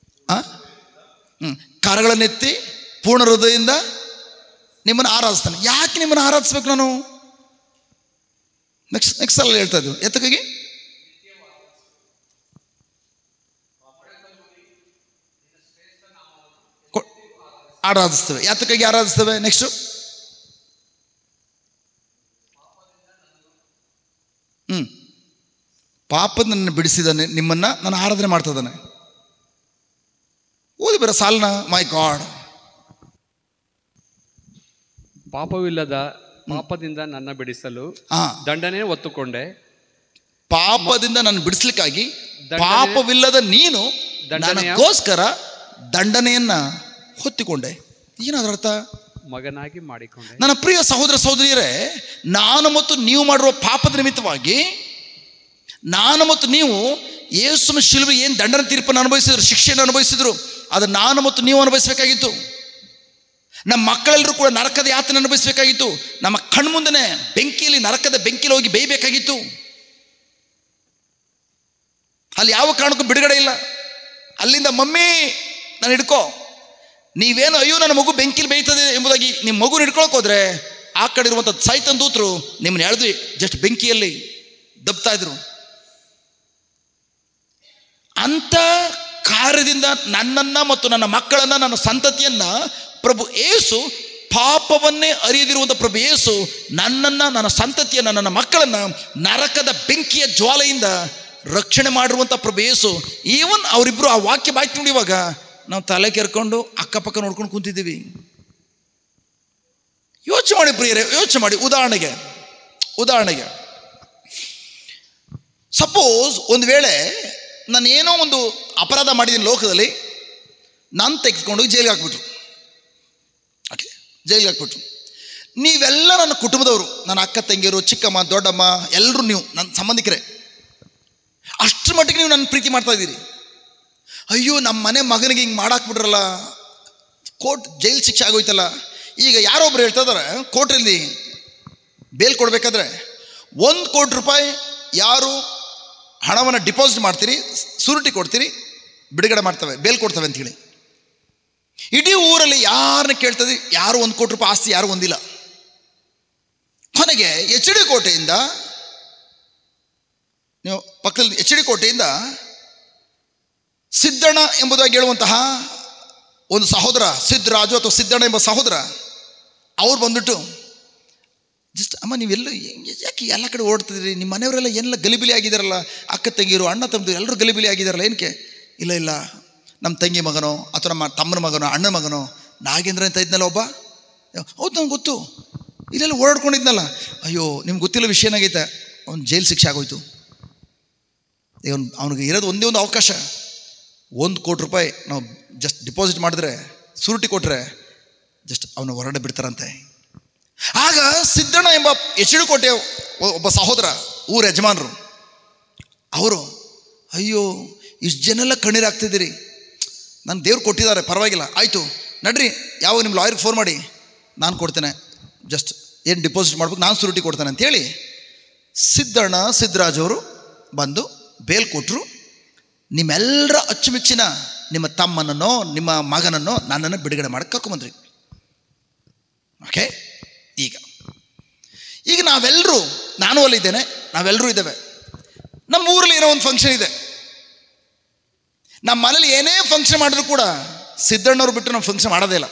ಕರಗಳನ್ನೆತ್ತಿ ಪೂರ್ಣ ಹೃದಯದಿಂದ ನಿಮ್ಮನ್ನು ಆರಾಧಿಸ್ತಾನೆ. ಯಾಕೆ ನಿಮ್ಮನ್ನು ಆರಾಧಿಸ್ಬೇಕು ನಾನು? ನೆಕ್ಸ್ಟ್ ಸಲ ಹೇಳ್ತಾ ಇದ್ವಿ. ಎತ್ತಕ್ಕಾಗಿ ಆರಾಧಿಸ್ತೇವೆ. ಯಾತಕ್ಕಾಗಿ ಆರಾಧಿಸ್ತೇವೆ? ನೆಕ್ಸ್ಟು ಪಾಪದ ನನ್ನ ಬಿಡಿಸಿದಾನೆ, ನಿಮ್ಮನ್ನು ನಾನು ಆರಾಧನೆ ಮಾಡ್ತಿದ್ದಾನೆ. ಓದಿ ಬರ ಸಾಲನ. ಮೈ ಗಾಡ್, ಪಾಪದಿಂದ ನನ್ನ ಬಿಡಿಸಲು ದಂಡನೆ ಹೊತ್ತುಕೊಂಡೆ. ಪಾಪದಿಂದ ನನ್ನ ಬಿಡಿಸ್ಲಿಕ್ಕಾಗಿ ಪಾಪವಿಲ್ಲದ ನೀನು ನನಗೋಸ್ಕರ ದಂಡನೆಯನ್ನ ಹೊತ್ತಿಕೊಂಡೆ. ಏನಾದ್ರ ಅರ್ಥ? ಮಗನಾಗಿ ಮಾಡಿಕೊಂಡೆ. ನನ್ನ ಪ್ರಿಯ ಸಹೋದರ ಸಹೋದರಿಯರೇ, ನಾನು ಮತ್ತು ನೀವು ಮಾಡಿರುವ ಪಾಪದ ನಿಮಿತ್ತವಾಗಿ ನಾನು ಮತ್ತು ನೀವು ಯೇಸುವಿನ ಶಿಲುಬೆ ಏನು ದಂಡನ ತೀರ್ಪನ್ನು ಅನುಭವಿಸಿದ್ರು, ಶಿಕ್ಷೆಯನ್ನು ಅನುಭವಿಸಿದ್ರು, ಅದು ನಾನು ಮತ್ತು ನೀವು ಅನುಭವಿಸಬೇಕಾಗಿತ್ತು. ನಮ್ಮ ಮಕ್ಕಳೆಲ್ಲರೂ ಕೂಡ ನರಕದ ಯಾತನೆ ಅನುಭವಿಸಬೇಕಾಗಿತ್ತು. ನಮ್ಮ ಕಣ್ಮುಂದನೆ ಬೆಂಕಿಯಲ್ಲಿ, ನರಕದ ಬೆಂಕಿಯಲ್ಲಿ ಹೋಗಿ ಬೇಯಬೇಕಾಗಿತ್ತು. ಅಲ್ಲಿ ಯಾವ ಕಾರಣಕ್ಕೂ ಬಿಡುಗಡೆ ಇಲ್ಲ. ಅಲ್ಲಿಂದ ಮಮ್ಮಿ ನಾನು ಹಿಡ್ಕೋ, ನೀವೇನು ಅಯ್ಯೋ ನನ್ನ ಮಗು ಬೆಂಕಿಲಿ ಬೇಯ್ತದೆ ಎಂಬುದಾಗಿ ನಿಮ್ಮ ಮಗು ಹಿಡ್ಕೊಳಕ್ಕೆ ಹೋದ್ರೆ ಆ ಕಡೆ ಇರುವಂಥ ಸೈತನ್ ದೂತರು ನಿಮ್ಮನ್ನ ಎಳೆದು ಜಸ್ಟ್ ಬೆಂಕಿಯಲ್ಲಿ ದಬ್ತಾ ಇದ್ರು. ಅಂಥ ಕಾರ್ಯದಿಂದ ನನ್ನನ್ನು ಮತ್ತು ನನ್ನ ಮಕ್ಕಳನ್ನು, ನನ್ನ ಸಂತತಿಯನ್ನು ಪ್ರಭು ಯೇಸು, ಪಾಪವನ್ನೇ ಅರಿಯದಿರುವಂಥ ಪ್ರಭು ಯೇಸು ನನ್ನನ್ನು, ನನ್ನ ಸಂತತಿಯನ್ನು, ನನ್ನ ಮಕ್ಕಳನ್ನು ನರಕದ ಬೆಂಕಿಯ ಜ್ವಾಲೆಯಿಂದ ರಕ್ಷಣೆ ಮಾಡಿರುವಂಥ ಪ್ರಭು ಯೇಸು. ಈವನ್ ಅವರಿಬ್ಬರು ಆ ವಾಕ್ಯ ಬಾಯ್ತು ನೋಡಿವಾಗ ನಾವು ತಲೆ ಕೆರ್ಕೊಂಡು ಅಕ್ಕಪಕ್ಕ ನೋಡ್ಕೊಂಡು ಕೂತಿದ್ದೀವಿ. ಯೋಚನೆ ಮಾಡಿ ಪ್ರಿಯರೇ, ಯೋಚನೆ ಮಾಡಿ. ಉದಾಹರಣೆಗೆ ಸಪೋಸ್ ಒಂದು ವೇಳೆ ನಾನು ಏನೋ ಒಂದು ಅಪರಾಧ ಮಾಡಿದ್ದೀನಿ ಲೋಕದಲ್ಲಿ, ನಾನು ತೆಗೆದುಕೊಂಡು ಜೈಲಿಗೆ ಹಾಕ್ಬಿಟ್ರು. ಓಕೆ, ಜೈಲಿಗೆ ಹಾಕ್ಬಿಟ್ರು. ನೀವೆಲ್ಲ ನನ್ನ ಕುಟುಂಬದವರು, ನನ್ನ ಅಕ್ಕ ತಂಗಿಯರು, ಚಿಕ್ಕಮ್ಮ, ದೊಡ್ಡಮ್ಮ, ಎಲ್ಲರೂ ನೀವು ನನ್ನ ಸಂಬಂಧಿಕರೇ. ಅಷ್ಟರ ಮಟ್ಟಿಗೆ ನೀವು ನನ್ನ ಪ್ರೀತಿ ಮಾಡ್ತಾ ಇದ್ದೀರಿ. ಅಯ್ಯೋ ನಮ್ಮ ಮನೆ ಮಗನಿಗೆ ಹಿಂಗೆ ಮಾಡಾಕ್ಬಿಟ್ರಲ್ಲ, ಜೈಲು ಶಿಕ್ಷೆ ಆಗೋಯ್ತಲ್ಲ. ಈಗ ಯಾರೊಬ್ರು ಹೇಳ್ತಾ ಇದ್ದಾರೆ, ಕೋರ್ಟಲ್ಲಿ ಬೇಲ್ ಕೊಡಬೇಕಾದ್ರೆ 1 ಕೋಟಿ ರೂಪಾಯಿ ಯಾರು ಹಣವನ್ನು ಡಿಪಾಸಿಟ್ ಮಾಡ್ತೀರಿ, ಸೂರಿಟಿ ಕೊಡ್ತೀರಿ, ಬಿಡುಗಡೆ ಮಾಡ್ತವೆ, ಬೇಲ್ ಕೊಡ್ತವೆ ಅಂಥೇಳಿ. ಇಡೀ ಊರಲ್ಲಿ ಯಾರನ್ನ ಕೇಳ್ತದೆ, ಯಾರು 1 ಕೋಟಿ ರೂಪಾಯಿ ಆಸ್ತಿ ಯಾರು ಹೊಂದಿಲ್ಲ. ಕೊನೆಗೆ HD ಕೋಟೆಯಿಂದ, ನೀವು ಪಕ್ಕದಲ್ಲಿ HD ಕೋಟೆಯಿಂದ ಸಿದ್ದಣ್ಣ ಎಂಬುದಾಗಿ ಹೇಳುವಂತಹ ಒಂದು ಸಹೋದರ, ಸಿದ್ದರಾಜು ಅಥವಾ ಸಿದ್ದಣ್ಣ ಎಂಬ ಸಹೋದರ, ಅವ್ರು ಬಂದ್ಬಿಟ್ಟು ಜಸ್ಟ್ ಅಮ್ಮ ನೀವೆಲ್ಲ ಯಾಕೆ ಎಲ್ಲ ಕಡೆ ಓಡ್ತಿದ್ರಿ, ನಿಮ್ಮ ಮನೆಯವರೆಲ್ಲ ಎಲ್ಲ ಗಲಿಬಿಲಿ ಆಗಿದ್ದಾರಲ್ಲ, ಅಕ್ಕ ತಂಗಿರು, ಅಣ್ಣ ತಮ್ಮದು ಎಲ್ಲರೂ ಗಲಿಬಿಲಿ ಆಗಿದ್ದಾರಲ್ಲ, ಏನಕ್ಕೆ? ಇಲ್ಲ ನಮ್ಮ ತಂಗಿ ಮಗನೋ ಅಥವಾ ನಮ್ಮ ತಮ್ಮನ ಮಗನೋ, ಅಣ್ಣನ ಮಗನೋ, ನಾಗೇಂದ್ರ ಅಂತ ಇದ್ನಲ್ಲ ಒಬ್ಬ, ಹೌದು ನಂಗೆ ಗೊತ್ತು, ಇಲ್ಲೆಲ್ಲ ಓಡಾಡ್ಕೊಂಡಿದ್ನಲ್ಲ. ಅಯ್ಯೋ ನಿಮ್ಗೆ ಗೊತ್ತಿಲ್ಲ ವಿಷಯ ಏನಾಗೈತೆ, ಅವ್ನು ಜೈಲು ಶಿಕ್ಷೆ ಆಗೋಯ್ತು. ಅವನಿಗೆ ಇರೋದು ಒಂದೇ ಒಂದು ಅವಕಾಶ, 1 ಕೋಟಿ ರೂಪಾಯಿ ನಾವು ಜಸ್ಟ್ ಡಿಪಾಸಿಟ್ ಮಾಡಿದ್ರೆ, ಸೂರಿಟಿ ಕೊಟ್ಟರೆ ಜಸ್ಟ್ ಅವನು ಹೊರಗಡೆ ಬಿಡ್ತಾರಂತೆ. ಆಗ ಸಿದ್ದಣ್ಣ ಎಂಬ HD ಕೋಟೆಯ ಒಬ್ಬ ಸಹೋದರ, ಊರ ಯಜಮಾನರು, ಅವರು ಅಯ್ಯೋ ಇಷ್ಟು ಜನೆಲ್ಲ ಕಣ್ಣೀರಾಗ್ತಿದ್ದೀರಿ, ನನ್ನ ದೇವ್ರು ಕೊಟ್ಟಿದ್ದಾರೆ, ಪರವಾಗಿಲ್ಲ, ಆಯಿತು ನಡ್ರಿ, ಯಾವಾಗ ನಿಮ್ಮ ಲಾಯರ್ಗೆ ಫೋನ್ ಮಾಡಿ ನಾನು ಕೊಡ್ತೇನೆ, ಜಸ್ಟ್ ಏನು ಡಿಪಾಸಿಟ್ ಮಾಡ್ಬೇಕು ನಾನು ಸೂರಿಟಿ ಕೊಡ್ತೇನೆ ಅಂಥೇಳಿ ಸಿದ್ದಣ್ಣ, ಸಿದ್ದರಾಜವರು ಬಂದು ಬೇಲ್ ಕೊಟ್ಟರು. ನಿಮ್ಮೆಲ್ಲರ ಅಚ್ಚುಮೆಚ್ಚಿನ ನಿಮ್ಮ ತಮ್ಮನನ್ನೋ ನಿಮ್ಮ ಮಗನನ್ನೋ ನನ್ನನ್ನು ಬಿಡುಗಡೆ ಮಾಡಕ್ಕೆ ಕರ್ಕೊಂಬಂದ್ರಿ. ಓಕೆ, ಈಗ ನಾವೆಲ್ಲರೂ, ನಾನು ಅಲ್ಲಿದ್ದೇನೆ, ನಾವೆಲ್ಲರೂ ಇದ್ದೇವೆ. ನಮ್ಮ ಊರಲ್ಲಿ ಏನೋ ಒಂದು ಫಂಕ್ಷನ್ ಇದೆ, ನಮ್ಮ ಮನೇಲಿ ಏನೇ ಫಂಕ್ಷನ್ ಮಾಡಿದ್ರು ಕೂಡ ಸಿದ್ದಣ್ಣವ್ರು ಬಿಟ್ಟು ನಾವು ಫಂಕ್ಷನ್ ಮಾಡೋದೇ ಇಲ್ಲ.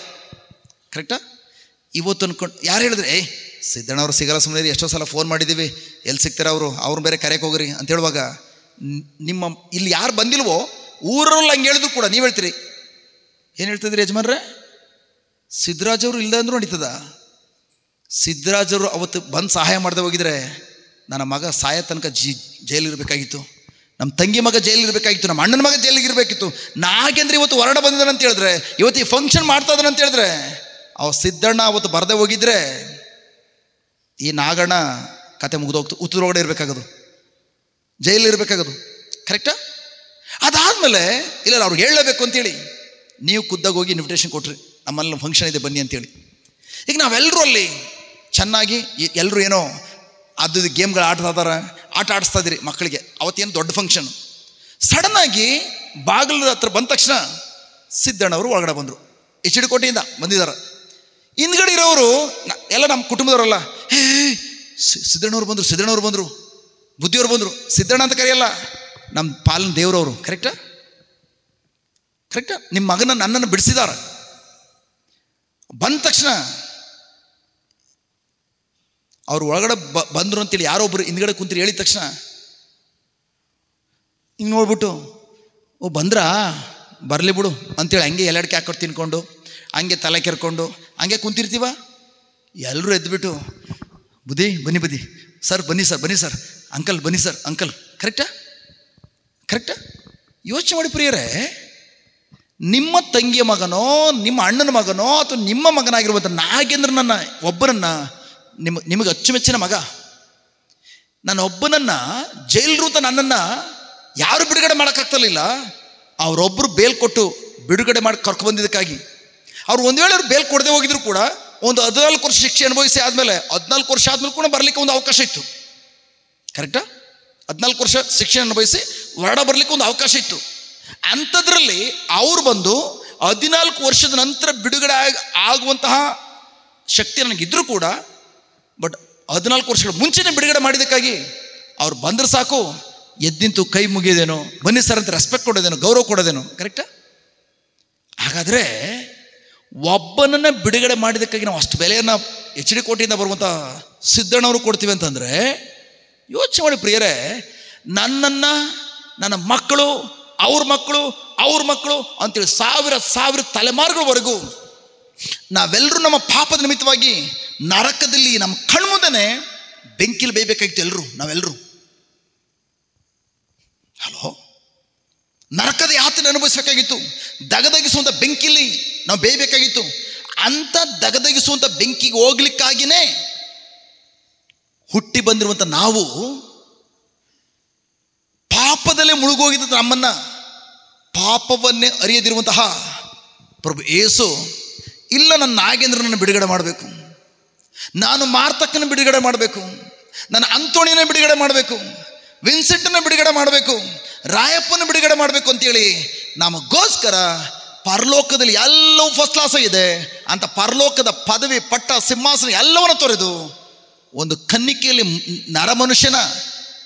ಕರೆಕ್ಟಾ? ಇವತ್ತು ಅನ್ಕೊಂಡು ಯಾರು ಹೇಳಿದ್ರೆ ಸಿದ್ದಣ್ಣವ್ರು ಸಿಗಲ್ಲ, ಸುಮ್ಮನೆ ಎಷ್ಟೋ ಸಲ ಫೋನ್ ಮಾಡಿದ್ದೀವಿ, ಎಲ್ಲಿ ಸಿಗ್ತಾರೆ ಅವ್ರು ಬೇರೆ ಕರೆಯಕ್ಕೆ ಹೋಗ್ರಿ ಅಂತ ಹೇಳುವಾಗ, ನಿಮ್ಮ ಇಲ್ಲಿ ಯಾರು ಬಂದಿಲ್ವೋ ಊರಲ್ಲಿ ಹಂಗೆ ಹೇಳಿದ್ರು ಕೂಡ ನೀವು ಹೇಳ್ತೀರಿ, ಏನು ಹೇಳ್ತಿದ್ರಿ ಯಜಮಾನ್ರೆ, ಸಿದ್ದರಾಜವರು ಇಲ್ಲದೆ ಅಂದ್ರೂ ನಡೀತದ. ಸಿದ್ದರಾಜವರು ಅವತ್ತು ಬಂದು ಸಹಾಯ ಮಾಡದೆ ಹೋಗಿದ್ರೆ ನನ್ನ ಮಗ ಸಾಯ ತನಕ ಜೈಲಿರಬೇಕಾಗಿತ್ತು, ನಮ್ಮ ತಂಗಿ ಮಗ ಜೈಲಿರಬೇಕಾಗಿತ್ತು, ನಮ್ಮ ಅಣ್ಣನ ಮಗ ಜೈಲಿಗಿರಬೇಕಿತ್ತು. ನಾಗೇಂದ್ರ ಇವತ್ತು ಹೊರಗಡೆ ಬಂದಿದ್ದಾನೆ ಅಂತ ಹೇಳಿದ್ರೆ, ಇವತ್ತು ಈ ಫಂಕ್ಷನ್ ಮಾಡ್ತಾ ಇದ್ದಾನೆ ಅಂತ ಹೇಳಿದ್ರೆ, ಅವ ಸಿದ್ದಣ್ಣ ಅವತ್ತು ಬರದೆ ಹೋಗಿದ್ರೆ ಈ ನಾಗಣ್ಣ ಕತೆ ಮುಗಿದೋಗ್ತು, ಉತ್ತರೊಳಗಡೆ ಇರಬೇಕಾಗೋದು, ಜೈಲಿರಬೇಕಾಗೋದು. ಕರೆಕ್ಟಾ? ಅದಾದಮೇಲೆ ಇಲ್ಲ ಅವ್ರಿಗೆ ಹೇಳಲೇಬೇಕು ಅಂತೇಳಿ ನೀವು ಖುದ್ದಾಗಿ ಹೋಗಿ ಇನ್ವಿಟೇಷನ್ ಕೊಟ್ರಿ, ನಮ್ಮಲ್ಲಿ ಫಂಕ್ಷನ್ ಇದೆ ಬನ್ನಿ ಅಂತೇಳಿ. ಈಗ ನಾವೆಲ್ಲರೂ ಅಲ್ಲಿ ಚೆನ್ನಾಗಿ ಎಲ್ಲರೂ ಏನೋ ಅದು ಗೇಮ್ಗಳು ಆಟ ಆಡಿಸ್ತಾ ಇದ್ದೀರಿ ಮಕ್ಕಳಿಗೆ. ಅವತ್ತೇನು ದೊಡ್ಡ ಫಂಕ್ಷನ್. ಸಡನ್ನಾಗಿ ಬಾಗಿಲ ಹತ್ರ ಬಂದ ತಕ್ಷಣ ಸಿದ್ದಣ್ಣವರು ಒಳಗಡೆ ಬಂದರು. HD ಕೋಟೆಯಿಂದ ಬಂದಿದ್ದಾರೆ. ಹಿಂದ್ಗಡೆ ಇರೋರು ಎಲ್ಲ ನಮ್ಮ ಕುಟುಂಬದವರಲ್ಲ, ಹೇ ಸಿದ್ದಣ್ಣವ್ರು ಬಂದರು, ಬುದ್ಧಿಯವರು ಬಂದರು. ಸಿದ್ದಣ್ಣ ಅಂತ ಕರೆಯಲ್ಲ, ನಮ್ಮ ಪಾಲನ ದೇವರವರು. ಕರೆಕ್ಟಾ? ನಿಮ್ಮ ಮಗನ ನನ್ನನ್ನು ಬಿಡಿಸಿದಾರ. ಬಂದ ತಕ್ಷಣ ಅವ್ರು ಒಳಗಡೆ ಬಂದರು ಅಂತೇಳಿ ಯಾರೊಬ್ರು ಹಿಂದ್ಗಡೆ ಕುಂತಿರಿ ಹೇಳಿದ ತಕ್ಷಣ ಹಿಂಗೆ ನೋಡ್ಬಿಟ್ಟು, ಓ ಬಂದ್ರಾ, ಬರಲಿ ಬಿಡು ಅಂತೇಳಿ ಹಂಗೆ ಎಲ್ಲಡಿಕೆ ಹಾಕೊಂಡು ತಿನ್ಕೊಂಡು ಹಂಗೆ ತಲೆ ಕೆರ್ಕೊಂಡು ಹಂಗೆ ಕುಂತಿರ್ತೀವ. ಎಲ್ಲರೂ ಎದ್ದುಬಿಟ್ಟು ಬುದ್ಧಿ ಬನ್ನಿ ಸರ್, ಬನ್ನಿ ಸರ್ ಅಂಕಲ್ ಬನ್ನಿ ಸರ್ ಅಂಕಲ್. ಕರೆಕ್ಟಾ? ಯೋಚನೆ ಮಾಡಿ ಪ್ರಿಯರೇ, ನಿಮ್ಮ ತಂಗಿಯ ಮಗನೋ ನಿಮ್ಮ ಅಣ್ಣನ ಮಗನೋ ಅಥವಾ ನಿಮ್ಮ ಮಗನಾಗಿರುವಂಥ ನಾಗೇಂದ್ರನನ್ನ ಒಬ್ಬನನ್ನು ನಿಮಗೆ ಅಚ್ಚುಮೆಚ್ಚಿನ ಮಗ, ನನ್ನ ಒಬ್ಬನನ್ನು ಜೈಲ್ರೂತ ನನ್ನನ್ನು ಯಾರು ಬಿಡುಗಡೆ ಮಾಡೋಕ್ಕಾಗ್ತಿರಲಿಲ್ಲ. ಅವರೊಬ್ಬರು ಬೇಲ್ ಕೊಟ್ಟು ಬಿಡುಗಡೆ ಮಾಡಿ ಕರ್ಕೊಬಂದಿದ್ದಕ್ಕಾಗಿ ಅವ್ರು ಒಂದು ವೇಳೆ ಅವ್ರು ಬೇಲ್ ಕೊಡದೆ ಹೋಗಿದ್ರು ಕೂಡ ಒಂದು 14 ವರ್ಷ ಶಿಕ್ಷೆ ಅನುಭವಿಸಿ ಆದಮೇಲೆ 14 ವರ್ಷ ಆದಮೇಲೆ ಕೂಡ ಬರಲಿಕ್ಕೆ ಒಂದು ಅವಕಾಶ ಇತ್ತು. ಕರೆಕ್ಟಾ? 14 ವರ್ಷ ಶಿಕ್ಷೆ ಅನುಭವಿಸಿ ಹೊರಡ ಬರಲಿಕ್ಕೆ ಒಂದು ಅವಕಾಶ ಇತ್ತು. ಅಂಥದ್ರಲ್ಲಿ ಅವರು ಬಂದು 14 ವರ್ಷದ ನಂತರ ಬಿಡುಗಡೆ ಆಗುವಂತಹ ಶಕ್ತಿ ನನಗಿದ್ರೂ ಕೂಡ, ಬಟ್ 14 ವರ್ಷಗಳ ಮುಂಚೆನೇ ಬಿಡುಗಡೆ ಮಾಡಿದ್ದಕ್ಕಾಗಿ ಅವ್ರು ಬಂದ್ರೆ ಸಾಕು ಎದ್ದಿಂತು ಕೈ ಮುಗಿಯೋದೇನೋ, ಬನ್ನಿ ಸರ್ ಅಂತ ರೆಸ್ಪೆಕ್ಟ್ ಕೊಡೋದೇನೋ, ಗೌರವ ಕೊಡೋದೇನೋ. ಕರೆಕ್ಟಾ? ಹಾಗಾದರೆ ಒಬ್ಬನನ್ನು ಬಿಡುಗಡೆ ಮಾಡಿದ್ದಕ್ಕಾಗಿ ನಾವು ಅಷ್ಟು ಬೆಲೆಯನ್ನು HD ಕೋಟೆಯಿಂದ ಬರುವಂಥ ಸಿದ್ದಣ್ಣವರು ಕೊಡ್ತೀವಿ ಅಂತಂದರೆ ಯೋಚನೆ ಮಾಡಿ ಪ್ರಿಯರೇ, ನನ್ನನ್ನು ನನ್ನ ಮಕ್ಕಳು ಅವ್ರ ಮಕ್ಕಳು ಅಂತೇಳಿ ಸಾವಿರ ತಲೆಮಾರುಗಳವರೆಗೂ ನಾವೆಲ್ಲರೂ ನಮ್ಮ ಪಾಪದ ನಿಮಿತ್ತವಾಗಿ ನರಕದಲ್ಲಿ ನಮ್ಮ ಕಣ್ಮುಂದನೆ ಬೆಂಕಿಲಿ ಬೇಯಬೇಕಾಗಿತ್ತು. ನಾವೆಲ್ಲರೂ ಹಲೋ, ನರಕದ ಯಾತನೆ ಅನುಭವಿಸಬೇಕಾಗಿತ್ತು. ದಗದಗಿಸುವಂಥ ಬೆಂಕಿಲಿ ನಾವು ಬೇಯಬೇಕಾಗಿತ್ತು. ಅಂಥ ದಗದಗಿಸುವಂಥ ಬೆಂಕಿಗೆ ಹೋಗ್ಲಿಕ್ಕಾಗಿಯೇ ಹುಟ್ಟಿ ಬಂದಿರುವಂಥ ನಾವು ಪಾಪದಲ್ಲೇ ಮುಳುಗೋಗಿದ್ದ ನಮ್ಮನ್ನು ಪಾಪವನ್ನೇ ಅರಿಯದಿರುವಂತಹ ಪ್ರಭು ಯೇಸು, ಇಲ್ಲ ನನ್ನ ನಾಗೇಂದ್ರನನ್ನು ಬಿಡುಗಡೆ ಮಾಡಬೇಕು, ನಾನು ಮಾರ್ತಕ್ಕನ್ನು ಬಿಡುಗಡೆ ಮಾಡಬೇಕು, ನನ್ನ ಅಂತೋಣಿಯನ್ನು ಬಿಡುಗಡೆ ಮಾಡಬೇಕು, ವಿನ್ಸೆಂಟನ್ನು ಬಿಡುಗಡೆ ಮಾಡಬೇಕು, ರಾಯಪ್ಪನ ಬಿಡುಗಡೆ ಮಾಡಬೇಕು ಅಂತೇಳಿ ನಮಗೋಸ್ಕರ ಪರಲೋಕದಲ್ಲಿ ಎಲ್ಲವೂ ಫಸ್ಟ್ ಕ್ಲಾಸ್ ಇದೆ ಅಂತ ಪರಲೋಕದ ಪದವಿ ಪಟ್ಟ ಸಿಂಹಾಸನ ಎಲ್ಲವನ್ನು ತೊರೆದು ಒಂದು ಕನ್ನಿಕೆಯಲ್ಲಿ, ನರಮನುಷ್ಯನ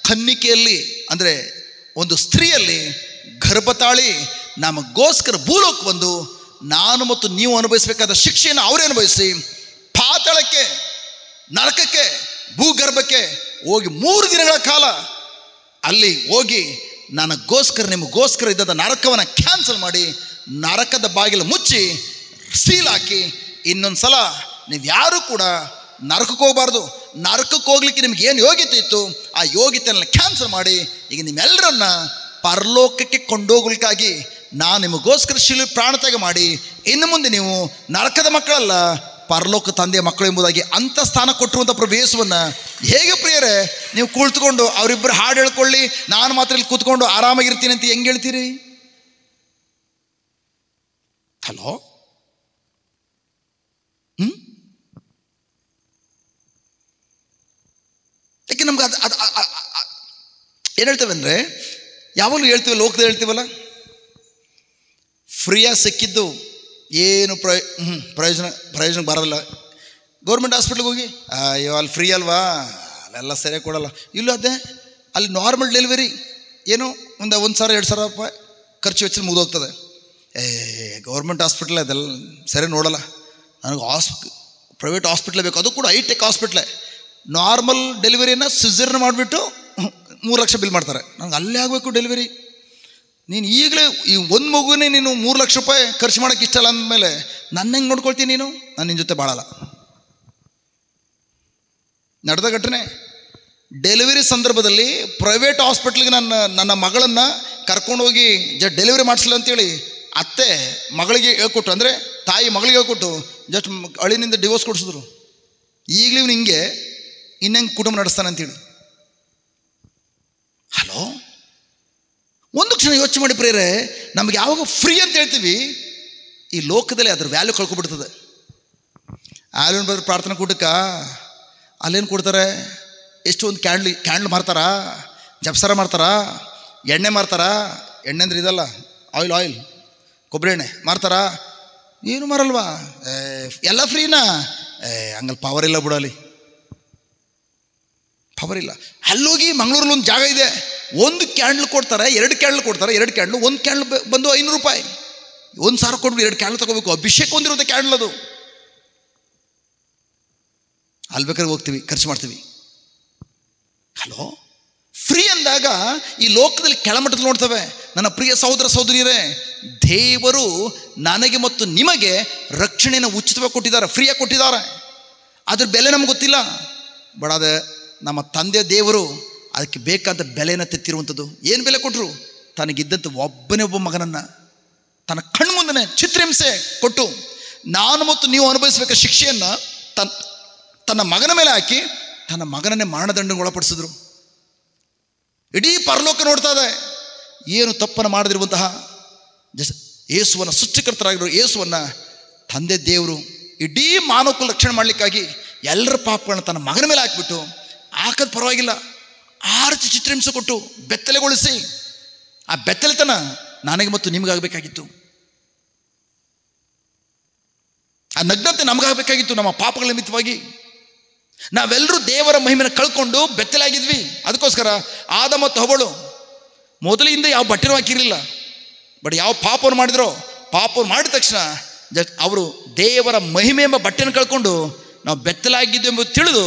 ಕನ್ನಿಕೆಯಲ್ಲಿ ಅಂದರೆ ಒಂದು ಸ್ತ್ರೀಯಲ್ಲಿ ಗರ್ಭತಾಳಿ ನಮಗೋಸ್ಕರ ಭೂಲೋಕ ಬಂದು ನಾನು ಮತ್ತು ನೀವು ಅನುಭವಿಸಬೇಕಾದ ಶಿಕ್ಷೆಯನ್ನು ಅವರೇ ಅನುಭವಿಸಿ ಪಾತಾಳಕ್ಕೆ, ನರಕಕ್ಕೆ, ಭೂಗರ್ಭಕ್ಕೆ ಹೋಗಿ 3 ದಿನಗಳ ಕಾಲ ಅಲ್ಲಿ ಹೋಗಿ ನನಗೋಸ್ಕರ ನಿಮಗೋಸ್ಕರ ಇದ್ದ ನರಕವನ್ನು ಕ್ಯಾನ್ಸಲ್ ಮಾಡಿ ನರಕದ ಬಾಗಿಲು ಮುಚ್ಚಿ ಸೀಲ್ ಹಾಕಿ ಇನ್ನೊಂದು ಸಲ ನೀವು ಯಾರೂ ಕೂಡ ನರಕಕ್ಕೆ ಹೋಗಬಾರ್ದು. ನರಕಕ್ಕೆ ಹೋಗ್ಲಿಕ್ಕೆ ನಿಮ್ಗೆ ಏನು ಯೋಗ್ಯತೆ ಇತ್ತು ಆ ಯೋಗ್ಯತೆಯನ್ನು ಕ್ಯಾನ್ಸಲ್ ಮಾಡಿ ಈಗ ನಿಮ್ಮೆಲ್ಲರನ್ನ ಪರಲೋಕಕ್ಕೆ ಕೊಂಡೋಗ್ಲಿಕ್ಕಾಗಿ ನಾನು ನಿಮಗೋಸ್ಕರ ಶಿಲುಬೆ ಪ್ರಾಣತ್ಯಾಗ ಮಾಡಿ ಇನ್ನು ಮುಂದೆ ನೀವು ನರಕದ ಮಕ್ಕಳಲ್ಲ, ಪರಲೋಕ ತಂದೆಯ ಮಕ್ಕಳು ಎಂಬುದಾಗಿ ಅಂಥ ಸ್ಥಾನ ಕೊಟ್ಟಿರುವಂಥ ಪ್ರಭು ಯೇಸುವನ್ನು ಹೇಗೆ ಪ್ರಿಯರೇ ನೀವು ಕುಳಿತುಕೊಂಡು ಅವರಿಬ್ಬರು ಹಾಡು ಹೇಳ್ಕೊಳ್ಳಿ, ನಾನು ಮಾತ್ರ ಇಲ್ಲಿ ಕೂತ್ಕೊಂಡು ಆರಾಮಾಗಿರ್ತೀನಿ ಅಂತ ಹೆಂಗೆ ಹೇಳ್ತೀರಿ? ಹಲೋ, ಯಾಕೆ ನಮ್ಗೆ ಅದು ಏನು ಹೇಳ್ತೇವೆ ಅಂದರೆ, ಯಾವಾಗಲೂ ಹೇಳ್ತೀವಿ, ಲೋಕದಲ್ಲಿ ಹೇಳ್ತೀವಲ್ಲ, ಫ್ರೀಯಾಗಿ ಸಿಕ್ಕಿದ್ದು ಏನು ಪ್ರಯೋಜನ ಬರೋಲ್ಲ. ಗೌರ್ಮೆಂಟ್ ಹಾಸ್ಪಿಟ್ಲಿಗೆ ಹೋಗಿ ಅಯ್ಯೋ ಅಲ್ಲಿ ಫ್ರೀ ಅಲ್ವಾ, ಅಲ್ಲೆಲ್ಲ ಸರಿಯಾಗಿ ಕೊಡೋಲ್ಲ. ಇಲ್ಲೂ ಅದೇ ಅಲ್ಲಿ ನಾರ್ಮಲ್ ಡೆಲಿವರಿ ಏನು ಒಂದು 1,000 2,000 ರೂಪಾಯಿ ಖರ್ಚು ವೆಚ್ಚ ಮುಗಿದೋಗ್ತದೆ. ಗೌರ್ಮೆಂಟ್ ಹಾಸ್ಪಿಟ್ಲ್ ಅದೆಲ್ಲ ಸರಿ ನೋಡೋಲ್ಲ. ನನಗೆ ಪ್ರೈವೇಟ್ ಹಾಸ್ಪಿಟ್ಲೇ ಬೇಕು, ಅದು ಕೂಡ ಹೈಟೆಕ್ ಹಾಸ್ಪಿಟ್ಲೇ. ನಾರ್ಮಲ್ ಡೆಲಿವರಿನ ಸಿಸರ್ನ ಮಾಡಿಬಿಟ್ಟು 3 ಲಕ್ಷ ಬಿಲ್ ಮಾಡ್ತಾರೆ. ನನಗೆ ಅಲ್ಲೇ ಆಗಬೇಕು ಡೆಲಿವರಿ. ನೀನು ಈಗಲೇ ಈ ಒಂದು ಮಗುನೇ ನೀನು 3 ಲಕ್ಷ ರೂಪಾಯಿ ಖರ್ಚು ಮಾಡೋಕ್ಕೆ ಇಷ್ಟ ಅಲ್ಲ ಅಂದಮೇಲೆ ನನ್ನ ಹೆಂಗೆ ನೋಡ್ಕೊಳ್ತೀನಿ ನೀನು? ನಾನು ನಿನ್ನ ಜೊತೆ ಬಾಳಲ್ಲ. ನಡೆದ ಘಟನೆ, ಡೆಲಿವರಿ ಸಂದರ್ಭದಲ್ಲಿ ಪ್ರೈವೇಟ್ ಹಾಸ್ಪಿಟ್ಲಿಗೆ ನನ್ನ ಮಗಳನ್ನು ಕರ್ಕೊಂಡೋಗಿ ಡೆಲಿವರಿ ಮಾಡಿಸಲಿಲ್ಲ ಅಂತೇಳಿ ಅತ್ತೆ ಮಗಳಿಗೆ ಹೇಳ್ಕೊಟ್ಟು, ಅಂದರೆ ತಾಯಿ ಮಗಳಿಗೆ ಹೇಳ್ಕೊಟ್ಟು ಜಸ್ಟ್ ಅಳಿನಿಂದ ಡಿವೋರ್ಸ್ ಕೊಡಿಸಿದ್ರು. ಈಗಲೂ ಇವನು ಹಿಂಗೆ ಇನ್ನೆಂಗೆ ಕುಟುಂಬ ನಡೆಸ್ತಾನೆ ಅಂತೇಳಿ. ಹಲೋ, ಜನ ಯೋಚನೆ ಮಾಡಿ ಪ್ರಿಯರೇ, ನಮ್ಗೆ ಯಾವಾಗ ಫ್ರೀ ಅಂತ ಹೇಳ್ತೀವಿ ಈ ಲೋಕದಲ್ಲಿ ಅದ್ರ ವ್ಯಾಲ್ಯೂ ಕಳ್ಕೊಬಿಡ್ತದೆ. ಆಲೂನ್ ಬರೋ ಪ್ರಾರ್ಥನಾ ಕೂಟಕ್ಕೆ ಅಲ್ಲೇನು ಕೊಡ್ತಾರೆ? ಎಷ್ಟು ಒಂದು ಕ್ಯಾಂಡ್ಲ್ ಮಾರ್ತಾರಾ, ಜಪ್ಸರ ಮಾರ್ತಾರಾ, ಎಣ್ಣೆ ಮಾರ್ತಾರಾ. ಎಣ್ಣೆ ಅಂದ್ರೆ ಇದಲ್ಲ, ಆಯಿಲ್ ಕೊಬ್ಬರಿ ಎಣ್ಣೆ ಮಾರ್ತಾರಾ? ಏನು ಮಾರಲ್ವಾ? ಎಲ್ಲ ಫ್ರೀನಾ? ಹಂಗಲ್ಲಿ ಪವರ್ ಇಲ್ಲ ಬಿಡಲಿ, ಪವರ್ ಇಲ್ಲ. ಅಲ್ಲೋಗಿ ಮಂಗಳೂರಲ್ಲಿ ಒಂದು ಜಾಗ ಇದೆ, ಒಂದು ಕ್ಯಾಂಡ್ಲ್ ಕೊಡ್ತಾರೆ, 2 ಕ್ಯಾಂಡ್ಲ್ ಕೊಡ್ತಾರೆ. 2 ಕ್ಯಾಂಡ್ಲು, ಒಂದು ಕ್ಯಾಂಡ್ಲ್ ಬಂದು 500 ರೂಪಾಯಿ. 1,000 ಕೊಟ್ಬಿಟ್ಟು 2 ಕ್ಯಾಂಡ್ಲ್ ತಗೋಬೇಕು. ಅಭಿಷೇಕ ಹೊಂದಿರುತ್ತೆ ಕ್ಯಾಂಡ್ಲ್ ಅದು. ಅಲ್ಲಿ ಬೇಕಾದ್ರೆ ಹೋಗ್ತೀವಿ, ಖರ್ಚು ಮಾಡ್ತೀವಿ. ಹಲೋ, ಫ್ರೀ ಅಂದಾಗ ಈ ಲೋಕದಲ್ಲಿ ಕೆಳಮಟ್ಟದಲ್ಲಿ ನೋಡ್ತವೆ. ನನ್ನ ಪ್ರಿಯ ಸಹೋದರ ಸಹೋದರಿಯರೇ, ದೇವರು ನನಗೆ ಮತ್ತು ನಿಮಗೆ ರಕ್ಷಣೆಯನ್ನು ಉಚಿತವಾಗಿ ಕೊಟ್ಟಿದ್ದಾರೆ, ಫ್ರೀಯಾಗಿ ಕೊಟ್ಟಿದ್ದಾರೆ. ಅದ್ರ ಬೆಲೆ ನಮ್ಗೆ ಗೊತ್ತಿಲ್ಲ. ಬಟ್ ಅದು ನಮ್ಮ ತಂದೆ ದೇವರು ಅದಕ್ಕೆ ಬೇಕಾದ ಬೆಲೆಯನ್ನು ತೆತ್ತಿರುವಂಥದ್ದು. ಏನು ಬೆಲೆ ಕೊಟ್ಟರು? ತನಗಿದ್ದಂಥ ಒಬ್ಬನೇ ಒಬ್ಬ ಮಗನನ್ನು ತನ್ನ ಕಣ್ಣು ಮುಂದೆ ಚಿತ್ರಹಿಂಸೆ ಕೊಟ್ಟು ನಾನು ಮತ್ತು ನೀವು ಅನುಭವಿಸಬೇಕಾದ ಶಿಕ್ಷೆಯನ್ನು ತನ್ನ ಮಗನ ಮೇಲೆ ಹಾಕಿ ತನ್ನ ಮಗನನ್ನೇ ಮರಣದಂಡಕ್ಕೆ ಒಳಪಡಿಸಿದ್ರು. ಇಡೀ ಪರಲೋಕ ನೋಡ್ತಾ ಇದೆ. ಏನು ತಪ್ಪನ್ನು ಮಾಡದಿರುವಂತಹ ಯೇಸುವನ್ನು ಸೃಷ್ಟಿಕರ್ತರಾಗಿರೋ ಯೇಸುವನ್ನು ತಂದೆ ದೇವರು ಇಡೀ ಮಾನವಕ್ಕೂ ರಕ್ಷಣೆ ಮಾಡಲಿಕ್ಕಾಗಿ ಎಲ್ಲರ ಪಾಪಗಳನ್ನ ತನ್ನ ಮಗನ ಮೇಲೆ ಹಾಕಿಬಿಟ್ಟು, ಹಾಕೋದು ಪರವಾಗಿಲ್ಲ, ಆರ್ಚಿ ಚಿತ್ರಹಿಂಸೆ ಕೊಟ್ಟು ಬೆತ್ತಲೆಗೊಳಿಸಿ, ಆ ಬೆತ್ತಲೆತನ ನನಗೆ ಮತ್ತು ನಿಮಗಾಗಬೇಕಾಗಿತ್ತು. ಆ ನಗ್ನತೆ ನಮಗಾಗಬೇಕಾಗಿತ್ತು. ನಮ್ಮ ಪಾಪಗಳ ನಿಮಿತ್ತವಾಗಿ ನಾವೆಲ್ಲರೂ ದೇವರ ಮಹಿಮೆನ ಕಳ್ಕೊಂಡು ಬೆತ್ತಲಾಗಿದ್ವಿ. ಅದಕ್ಕೋಸ್ಕರ ಆದ ಮತ್ತು ಹವ್ವಳು ಮೊದಲಿಂದ ಯಾವ ಬಟ್ಟೆನೂ ಹಾಕಿರಲಿಲ್ಲ. ಬಟ್ ಯಾವ ಪಾಪವನ್ನು ಮಾಡಿದ್ರೋ, ಪಾಪವನ್ನು ಮಾಡಿದ ತಕ್ಷಣ ಅವರು ದೇವರ ಮಹಿಮೆ ಎಂಬ ಬಟ್ಟೆಯನ್ನು ಕಳ್ಕೊಂಡು ನಾವು ಬೆತ್ತಲಾಗಿದ್ದು ಎಂಬುದು ತಿಳಿದು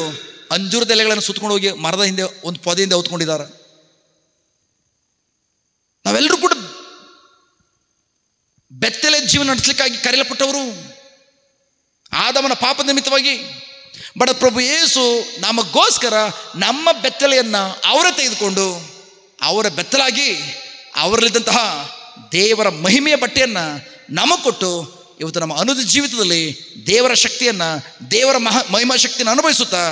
ಅಂಜೂರದ ಎಲೆಗಳನ್ನು ಸುತ್ತಕೊಂಡು ಹೋಗಿ ಮರದ ಹಿಂದೆ ಒಂದು ಪೊದೆಯಿಂದ ಹೊತ್ಕೊಂಡಿದ್ದಾರೆ. ನಾವೆಲ್ಲರೂ ಕೂಡ ಬೆತ್ತಲೆ ಜೀವನ ನಡೆಸಲಿಕ್ಕಾಗಿ ಕರೆಯಲ್ಪಟ್ಟವರು ಆದಮನ ಪಾಪದ ನಿಮಿತ್ತವಾಗಿ. ಬಟ್ ಪ್ರಭು ಯೇಸು ನಮಗೋಸ್ಕರ ನಮ್ಮ ಬೆತ್ತಲೆಯನ್ನು ಅವರೇ ತೆಗೆದುಕೊಂಡು ಅವರ ಬೆತ್ತಲಾಗಿ ಅವರಲ್ಲಿದ್ದಂತಹ ದೇವರ ಮಹಿಮೆಯ ಬಟ್ಟೆಯನ್ನು ನಮಗೆ ಕೊಟ್ಟು ಇವತ್ತು ನಮ್ಮ ಅನುದಿನ ಜೀವಿತದಲ್ಲಿ ದೇವರ ಶಕ್ತಿಯನ್ನು, ದೇವರ ಮಹಿಮಾ ಶಕ್ತಿಯನ್ನು ಅನುಭವಿಸುತ್ತಾ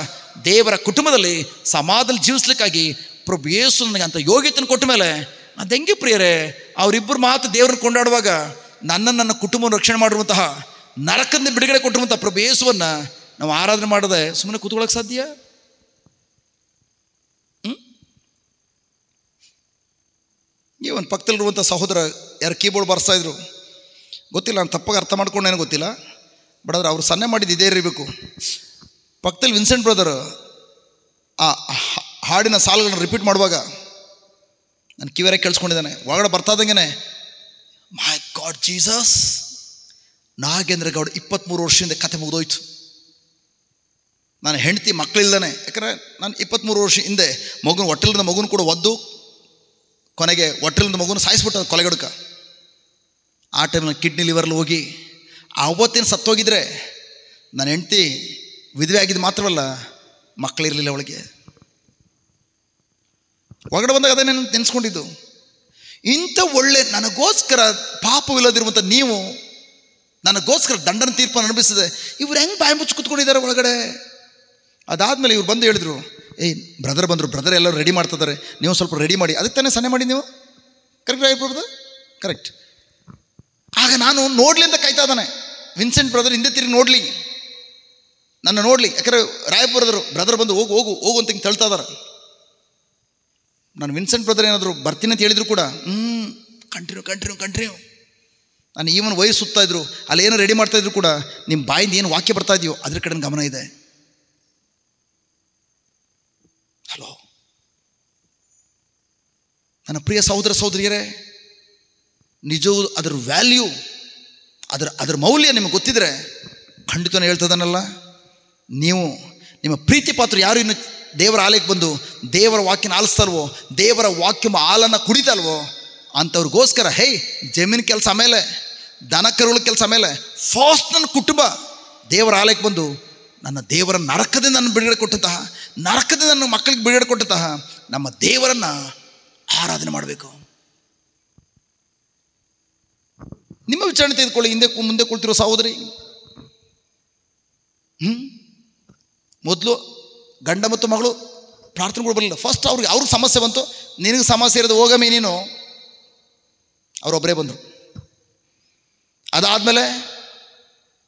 ದೇವರ ಕುಟುಂಬದಲ್ಲಿ ಸಮಾಧಾನ ಜೀವಿಸ್ಲಿಕ್ಕಾಗಿ ಪ್ರಭು ಯೇಸು ನನಗೆ ಅಂತ ಯೋಗ್ಯತೆಯನ್ನು ಕೊಟ್ಟ ಮೇಲೆ ಅದು ಹೆಂಗೆ ಪ್ರಿಯರೇ, ಅವರಿಬ್ಬರು ಮಾತು ದೇವರನ್ನು ಕೊಂಡಾಡುವಾಗ ನನ್ನ ಕುಟುಂಬವನ್ನು ರಕ್ಷಣೆ ಮಾಡಿರುವಂತಹ ನರಕದಿಂದ ಬಿಡುಗಡೆ ಕೊಟ್ಟಿರುವಂಥ ಪ್ರಭು ಯೇಸುವನ್ನು ನಾವು ಆರಾಧನೆ ಮಾಡದೆ ಸುಮ್ಮನೆ ಕೂತ್ಕೊಳ್ಳೋಕೆ ಸಾಧ್ಯ? ಈ ಒಂದು ಪಕ್ಕದಲ್ಲಿರುವಂಥ ಸಹೋದರ ಯಾರು ಕೀಬೋರ್ಡ್ ಬರ್ಸ್ತಾ ಇದ್ರು, ಗೊತ್ತಿಲ್ಲ, ನಾನು ತಪ್ಪಾಗಿ ಅರ್ಥ ಮಾಡ್ಕೊಂಡೇನೋ ಗೊತ್ತಿಲ್ಲ. ಬಟ್ ಆದರೆ ಅವ್ರು ಸನ್ನೆ ಮಾಡಿದ್ದು ಇದೇ ಇರಬೇಕು. ಪಕ್ಕದಲ್ಲಿ ವಿನ್ಸೆಂಟ್ ಬ್ರದರ್ ಆ ಹಾಡಿನ ಸಾಲುಗಳನ್ನು ರಿಪೀಟ್ ಮಾಡುವಾಗ ನಾನು ಕಿವಿಯಾರೆ ಕೇಳಿಸ್ಕೊಂಡಿದ್ದಾನೆ. ಒಳಗಡೆ ಬರ್ತಾದಂಗೆ ಮೈ ಗಾಡ್ ಜೀಸಸ್, ನಾಗೇಂದ್ರ ಗೌಡ 23 ವರ್ಷದಿಂದ ಕತೆ ಮುಗಿದೋಯ್ತು. ನಾನು ಹೆಂಡತಿ ಮಕ್ಕಳಿಲ್ದಾನೆ, ಯಾಕಂದರೆ ನಾನು 23 ವರ್ಷ ಹಿಂದೆ ಹೊಟ್ಟೆಲಿಂದ ಮಗುನ ಕೂಡ ಒದ್ದು ಕೊನೆಗೆ ಹೊಟ್ಟೆಲಿಂದ ಮಗುನ ಸಾಯಿಸ್ಬಿಟ್ಟು ಕೊಲೆಗಡುಕ. ಆ ಟೈಮಲ್ಲಿ ಕಿಡ್ನಿ ಲಿವರ್ಲ್ಲಿ ಹೋಗಿ ಅವತ್ತಿನ ಸತ್ತೋಗಿದ್ರೆ ನನ್ನ ಹೆಂಡತಿ ವಿಧವೆ ಆಗಿದ್ದು ಮಾತ್ರವಲ್ಲ, ಮಕ್ಕಳಿರಲಿಲ್ಲ ಅವಳಿಗೆ. ಹೊರಗಡೆ ಬಂದಾಗ ಅದೇ ನಾನು ನೆನೆಸ್ಕೊಂಡಿದ್ದು. ಇಂಥ ಒಳ್ಳೆ ನನಗೋಸ್ಕರ ಪಾಪವಿಲ್ಲದಿರುವಂಥ ನೀವು ನನಗೋಸ್ಕರ ದಂಡನ ತೀರ್ಪನ್ನು ಅನುಭವಿಸಿದೆ. ಇವ್ರು ಹೆಂಗೆ ಬಾಯಿ ಮುಚ್ಚಿ ಕೂತ್ಕೊಂಡಿದ್ದಾರೆ ಒಳಗಡೆ. ಅದಾದಮೇಲೆ ಇವ್ರು ಬಂದು ಹೇಳಿದ್ರು, ಏಯ್ ಬ್ರದರ್ ಬಂದರು, ಬ್ರದರ್ ಎಲ್ಲರೂ ರೆಡಿ ಮಾಡ್ತಿದ್ದಾರೆ, ನೀವು ಸ್ವಲ್ಪ ರೆಡಿ ಮಾಡಿ. ಅದಕ್ಕೆ ತಾನೇ ಸನ್ನೆ ಮಾಡಿ ನೀವು. ಕರೆಕ್ಟ್ ಆಗಿರ್ಬೋದು? ಕರೆಕ್ಟ್. ಆಗ ನಾನು ನೋಡಲಿ ಅಂತ ಕಾಯ್ತಾ ಇದ್ದಾನೆ. ವಿನ್ಸೆಂಟ್ ಬ್ರದರ್ ಹಿಂದೆ ತಿರುಗಿ ನೋಡಲಿ, ನನ್ನ ನೋಡಲಿ. ಯಾಕಂದರೆ ರಾಯಪುರದರು ಬ್ರದರ್ ಬಂದು ಹೋಗು ಹೋಗು ಹೋಗು ಅಂತ ಹಿಂಗೆ ತಳ್ತಾ ಇದ್ದಾರೆ. ನಾನು ವಿನ್ಸೆಂಟ್ ಬ್ರದರ್ ಏನಾದರೂ ಬರ್ತೀನಿ ಅಂತ ಹೇಳಿದ್ರು ಕೂಡ ಕಂಟಿನ್ಯೂ. ನಾನು ಈವನ್ ವಯಸ್ಸು ಸುತ್ತಾಯಿದ್ರು, ಅಲ್ಲಿ ಏನೋ ರೆಡಿ ಮಾಡ್ತಾಯಿದ್ರು ಕೂಡ ನಿಮ್ಮ ಬಾಯಿಂದ ಏನು ವಾಕ್ಯ ಬರ್ತಾ ಇದೆಯೋ ಅದ್ರ ಕಡೆ ಗಮನ ಇದೆ. ಹಲೋ ನನ್ನ ಪ್ರಿಯ ಸಹೋದರ ಸಹೋದರಿಯರೇ, ನಿಜವೂ ಅದರ ವ್ಯಾಲ್ಯೂ, ಅದರ ಮೌಲ್ಯ ನಿಮಗೆ ಗೊತ್ತಿದ್ರೆ ಖಂಡಿತನೇ ಹೇಳ್ತದನಲ್ಲ, ನೀವು ನಿಮ್ಮ ಪ್ರೀತಿ ಪಾತ್ರ ಯಾರು ಇನ್ನು ದೇವರ ಆಲಯಕ್ಕೆ ಬಂದು ದೇವರ ವಾಕ್ಯನ ಆಲಿಸ್ತಲ್ವೋ, ದೇವರ ವಾಕ್ಯ ಹಾಲನ್ನು ಕುಡಿತಲ್ವೋ ಅಂಥವ್ರಿಗೋಸ್ಕರ ಜಮೀನು ಕೆಲಸ ಆಮೇಲೆ, ದನ ಕರುಗಳ ಕೆಲಸ ಆಮೇಲೆ ಫಸ್ಟ್ ನನ್ನ ಕುಟುಂಬ ದೇವರ ಆಲಯಕ್ಕೆ ಬಂದು ನನ್ನ ದೇವರ ನರಕದಿಂದ ನನ್ನ ಬಿಡುಗಡೆ ಕೊಟ್ಟಂತಹ, ನರಕದಿಂದ ನನ್ನ ಮಕ್ಕಳಿಗೆ ಬಿಡುಗಡೆ ಕೊಟ್ಟಂತಹ ನಮ್ಮ ದೇವರನ್ನು ಆರಾಧನೆ ಮಾಡಬೇಕು. ನಿಮ್ಮ ವಿಚಾರಣೆ ತೆಗೆದುಕೊಳ್ಳಿ. ಮುಂದೆ ಕುಳಿತಿರೋ ಸಹೋದರಿ, ಮೊದಲು ಗಂಡ ಮತ್ತು ಮಗಳು ಪ್ರಾರ್ಥನೆಗಳು ಬರಲಿಲ್ಲ. ಫಸ್ಟ್ ಅವ್ರಿಗೆ ಸಮಸ್ಯೆ ಬಂತು. ನಿನಗೆ ಸಮಸ್ಯೆ ಇರೋದು ಹೋಗಮ್ಮಿ, ನೀನು ಅವರೊಬ್ಬರೇ ಬಂದರು. ಅದಾದಮೇಲೆ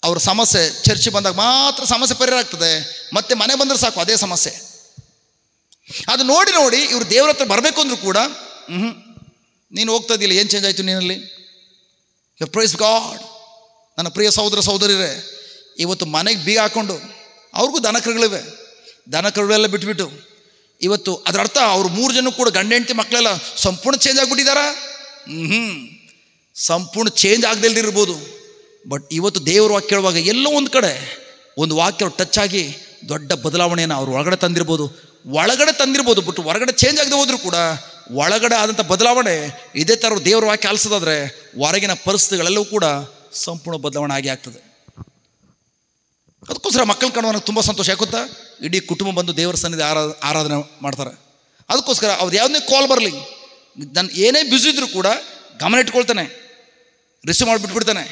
ಅವ್ರ ಸಮಸ್ಯೆ ಚರ್ಚೆ ಬಂದಾಗ ಮಾತ್ರ ಸಮಸ್ಯೆ ಪರಿಹಾರ ಆಗ್ತದೆ. ಮತ್ತೆ ಮನೆ ಬಂದರೆ ಸಾಕು ಅದೇ ಸಮಸ್ಯೆ. ಅದು ನೋಡಿ ಇವರು ದೇವ್ರ ಹತ್ರ ಬರಬೇಕು ಅಂದರೂ ಕೂಡ ನೀನು ಹೋಗ್ತಾ ಇದ್ದಿಲ್ಲ, ಏನು ಚೇಂಜ್ ಆಯಿತು ನಿನ್ನಲ್ಲಿ? Praise God. ನನ್ನ ಪ್ರಿಯ ಸಹೋದರ ಸಹೋದರಿಯರೇ, ಇವತ್ತು ಮನೆಗೆ ಬೀಗ ಹಾಕ್ಕೊಂಡು ಅವ್ರಿಗೂ ದನಕರುಗಳಿವೆ, ದನಕರುಗಳೆಲ್ಲ ಬಿಟ್ಬಿಟ್ಟು ಇವತ್ತು ಅದರ ಅರ್ಥ ಅವ್ರು 3 ಜನ ಕೂಡ ಗಂಡ ಹೆಂಡತಿ ಮಕ್ಕಳೆಲ್ಲ ಸಂಪೂರ್ಣ ಚೇಂಜ್ ಆಗಿಬಿಟ್ಟಿದ್ದಾರಾ? ಸಂಪೂರ್ಣ ಚೇಂಜ್ ಆಗದಿಲ್ದಿರ್ಬೋದು. ಬಟ್ ಇವತ್ತು ದೇವರು ವಾಕ್ಯ ಕೇಳುವಾಗ ಎಲ್ಲೋ ಒಂದು ಕಡೆ ಒಂದು ವಾಕ್ಯ ಅವ್ರು ಟಚ್ ಆಗಿ ದೊಡ್ಡ ಬದಲಾವಣೆಯನ್ನು ಅವ್ರು ಒಳಗಡೆ ತಂದಿರ್ಬೋದು ಬಟ್ ಹೊರಗಡೆ ಚೇಂಜ್ ಆಗದೆ ಹೋದರೂ ಕೂಡ ಒಳಗಡೆ ಆದಂಥ ಬದಲಾವಣೆ ಇದೇ ಥರ ದೇವ್ರ ವಾಕ್ಯ ಆಲಿಸೋದಾದ್ರೆ ಹೊರಗಿನ ಪರಿಸ್ಥಿತಿಗಳೆಲ್ಲವೂ ಕೂಡ ಸಂಪೂರ್ಣ ಬದಲಾವಣೆ ಆಗಿ ಆಗ್ತದೆ. ಅದಕ್ಕೋಸ್ಕರ ಮಕ್ಕಳು ಕಾಣುವ ನನಗೆ ತುಂಬ ಸಂತೋಷ. ಯಾಕೊತ್ತಾ, ಇಡೀ ಕುಟುಂಬ ಬಂದು ದೇವರ ಸನ್ನಿಧಿ ಆರಾಧನೆ ಮಾಡ್ತಾರೆ. ಅದಕ್ಕೋಸ್ಕರ ಅವ್ರು ಯಾವುದೇ ಕಾಲ್ ಬರಲಿ, ನಾನು ಏನೇ ಬ್ಯುಸಿ ಇದ್ದರೂ ಕೂಡ ಗಮನ ಇಟ್ಕೊಳ್ತಾನೆ, ರಿಸೀವ್ ಮಾಡಿಬಿಟ್ಬಿಡ್ತಾನೆ.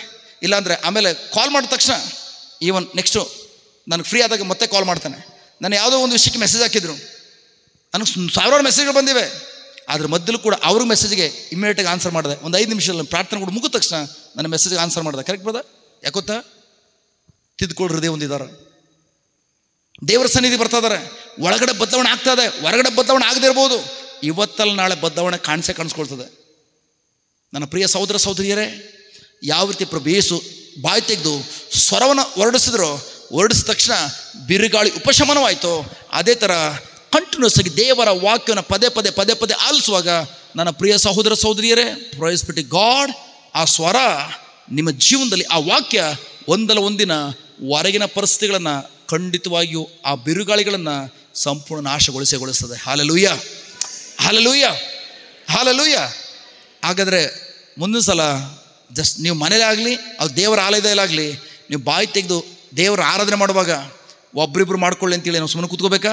ಇಲ್ಲಾಂದರೆ ಆಮೇಲೆ ಕಾಲ್ ಮಾಡಿದ ತಕ್ಷಣ ಈವನ್ ನೆಕ್ಸ್ಟು ನನಗೆ ಫ್ರೀ ಆದಾಗ ಮತ್ತೆ ಕಾಲ್ ಮಾಡ್ತಾನೆ. ನಾನು ಯಾವುದೋ ಒಂದು ವಿಷಯಕ್ಕೆ ಮೆಸೇಜ್ ಹಾಕಿದ್ರು, ನನಗೆ ಸಾವಿರಾರು ಮೆಸೇಜ್ಗಳು ಬಂದಿವೆ. ಅದ್ರ ಮಧ್ಯಲ್ಲೂ ಕೂಡ ಅವ್ರಿಗೆ ಮೆಸೇಜ್ಗೆ ಇಮಿಡಿಯೇಟಾಗಿ ಆನ್ಸರ್ ಮಾಡಿದೆ. ಒಂದು 5 ನಿಮಿಷದಲ್ಲಿ ಪ್ರಾರ್ಥನೆ ಕೂಡ ಮುಗಿದ ತಕ್ಷಣ ನನ್ನ ಮೆಸೇಜ್ಗೆ ಆನ್ಸರ್ ಮಾಡಿದೆ. ಕರೆಕ್ಟ್ ಬರೋದ? ಯಾಕೊತ್ತಾ, ತಿದ್ದುಕೊಳ್ಳೋ ಹೃದಯ ಹೊಂದಿದ್ದಾರೆ, ದೇವರ ಸನ್ನಿಧಿ ಬರ್ತಾ ಇದ್ದಾರೆ, ಒಳಗಡೆ ಬದಲಾವಣೆ ಆಗ್ತಾ ಇದೆ. ಹೊರಗಡೆ ಬದಲಾವಣೆ ಆಗದೇ ಇರ್ಬೋದು, ಇವತ್ತಲ್ಲಿ ನಾಳೆ ಬದಲಾವಣೆ ಕಾಣಿಸ್ಕೊಳ್ತದೆ. ನನ್ನ ಪ್ರಿಯ ಸಹೋದರ ಸಹೋದರಿಯರೇ, ಯಾವ ರೀತಿ ಪ್ರಭು ಯೇಸು ಬಾಯಿ ತೆಗೆದು ಸ್ವರವನ್ನು ಹೊರಡಿಸಿದ ತಕ್ಷಣ ಬಿರುಗಾಳಿ ಉಪಶಮನವಾಯಿತು, ಅದೇ ಥರ ಕಂಟಿನ್ಯೂಸ್ ಆಗಿ ದೇವರ ವಾಕ್ಯವನ್ನು ಪದೇ ಪದೇ ಆಲಿಸುವಾಗ ನನ್ನ ಪ್ರಿಯ ಸಹೋದರ ಸಹೋದರಿಯರೇ, ಪ್ರೈಸ್ ಬಿ ಟು ಗಾಡ್, ಆ ಸ್ವರ ನಿಮ್ಮ ಜೀವನದಲ್ಲಿ, ಆ ವಾಕ್ಯ ಒಂದಲ್ಲ ಒಂದಿನ ಹೊರಗಿನ ಪರಿಸ್ಥಿತಿಗಳನ್ನು ಖಂಡಿತವಾಗಿಯೂ ಆ ಬಿರುಗಾಳಿಗಳನ್ನು ಸಂಪೂರ್ಣ ನಾಶಗೊಳಿಸ್ತದೆ. Hallelujah, hallelujah, hallelujah. ಹಾಗಾದರೆ ಮುಂದಿನ ಸಲ ಜಸ್ಟ್ ನೀವು ಮನೇಲಾಗಲಿ ಅದು ದೇವರ ಆಲಯದಲ್ಲಾಗಲಿ ನೀವು ಬಾಯಿ ತೆಗೆದು ದೇವರ ಆರಾಧನೆ ಮಾಡುವಾಗ ಒಬ್ರಿಬ್ರು ಮಾಡ್ಕೊಳ್ಳಿ ಅಂತೇಳಿ ನಾವು ಸುಮ್ಮನೆ ಕೂತ್ಕೋಬೇಕಾ?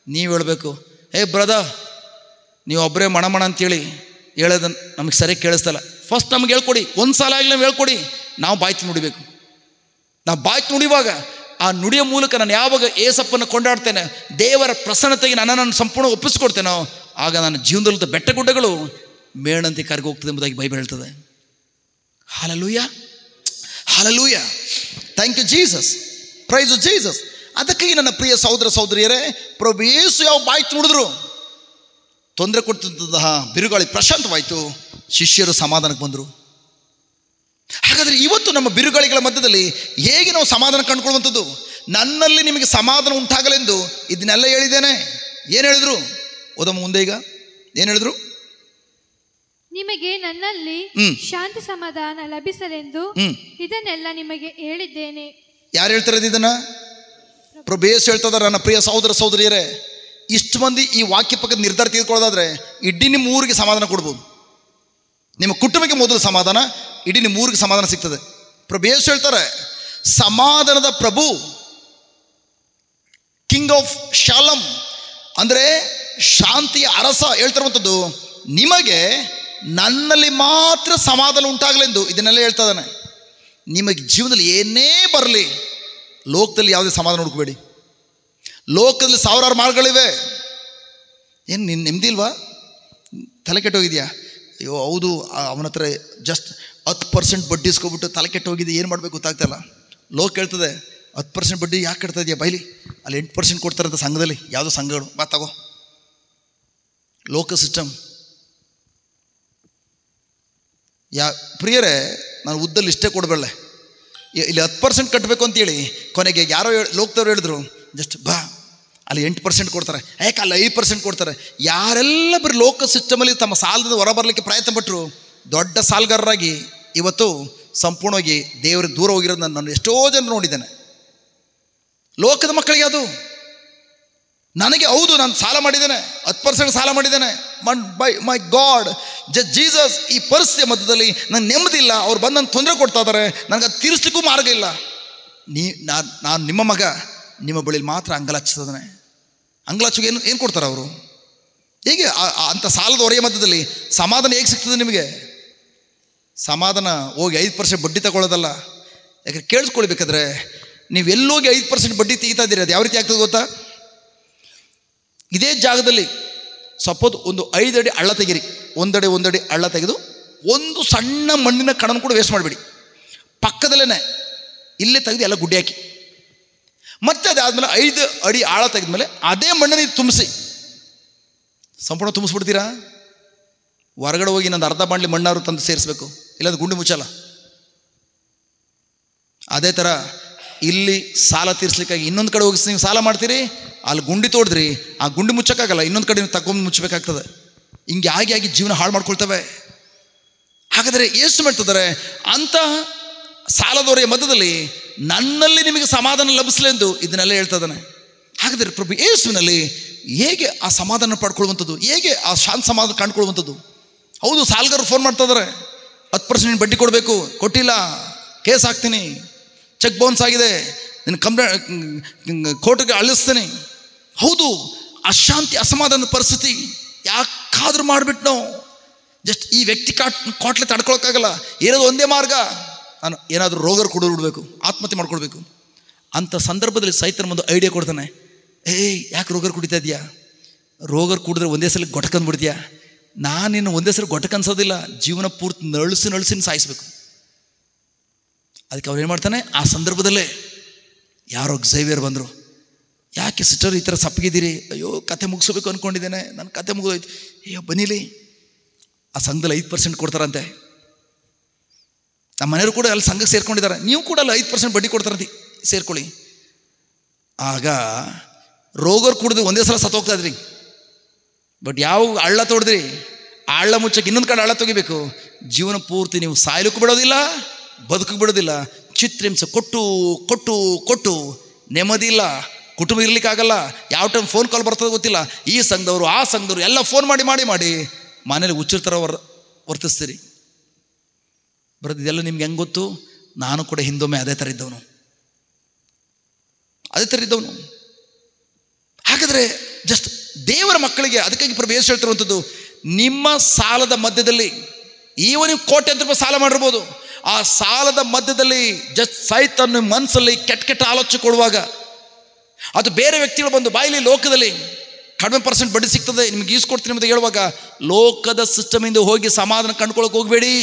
ನೀವು ಹೇಳಬೇಕು, ಹೇ ಬ್ರದರ್ ನೀವು ಒಬ್ಬರೇ ಮಣ ಅಂತೇಳಿ ಹೇಳೋದನ್ನು ನಮಗೆ ಸರಿಯಾಗಿ ಕೇಳಿಸ್ತಲ್ಲ. ಫಸ್ಟ್ ನಮ್ಗೆ ಹೇಳ್ಕೊಡಿ, ಒಂದು ಸಲ ಆಗಲಿ ನಾವು ಹೇಳ್ಕೊಡಿ. ನಾವು ಬಾಯ್ತು ನುಡಿಬೇಕು. ನಾವು ಬಾಯ್ತು ನುಡಿಯುವಾಗ ಆ ನುಡಿಯ ಮೂಲಕ ನಾನು ಯಾವಾಗ ಏಸಪ್ಪನ್ನು ಕೊಂಡಾಡ್ತೇನೆ, ದೇವರ ಪ್ರಸನ್ನತೆಗೆ ನನ್ನನ್ನು ಸಂಪೂರ್ಣ ಒಪ್ಪಿಸ್ಕೊಡ್ತೇನೋ, ಆಗ ನನ್ನ ಜೀವನದಲ್ಲಿ ಬೆಟ್ಟ ಗುಡ್ಡಗಳು ಮೇಣಂತೆ ಕರಗಿ ಹೋಗ್ತದೆ ಎಂಬುದಾಗಿ ಬೈಬಲ್ ಹೇಳ್ತದೆ. Hallelujah, hallelujah. Thank you Jesus, praise Jesus. ಅದಕ್ಕಾಗಿ ನನ್ನ ಪ್ರಿಯ ಸಹೋದರ ಸಹೋದರಿಯರೇ, ಪ್ರಭು ಯೇಸು ಯಾವ ಬಾಯ್ತು ನುಡಿದ್ರು ತೊಂದರೆ ಕೊಡ್ತಿದ್ದಂತಹ ಬಿರುಗಾಳಿ ಪ್ರಶಾಂತವಾಯಿತು, ಶಿಷ್ಯರು ಸಮಾಧಾನಕ್ಕೆ ಬಂದರು. ಹಾಗಾದರೆ ಇವತ್ತು ನಮ್ಮ ಬಿರುಗಾಳಿಗಳ ಮಧ್ಯದಲ್ಲಿ ಹೇಗೆ ನಾವು ಸಮಾಧಾನ ಕಂಡುಕೊಳ್ಳುವಂಥದ್ದು? ನನ್ನಲ್ಲಿ ನಿಮಗೆ ಸಮಾಧಾನ ಉಂಟಾಗಲೆಂದು ಇದನ್ನೆಲ್ಲ ಹೇಳಿದ್ದೇನೆ. ಏನು ಹೇಳಿದ್ರು? ಓದಮ್ಮ ಮುಂದೆ. ಈಗ ಏನು ಹೇಳಿದ್ರು? ನಿಮಗೆ ನನ್ನಲ್ಲಿ ಶಾಂತಿ ಸಮಾಧಾನ ಲಭಿಸಲೆಂದು ಇದನ್ನೆಲ್ಲ ನಿಮಗೆ ಹೇಳಿದ್ದೇನೆ. ಯಾರು ಹೇಳ್ತಾರೆ ಇದನ್ನ? ಪ್ರಭು ಯೇಸು ಹೇಳ್ತಾ ಇದ್ದಾರೆ. ನನ್ನ ಪ್ರಿಯ ಸಹೋದರ ಸಹೋದರಿಯರೇ, ಇಷ್ಟು ಮಂದಿ ಈ ವಾಕ್ಯ ಪಕ್ಕದ ನಿರ್ಧಾರ ತೆಗೆದುಕೊಳ್ಳೋದಾದ್ರೆ ಇಡೀ ನಿಮ್ಮ ಊರಿಗೆ ಸಮಾಧಾನ ಕೊಡ್ಬೋದು. ನಿಮ್ಮ ಕುಟುಂಬಕ್ಕೆ ಮೊದಲು ಸಮಾಧಾನ, ಇಡೀ ನಿಮ್ಮ ಊರಿಗೆ ಸಮಾಧಾನ ಸಿಗ್ತದೆ. ಪ್ರಭು ಯೇಸು ಹೇಳ್ತಾರೆ, ಸಮಾಧಾನದ ಪ್ರಭು, ಕಿಂಗ್ ಆಫ್ ಶಾಲಮ್, ಅಂದರೆ ಶಾಂತಿಯ ಅರಸ ಹೇಳ್ತಿರುವಂಥದ್ದು, ನಿಮಗೆ ನನ್ನಲ್ಲಿ ಮಾತ್ರ ಸಮಾಧಾನ ಉಂಟಾಗಲೆಂದು ಇದನ್ನೆಲ್ಲ ಹೇಳ್ತಾ ಇದ್ದಾನೆ. ನಿಮಗೆ ಜೀವನದಲ್ಲಿ ಏನೇ ಬರಲಿ, ಲೋಕದಲ್ಲಿ ಯಾವುದೇ ಸಮಾಧಾನ ಹುಡುಕಬೇಡಿ. ಲೋಕದಲ್ಲಿ ಸಾವಿರಾರು ಮಾರ್ಗಗಳಿವೆ. ಏನು ನಿನ್ನ ನೆಮ್ಮದಿ ಇಲ್ವಾ? ತಲೆ ಕೆಟ್ಟೋಗಿದೆಯಾ? ಅಯ್ಯೋ ಹೌದು, ಅವನ ಹತ್ರ ಜಸ್ಟ್ 10% ಬಡ್ಡಿ ಇಸ್ಕೊಬಿಟ್ಟು ತಲೆ ಕೆಟ್ಟೋಗಿದೆ, ಏನು ಮಾಡಬೇಕು ಗೊತ್ತಾಗ್ತಾಯಿಲ್ಲ. ಲೋಕ ಹೇಳ್ತದೆ 10% ಬಡ್ಡಿ ಯಾಕೆ ಕಟ್ತಾ ಇದೆಯಾ ಬೈಲಿ, ಅಲ್ಲಿ 8% ಕೊಡ್ತಾರಂತ ಸಂಘದಲ್ಲಿ, ಯಾವುದೋ ಸಂಘಗಳು, ಬಾ ತಗೋ. ಲೋಕ ಸಿಸ್ಟಮ್. ಪ್ರಿಯರೇ, ನಾನು ಉದ್ದಲ್ಲಿ ಇಷ್ಟೇ ಕೊಡಬೇಳೆ, ಇಲ್ಲಿ 10% ಕಟ್ಟಬೇಕು ಅಂತೇಳಿ ಕೊನೆಗೆ ಯಾರೋ ಲೋಕದವ್ರು ಹೇಳಿದ್ರು, ಜಸ್ಟ್ ಬಾ ಅಲ್ಲಿ 8% ಕೊಡ್ತಾರೆ, ಯಾಕೆ ಅಲ್ಲಿ 5% ಕೊಡ್ತಾರೆ. ಯಾರೆಲ್ಲ ಬರೀ ಲೋಕ ಸಿಸ್ಟಮಲ್ಲಿ ತಮ್ಮ ಸಾಲದಿಂದ ಹೊರಬರಲಿಕ್ಕೆ ಪ್ರಯತ್ನ ಪಟ್ಟರು ದೊಡ್ಡ ಸಾಲಗಾರರಾಗಿ ಇವತ್ತು ಸಂಪೂರ್ಣವಾಗಿ ದೇವರಿಗೆ ದೂರ ಹೋಗಿರೋದು ನಾನು ಎಷ್ಟೋ ಜನ ನೋಡಿದ್ದೇನೆ. ಲೋಕದ ಮಕ್ಕಳಿಗೆ ಅದು ನನಗೆ ಹೌದು, ನಾನು ಸಾಲ ಮಾಡಿದ್ದೇನೆ, 10% ಸಾಲ ಮಾಡಿದ್ದೇನೆ. ಮೈ ಗಾಡ್, ಜೀಸಸ್, ಈ ಪರಿಸ್ಥಿತಿಯ ಮಧ್ಯದಲ್ಲಿ ನನಗೆ ನೆಮ್ಮದಿ ಇಲ್ಲ, ಅವ್ರು ಬಂದು ನನ್ನ ತೊಂದರೆ ಕೊಡ್ತಾ ಇದ್ದಾರೆ, ನನಗೆ ಅದು ತೀರಿಸ್ಲಿಕ್ಕೂ ಮಾರ್ಗ ಇಲ್ಲ. ನಾನು ನಿಮ್ಮ ಮಗ, ನಿಮ್ಮ ಬಳಿಲಿ ಮಾತ್ರ ಅಂಗಲಾಚಿಸಿದಾನೆ. ಅಂಗಲಾಚಿಗೆ ಏನು ಕೊಡ್ತಾರೆ ಅವರು? ಹೇಗೆ ಅಂಥ ಸಾಲದ ಹೊರೆಯ ಮಧ್ಯದಲ್ಲಿ ಸಮಾಧಾನ ಹೇಗೆ ಸಿಗ್ತದೆ ನಿಮಗೆ? ಸಮಾಧಾನ ಹೋಗಿ 5% ಬಡ್ಡಿ ತಗೊಳ್ಳೋದಲ್ಲ. ಯಾಕಂದ್ರೆ ಕೇಳಿಸ್ಕೊಳ್ಬೇಕಾದ್ರೆ ನೀವು ಎಲ್ಲೋಗಿ 5% ಬಡ್ಡಿ ತೆಗಿತಾ ಇದ್ದೀರಿ, ಅದು ಯಾವ ರೀತಿ ಆಗ್ತದೆ ಗೊತ್ತಾ? ಇದೇ ಜಾಗದಲ್ಲಿ ಸಪೋಸ್ ಒಂದು 5 ಅಡಿ ಹಳ್ಳ ತೆಗೀರಿ, ಒಂದಡಿ ಹಳ್ಳ ತೆಗೆದು ಒಂದು ಸಣ್ಣ ಮಣ್ಣಿನ ಕಣನ ಕೂಡ ವೇಸ್ಟ್ ಮಾಡಬೇಡಿ. ಪಕ್ಕದಲ್ಲೇ ಇಲ್ಲೇ ತೆಗೆದು ಎಲ್ಲ ಗುಡ್ಡೆ ಹಾಕಿ, ಮತ್ತೆ ಅದಾದಮೇಲೆ 5 ಅಡಿ ಆಳ ತೆಗೆದ್ಮೇಲೆ ಅದೇ ಮಣ್ಣನ್ನು ತುಂಬಿಸಿ. ಸಂಪೂರ್ಣ ತುಂಬಿಸ್ಬಿಡ್ತೀರಾ? ಹೊರಗಡೆ ಹೋಗಿ ಇನ್ನೊಂದು ಅರ್ಧ ಬಾಂಡ್ಲಿ ಮಣ್ಣಾರು ತಂದು ಸೇರಿಸ್ಬೇಕು, ಇಲ್ಲಾಂದ್ರೆ ಗುಂಡಿ ಮುಚ್ಚಲ್ಲ. ಅದೇ ಥರ ಇಲ್ಲಿ ಸಾಲ ತೀರಿಸ್ಲಿಕ್ಕಾಗಿ ಇನ್ನೊಂದು ಕಡೆ ಹೋಗಿ ನೀವು ಸಾಲ ಮಾಡ್ತೀರಿ, ಅಲ್ಲಿ ಗುಂಡಿ ತೋಡಿದ್ರಿ, ಆ ಗುಂಡಿ ಮುಚ್ಚಕ್ಕಾಗಲ್ಲ, ಇನ್ನೊಂದು ಕಡೆ ನೀವು ತಗೊಂಡು ಮುಚ್ಚಬೇಕಾಗ್ತದೆ. ಹಿಂಗೆ ಆಗಿ ಜೀವನ ಹಾಳು ಮಾಡ್ಕೊಳ್ತವೆ. ಹಾಗಾದರೆ ಯೇಸು ಮಾಡ್ತಿದ್ದಾರೆ, ಅಂಥ ಸಾಲದವರೆಯ ಮಧ್ಯದಲ್ಲಿ ನನ್ನಲ್ಲಿ ನಿಮಗೆ ಸಮಾಧಾನ ಲಭಿಸಲೆಂದು ಇದನ್ನೆಲ್ಲ ಹೇಳ್ತಾ ಇದ್ದಾನೆ. ಹಾಗಾದರೆ ಪ್ರಭು ಯೇಸುವಿನಲ್ಲಿ ಹೇಗೆ ಆ ಸಮಾಧಾನ ಪಡ್ಕೊಳ್ಳುವಂಥದ್ದು, ಹೇಗೆ ಆ ಶಾಂತ ಸಮಾಧಾನ ಕಂಡುಕೊಳ್ಳುವಂಥದ್ದು? ಹೌದು, ಸಾಲಗಾರರು ಫೋನ್ ಮಾಡ್ತಾ ಇದ್ದಾರೆ, 10% ಬಡ್ಡಿ ಕೊಡಬೇಕು, ಕೊಟ್ಟಿಲ್ಲ, ಕೇಸ್ ಹಾಕ್ತೀನಿ, ಚೆಕ್ ಬೌನ್ಸ್ ಆಗಿದೆ, ನಿನ್ನ ಕೋರ್ಟ್ಗೆ ಅಳಿಸ್ತೀನಿ. ಹೌದು, ಅಶಾಂತಿ ಅಸಮಾಧಾನದ ಪರಿಸ್ಥಿತಿ ಯಾಕಾದ್ರೂ ಮಾಡಿಬಿಟ್ಟು ನಾವು ಜಸ್ಟ್ ಈ ವ್ಯಕ್ತಿ ಕಾಟ್ಲೆ ತಡ್ಕೊಳಕ್ಕಾಗಲ್ಲ, ಇರೋದು ಒಂದೇ ಮಾರ್ಗ, ನಾನು ಏನಾದರೂ ರೋಗರು ಬಿಡಬೇಕು, ಆತ್ಮಹತ್ಯೆ ಮಾಡ್ಕೊಳ್ಬೇಕು. ಅಂಥ ಸಂದರ್ಭದಲ್ಲಿ ಸೈತನ ಒಂದು ಐಡಿಯಾ ಕೊಡ್ತಾನೆ. ಯಾಕೆ ರೋಗರು ಕುಡಿತಾ ಇದೆಯಾ? ರೋಗರು ಕುಡಿದ್ರೆ ಒಂದೇ ಸಲ ಗೊಟಕಂದ್ಬಿಡ್ತೀಯಾ? ನಾನಿನ್ನು ಒಂದೇ ಸಲ ಗೊಟಕನ್ಸೋದಿಲ್ಲ, ಜೀವನ ಪೂರ್ತಿ ನಳಿಸಿ ಸಾಯಿಸ್ಬೇಕು. ಅದಕ್ಕೆ ಅವ್ರು ಏನು ಮಾಡ್ತಾನೆ, ಆ ಸಂದರ್ಭದಲ್ಲೇ ಯಾರೋ ಝೇವಿಯರ್ ಬಂದರು. ಯಾಕೆ ಸಿಸ್ಟರ್ ಈ ಥರ ಸಪ್ಪಗಿದ್ದೀರಿ? ಅಯ್ಯೋ ಕತೆ ಮುಗಿಸ್ಬೇಕು ಅಂದ್ಕೊಂಡಿದ್ದೇನೆ, ನನ್ನ ಕತೆ ಮುಗಿದೋಯ್ತು. ಅಯ್ಯೋ ಬನ್ನಿಲಿ, ಆ ಸಂಘದಲ್ಲಿ 5% ಕೊಡ್ತಾರಂತೆ. ನಮ್ಮ ಮನೆಯವರು ಕೂಡ ಅಲ್ಲಿ ಸಂಘಕ್ಕೆ ಸೇರ್ಕೊಂಡಿದ್ದಾರೆ, ನೀವು ಕೂಡ ಅಲ್ಲಿ 5% ಬಡ್ಡಿ ಕೊಡ್ತಾರಂತೆ, ಸೇರ್ಕೊಳ್ಳಿ. ಆಗ ರೋಗರು ಕುಡಿದು ಒಂದೇ ಸಲ ಸತ್ತೋಗ್ತಾ ಇದ್ರಿ. ಬಟ್ ಯಾವ ಹಳ್ಳ ತೋಡಿದ್ರಿ, ಆ ಹಳ್ಳ ಮುಚ್ಚಕ್ಕೆ ಇನ್ನೊಂದು ಕಡೆ ಹಳ್ಳ ತೆಗಿಬೇಕು. ಜೀವನ ಪೂರ್ತಿ ನೀವು ಸಾಯ್ಲಿಕ್ಕೂ ಬಿಡೋದಿಲ್ಲ, ಬದುಕು ಬಿಡೋದಿಲ್ಲ. ಚಿತ್ರಹಿಂಸೆ ಕೊಟ್ಟು ಕೊಟ್ಟು ಕೊಟ್ಟು ನೆಮ್ಮದಿ ಇಲ್ಲ, ಕುಟುಂಬ ಇರ್ಲಿಕ್ಕಾಗಲ್ಲ, ಯಾವ ಟೈಮ್ ಫೋನ್ ಕಾಲ್ ಬರ್ತದೆ ಗೊತ್ತಿಲ್ಲ. ಈ ಸಂಘದವರು ಆ ಸಂಘದವರು ಎಲ್ಲ ಫೋನ್ ಮಾಡಿ ಮಾಡಿ ಮಾಡಿ ಮನೇಲಿ ಹುಚ್ಚರ ಥರ ವರ್ತಿಸ್ತೀರಿ. ಬರೋದು ಇದೆಲ್ಲ ನಿಮ್ಗೆ ಹೆಂಗೆ ಗೊತ್ತು? ನಾನು ಕೂಡ ಹಿಂದೊಮ್ಮೆ ಅದೇ ಥರ ಇದ್ದವನು. ಹಾಗಾದರೆ ಜಸ್ಟ್ ದೇವರ ಮಕ್ಕಳಿಗೆ ಅದಕ್ಕಾಗಿ ಪ್ರಭು ಯೇಸು ಹೇಳ್ತಿರುವಂಥದ್ದು, ನಿಮ್ಮ ಸಾಲದ ಮಧ್ಯದಲ್ಲಿ, ನೀವು ಕೋಟ್ಯಾಂತರ ರೂಪಾಯಿ ಸಾಲ ಮಾಡಿರ್ಬೋದು, ಆ ಸಾಲದ ಮಧ್ಯದಲ್ಲಿ ಜಸ್ಟ್ ಸೈತನ ಮನಸ್ಸಲ್ಲಿ ಕೆಟ್ಟ ಆಲೋಚನೆ ಕೊಡುವಾಗ, ಅದು ಬೇರೆ ವ್ಯಕ್ತಿಗಳು ಬಂದು ಬಾಯಿಲಿ ಲೋಕದಲ್ಲಿ ಕಡಿಮೆ % ಬಡ್ಡಿ ಸಿಗ್ತದೆ ನಿಮ್ಗೆ ಈಸ್ಕೊಡ್ತೀನಿ ಅಂತ ಹೇಳುವಾಗ, ಲೋಕದ ಸಿಸ್ಟಮಿಂದ ಹೋಗಿ ಸಮಾಧಾನ ಕಂಡುಕೊಳ್ಳೋಕೆ ಹೋಗಬೇಡಿ.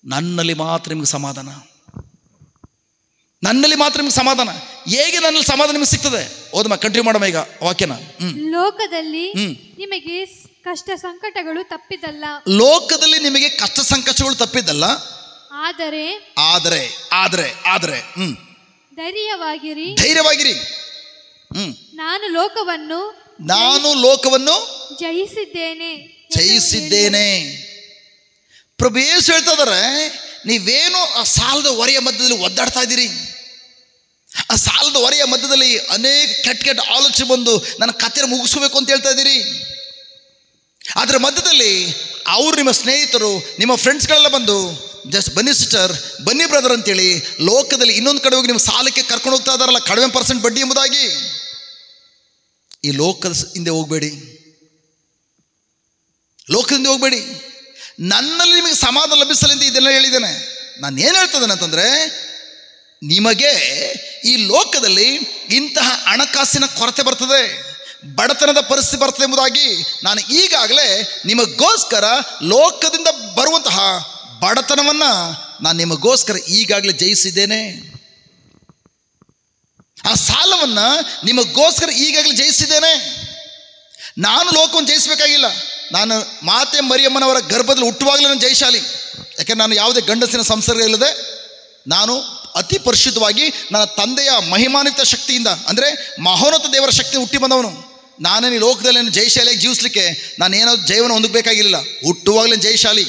ನನ್ನಲ್ಲಿ ಮಾತ್ರ ನಿಮ್ಗೆ ಸಮಾಧಾನ, ನನ್ನಲ್ಲಿ ಮಾತ್ರ ನಿಮ್ಗೆ ಸಮಾಧಾನ. ಹೇಗೆ ನನ್ನಲ್ಲಿ ಸಮಾಧಾನ ನಿಮ್ಗೆ ಸಿಗ್ತದೆ? ಓದಮ್ಮ, ಕಂಟಿನ್ಯೂ ಮಾಡಮ್ಮ ಈಗ ವಾಕ್ಯನ. ಲೋಕದಲ್ಲಿ ನಿಮಗೆ ಕಷ್ಟ ಸಂಕಟಗಳು ತಪ್ಪಿದಲ್ಲ, ಲೋಕದಲ್ಲಿ ನಿಮಗೆ ಕಷ್ಟ ಸಂಕಟಗಳು ತಪ್ಪಿದಲ್ಲ, ಆದರೆ ಆದರೆ ಆದರೆ ಆದರೆ ಧೈರ್ಯವಾಗಿರಿ. ನಾನು ಲೋಕವನ್ನು ಜಯಿಸಿದ್ದೇನೆ. ಪ್ರಭು ಯೇಸು ಹೇಳ್ತಾ ಇದ್ದಾರೆ, ನೀವೇನು ಆ ಸಾಲದ ಹೊರೆಯ ಮಧ್ಯದಲ್ಲಿ ಒದ್ದಾಡ್ತಾ ಇದ್ದೀರಿ, ಆ ಸಾಲದ ಹೊರೆಯ ಮಧ್ಯದಲ್ಲಿ ಅನೇಕ ಕೆಟ್ಟ ಆಲೋಚನೆ ಬಂದು ನನ್ನ ಕಥೆಯನ್ನು ಮುಗಿಸ್ಕೋಬೇಕು ಅಂತ ಹೇಳ್ತಾ ಇದ್ದೀರಿ. ಅದರ ಮಧ್ಯದಲ್ಲಿ ಅವರು ನಿಮ್ಮ ಸ್ನೇಹಿತರು, ನಿಮ್ಮ ಫ್ರೆಂಡ್ಸ್ಗಳೆಲ್ಲ ಬಂದು ಜಸ್ಟ್ ಬನ್ನಿ ಸಿಸ್ಟರ್, ಬನ್ನಿ ಬ್ರದರ್ ಅಂತೇಳಿ ಲೋಕದಲ್ಲಿ ಇನ್ನೊಂದು ಕಡೆ ಹೋಗಿ ನಿಮ್ಮ ಸಾಲಕ್ಕೆ ಕರ್ಕೊಂಡು ಹೋಗ್ತಾ ಇದ್ದಾರಲ್ಲ, ಕಡಿಮೆ % ಬಡ್ಡಿ ಎಂಬುದಾಗಿ. ಈ ಲೋಕದ ಹಿಂದೆ ಹೋಗಬೇಡಿ, ಲೋಕದಿಂದ ಹೋಗಬೇಡಿ. ನನ್ನಲ್ಲಿ ನಿಮಗೆ ಸಮಾಧಾನ ಲಭಿಸಲೆಂದು ಇದೆಲ್ಲ ಹೇಳಿದ್ದೇನೆ. ನಾನು ಏನು ಹೇಳ್ತಿದ್ದೇನೆ ಅಂತಂದರೆ, ನಿಮಗೆ ಈ ಲೋಕದಲ್ಲಿ ಇಂತಹ ಹಣಕಾಸಿನ ಕೊರತೆ ಬರ್ತದೆ, ಬಡತನದ ಪರಿಸ್ಥಿತಿ ಬರ್ತದೆ ಎಂಬುದಾಗಿ ನಾನು ಈಗಾಗಲೇ ನಿಮಗೋಸ್ಕರ ಲೋಕದಿಂದ ಬರುವಂತಹ ಬಡತನವನ್ನು ನಾನು ನಿಮಗೋಸ್ಕರ ಈಗಾಗಲೇ ಜಯಿಸಿದ್ದೇನೆ. ಆ ಸಾಲವನ್ನು ನಿಮಗೋಸ್ಕರ ಈಗಾಗಲೇ ಜಯಿಸಿದ್ದೇನೆ. ನಾನು ಲೋಕವನ್ನು ಜಯಿಸಬೇಕಾಗಿಲ್ಲ. ನಾನು ಮಾತೆ ಮರಿಯಮ್ಮನವರ ಗರ್ಭದಲ್ಲಿ ಹುಟ್ಟುವಾಗಲೇ ನಾನು ಜಯಶಾಲಿ. ಯಾಕೆಂದರೆ ನಾನು ಯಾವುದೇ ಗಂಡಸಿನ ಸಂಸರ್ಗ ಇಲ್ಲದೆ ನಾನು ಅತಿ ಪರಿಶುದ್ಧವಾಗಿ ನನ್ನ ತಂದೆಯ ಮಹಿಮಾನ್ವಿತ ಶಕ್ತಿಯಿಂದ, ಅಂದರೆ ಮಹೋನ್ನತ ದೇವರ ಶಕ್ತಿ ಹುಟ್ಟಿ ಬಂದವನು. ನಾನೇನು ಈ ಲೋಕದಲ್ಲಿ ಜಯಶಾಲಿಯಾಗಿ ಜೀವಿಸಲಿಕ್ಕೆ ನಾನು ಏನಾದ್ರು ಜಯವನ್ನು ಹೊಂದಬೇಕಾಗಿಲ್ಲ, ಹುಟ್ಟುವಾಗಲೇ ಜಯಶಾಲಿ.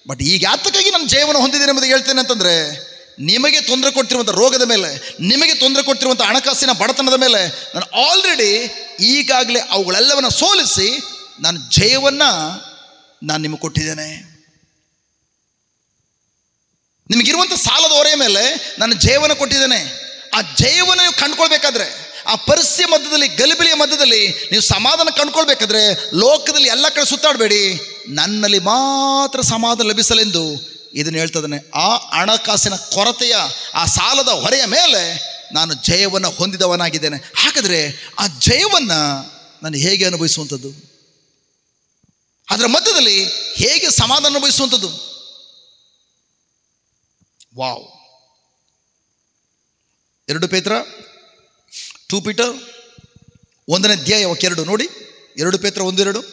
ಬಟ್ ಈಗ ಯಾತಕ್ಕಾಗಿ ನಾನು ಜಯವನ್ನು ಹೊಂದಿದ್ದೇನೆ ಎಂಬುದು ಹೇಳ್ತೇನೆ ಅಂತಂದರೆ, ನಿಮಗೆ ತೊಂದರೆ ಕೊಡ್ತಿರುವಂಥ ರೋಗದ ಮೇಲೆ, ನಿಮಗೆ ತೊಂದರೆ ಕೊಡ್ತಿರುವಂಥ ಹಣಕಾಸಿನ ಬಡತನದ ಮೇಲೆ ನಾನು ಆಲ್ರೆಡಿ ಈಗಾಗಲೇ ಅವುಗಳೆಲ್ಲವನ್ನು ಸೋಲಿಸಿ ನಾನು ಜಯವನ್ನು ನಾನು ನಿಮಗೆ ಕೊಟ್ಟಿದ್ದೇನೆ. ನಿಮಗಿರುವಂಥ ಸಾಲದ ಹೊರೆಯ ಮೇಲೆ ನಾನು ಜಯವನ್ನು ಕೊಟ್ಟಿದ್ದೇನೆ. ಆ ಜಯವನ್ನು ನೀವು ಕಂಡುಕೊಳ್ಬೇಕಾದ್ರೆ, ಆ ಪರಿಸ್ಥಿತಿಯ ಮಧ್ಯದಲ್ಲಿ, ಗಲಿಬಿಲಿಯ ಮಧ್ಯದಲ್ಲಿ ನೀವು ಸಮಾಧಾನ ಕಂಡುಕೊಳ್ಬೇಕಾದ್ರೆ ಲೋಕದಲ್ಲಿ ಎಲ್ಲ ಕಡೆ ಸುತ್ತಾಡಬೇಡಿ, ನನ್ನಲ್ಲಿ ಮಾತ್ರ ಸಮಾಧಾನ ಲಭಿಸಲೆಂದು ಇದನ್ನು ಹೇಳ್ತದಾನೆ. ಆ ಹಣಕಾಸಿನ ಕೊರತೆಯ, ಆ ಸಾಲದ ಹೊರೆಯ ಮೇಲೆ ನಾನು ಜಯವನ್ನು ಹೊಂದಿದವನಾಗಿದ್ದೇನೆ. ಹಾಗಾದರೆ ಆ ಜಯವನ್ನು ನಾನು ಹೇಗೆ ಅನುಭವಿಸುವಂಥದ್ದು? ಅದರ ಮಧ್ಯದಲ್ಲಿ ಹೇಗೆ ಸಮಾಧಾನ ಅನುಭವಿಸುವಂಥದ್ದು. ವಾವ್. 2 ಪೇತ್ರ 2 ಪೀಟರ್ 1ನೇ ಅಧ್ಯಾಯ 2 ನೋಡಿ. 2 ಪೇತ್ರ 1:2.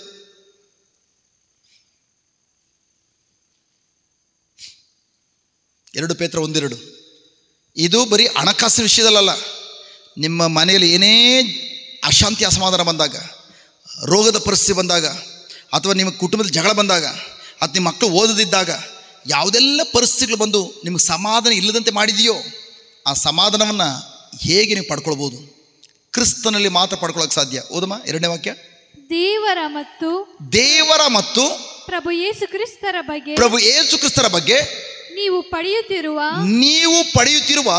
ಪೇತ್ರ 1:2. ಇದು ಬರೀ ಹಣಕಾಸಿನ ವಿಷಯದಲ್ಲ. ನಿಮ್ಮ ಮನೆಯಲ್ಲಿ ಏನೇ ಅಶಾಂತಿ ಅಸಮಾಧಾನ ಬಂದಾಗ, ರೋಗದ ಪರಿಸ್ಥಿತಿ ಬಂದಾಗ, ಅಥವಾ ನಿಮ್ಮ ಕುಟುಂಬದಲ್ಲಿ ಜಗಳ ಬಂದಾಗ, ಅಥವಾ ನಿಮ್ಮ ಮಕ್ಕಳು ಓದದಿದ್ದಾಗ, ಯಾವುದೆಲ್ಲ ಪರಿಸ್ಥಿತಿಗಳು ಬಂದು ನಿಮಗೆ ಸಮಾಧಾನ ಇಲ್ಲದಂತೆ ಮಾಡಿದೆಯೋ ಆ ಸಮಾಧಾನವನ್ನು ಹೇಗೆ ನೀವು ಪಡ್ಕೊಳ್ಬೋದು? ಕ್ರಿಸ್ತನಲ್ಲಿ ಮಾತ್ರ ಪಡ್ಕೊಳ್ಳೋಕೆ ಸಾಧ್ಯ. ಓದಮ್ಮ 2ನೇ ವಾಕ್ಯ. ದೇವರ ಮತ್ತು ಪ್ರಭು ಯೇಸು ಕ್ರಿಸ್ತರ ಬಗ್ಗೆ ನೀವು ಪಡೆಯುತ್ತಿರುವ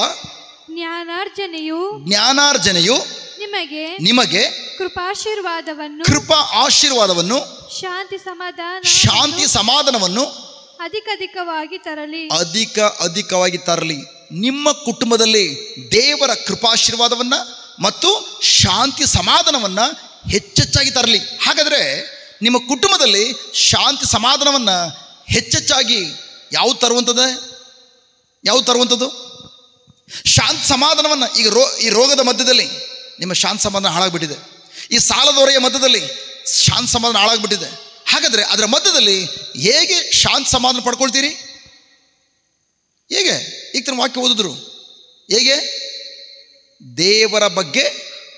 ಜ್ಞಾನಾರ್ಜನೆಯು ನಿಮಗೆ ಕೃಪಾ ಆಶೀರ್ವಾದವನ್ನು ಶಾಂತಿ ಸಮಾಧಾನವನ್ನು ಅಧಿಕವಾಗಿ ತರಲಿ. ನಿಮ್ಮ ಕುಟುಂಬದಲ್ಲಿ ದೇವರ ಕೃಪಾಶೀರ್ವಾದವನ್ನು ಮತ್ತು ಶಾಂತಿ ಸಮಾಧಾನವನ್ನು ಹೆಚ್ಚೆಚ್ಚಾಗಿ ತರಲಿ. ಹಾಗಾದರೆ ನಿಮ್ಮ ಕುಟುಂಬದಲ್ಲಿ ಶಾಂತಿ ಸಮಾಧಾನವನ್ನು ಹೆಚ್ಚೆಚ್ಚಾಗಿ ಯಾವುದು ತರುವಂಥದ್ದು? ಶಾಂತಿ ಸಮಾಧಾನವನ್ನು. ಈಗ ಈ ರೋಗದ ಮಧ್ಯದಲ್ಲಿ ನಿಮ್ಮ ಶಾಂತಿ ಸಮಾಧಾನ ಹಾಳಾಗ್ಬಿಟ್ಟಿದೆ. ಈ ಸಾಲದೊರೆಯ ಮಧ್ಯದಲ್ಲಿ ಶಾಂತಿ ಸಮಾಧಾನ ಹಾಳಾಗ್ಬಿಟ್ಟಿದೆ. ಹಾಗಾದರೆ ಅದರ ಮಧ್ಯದಲ್ಲಿ ಹೇಗೆ ಶಾಂತಿ ಸಮಾಧಾನ ಪಡ್ಕೊಳ್ತೀರಿ? ಹೇಗೆ? ಈಗ ತನ್ನ ವಾಕ್ಯ ಓದಿದ್ರು. ಹೇಗೆ? ದೇವರ ಬಗ್ಗೆ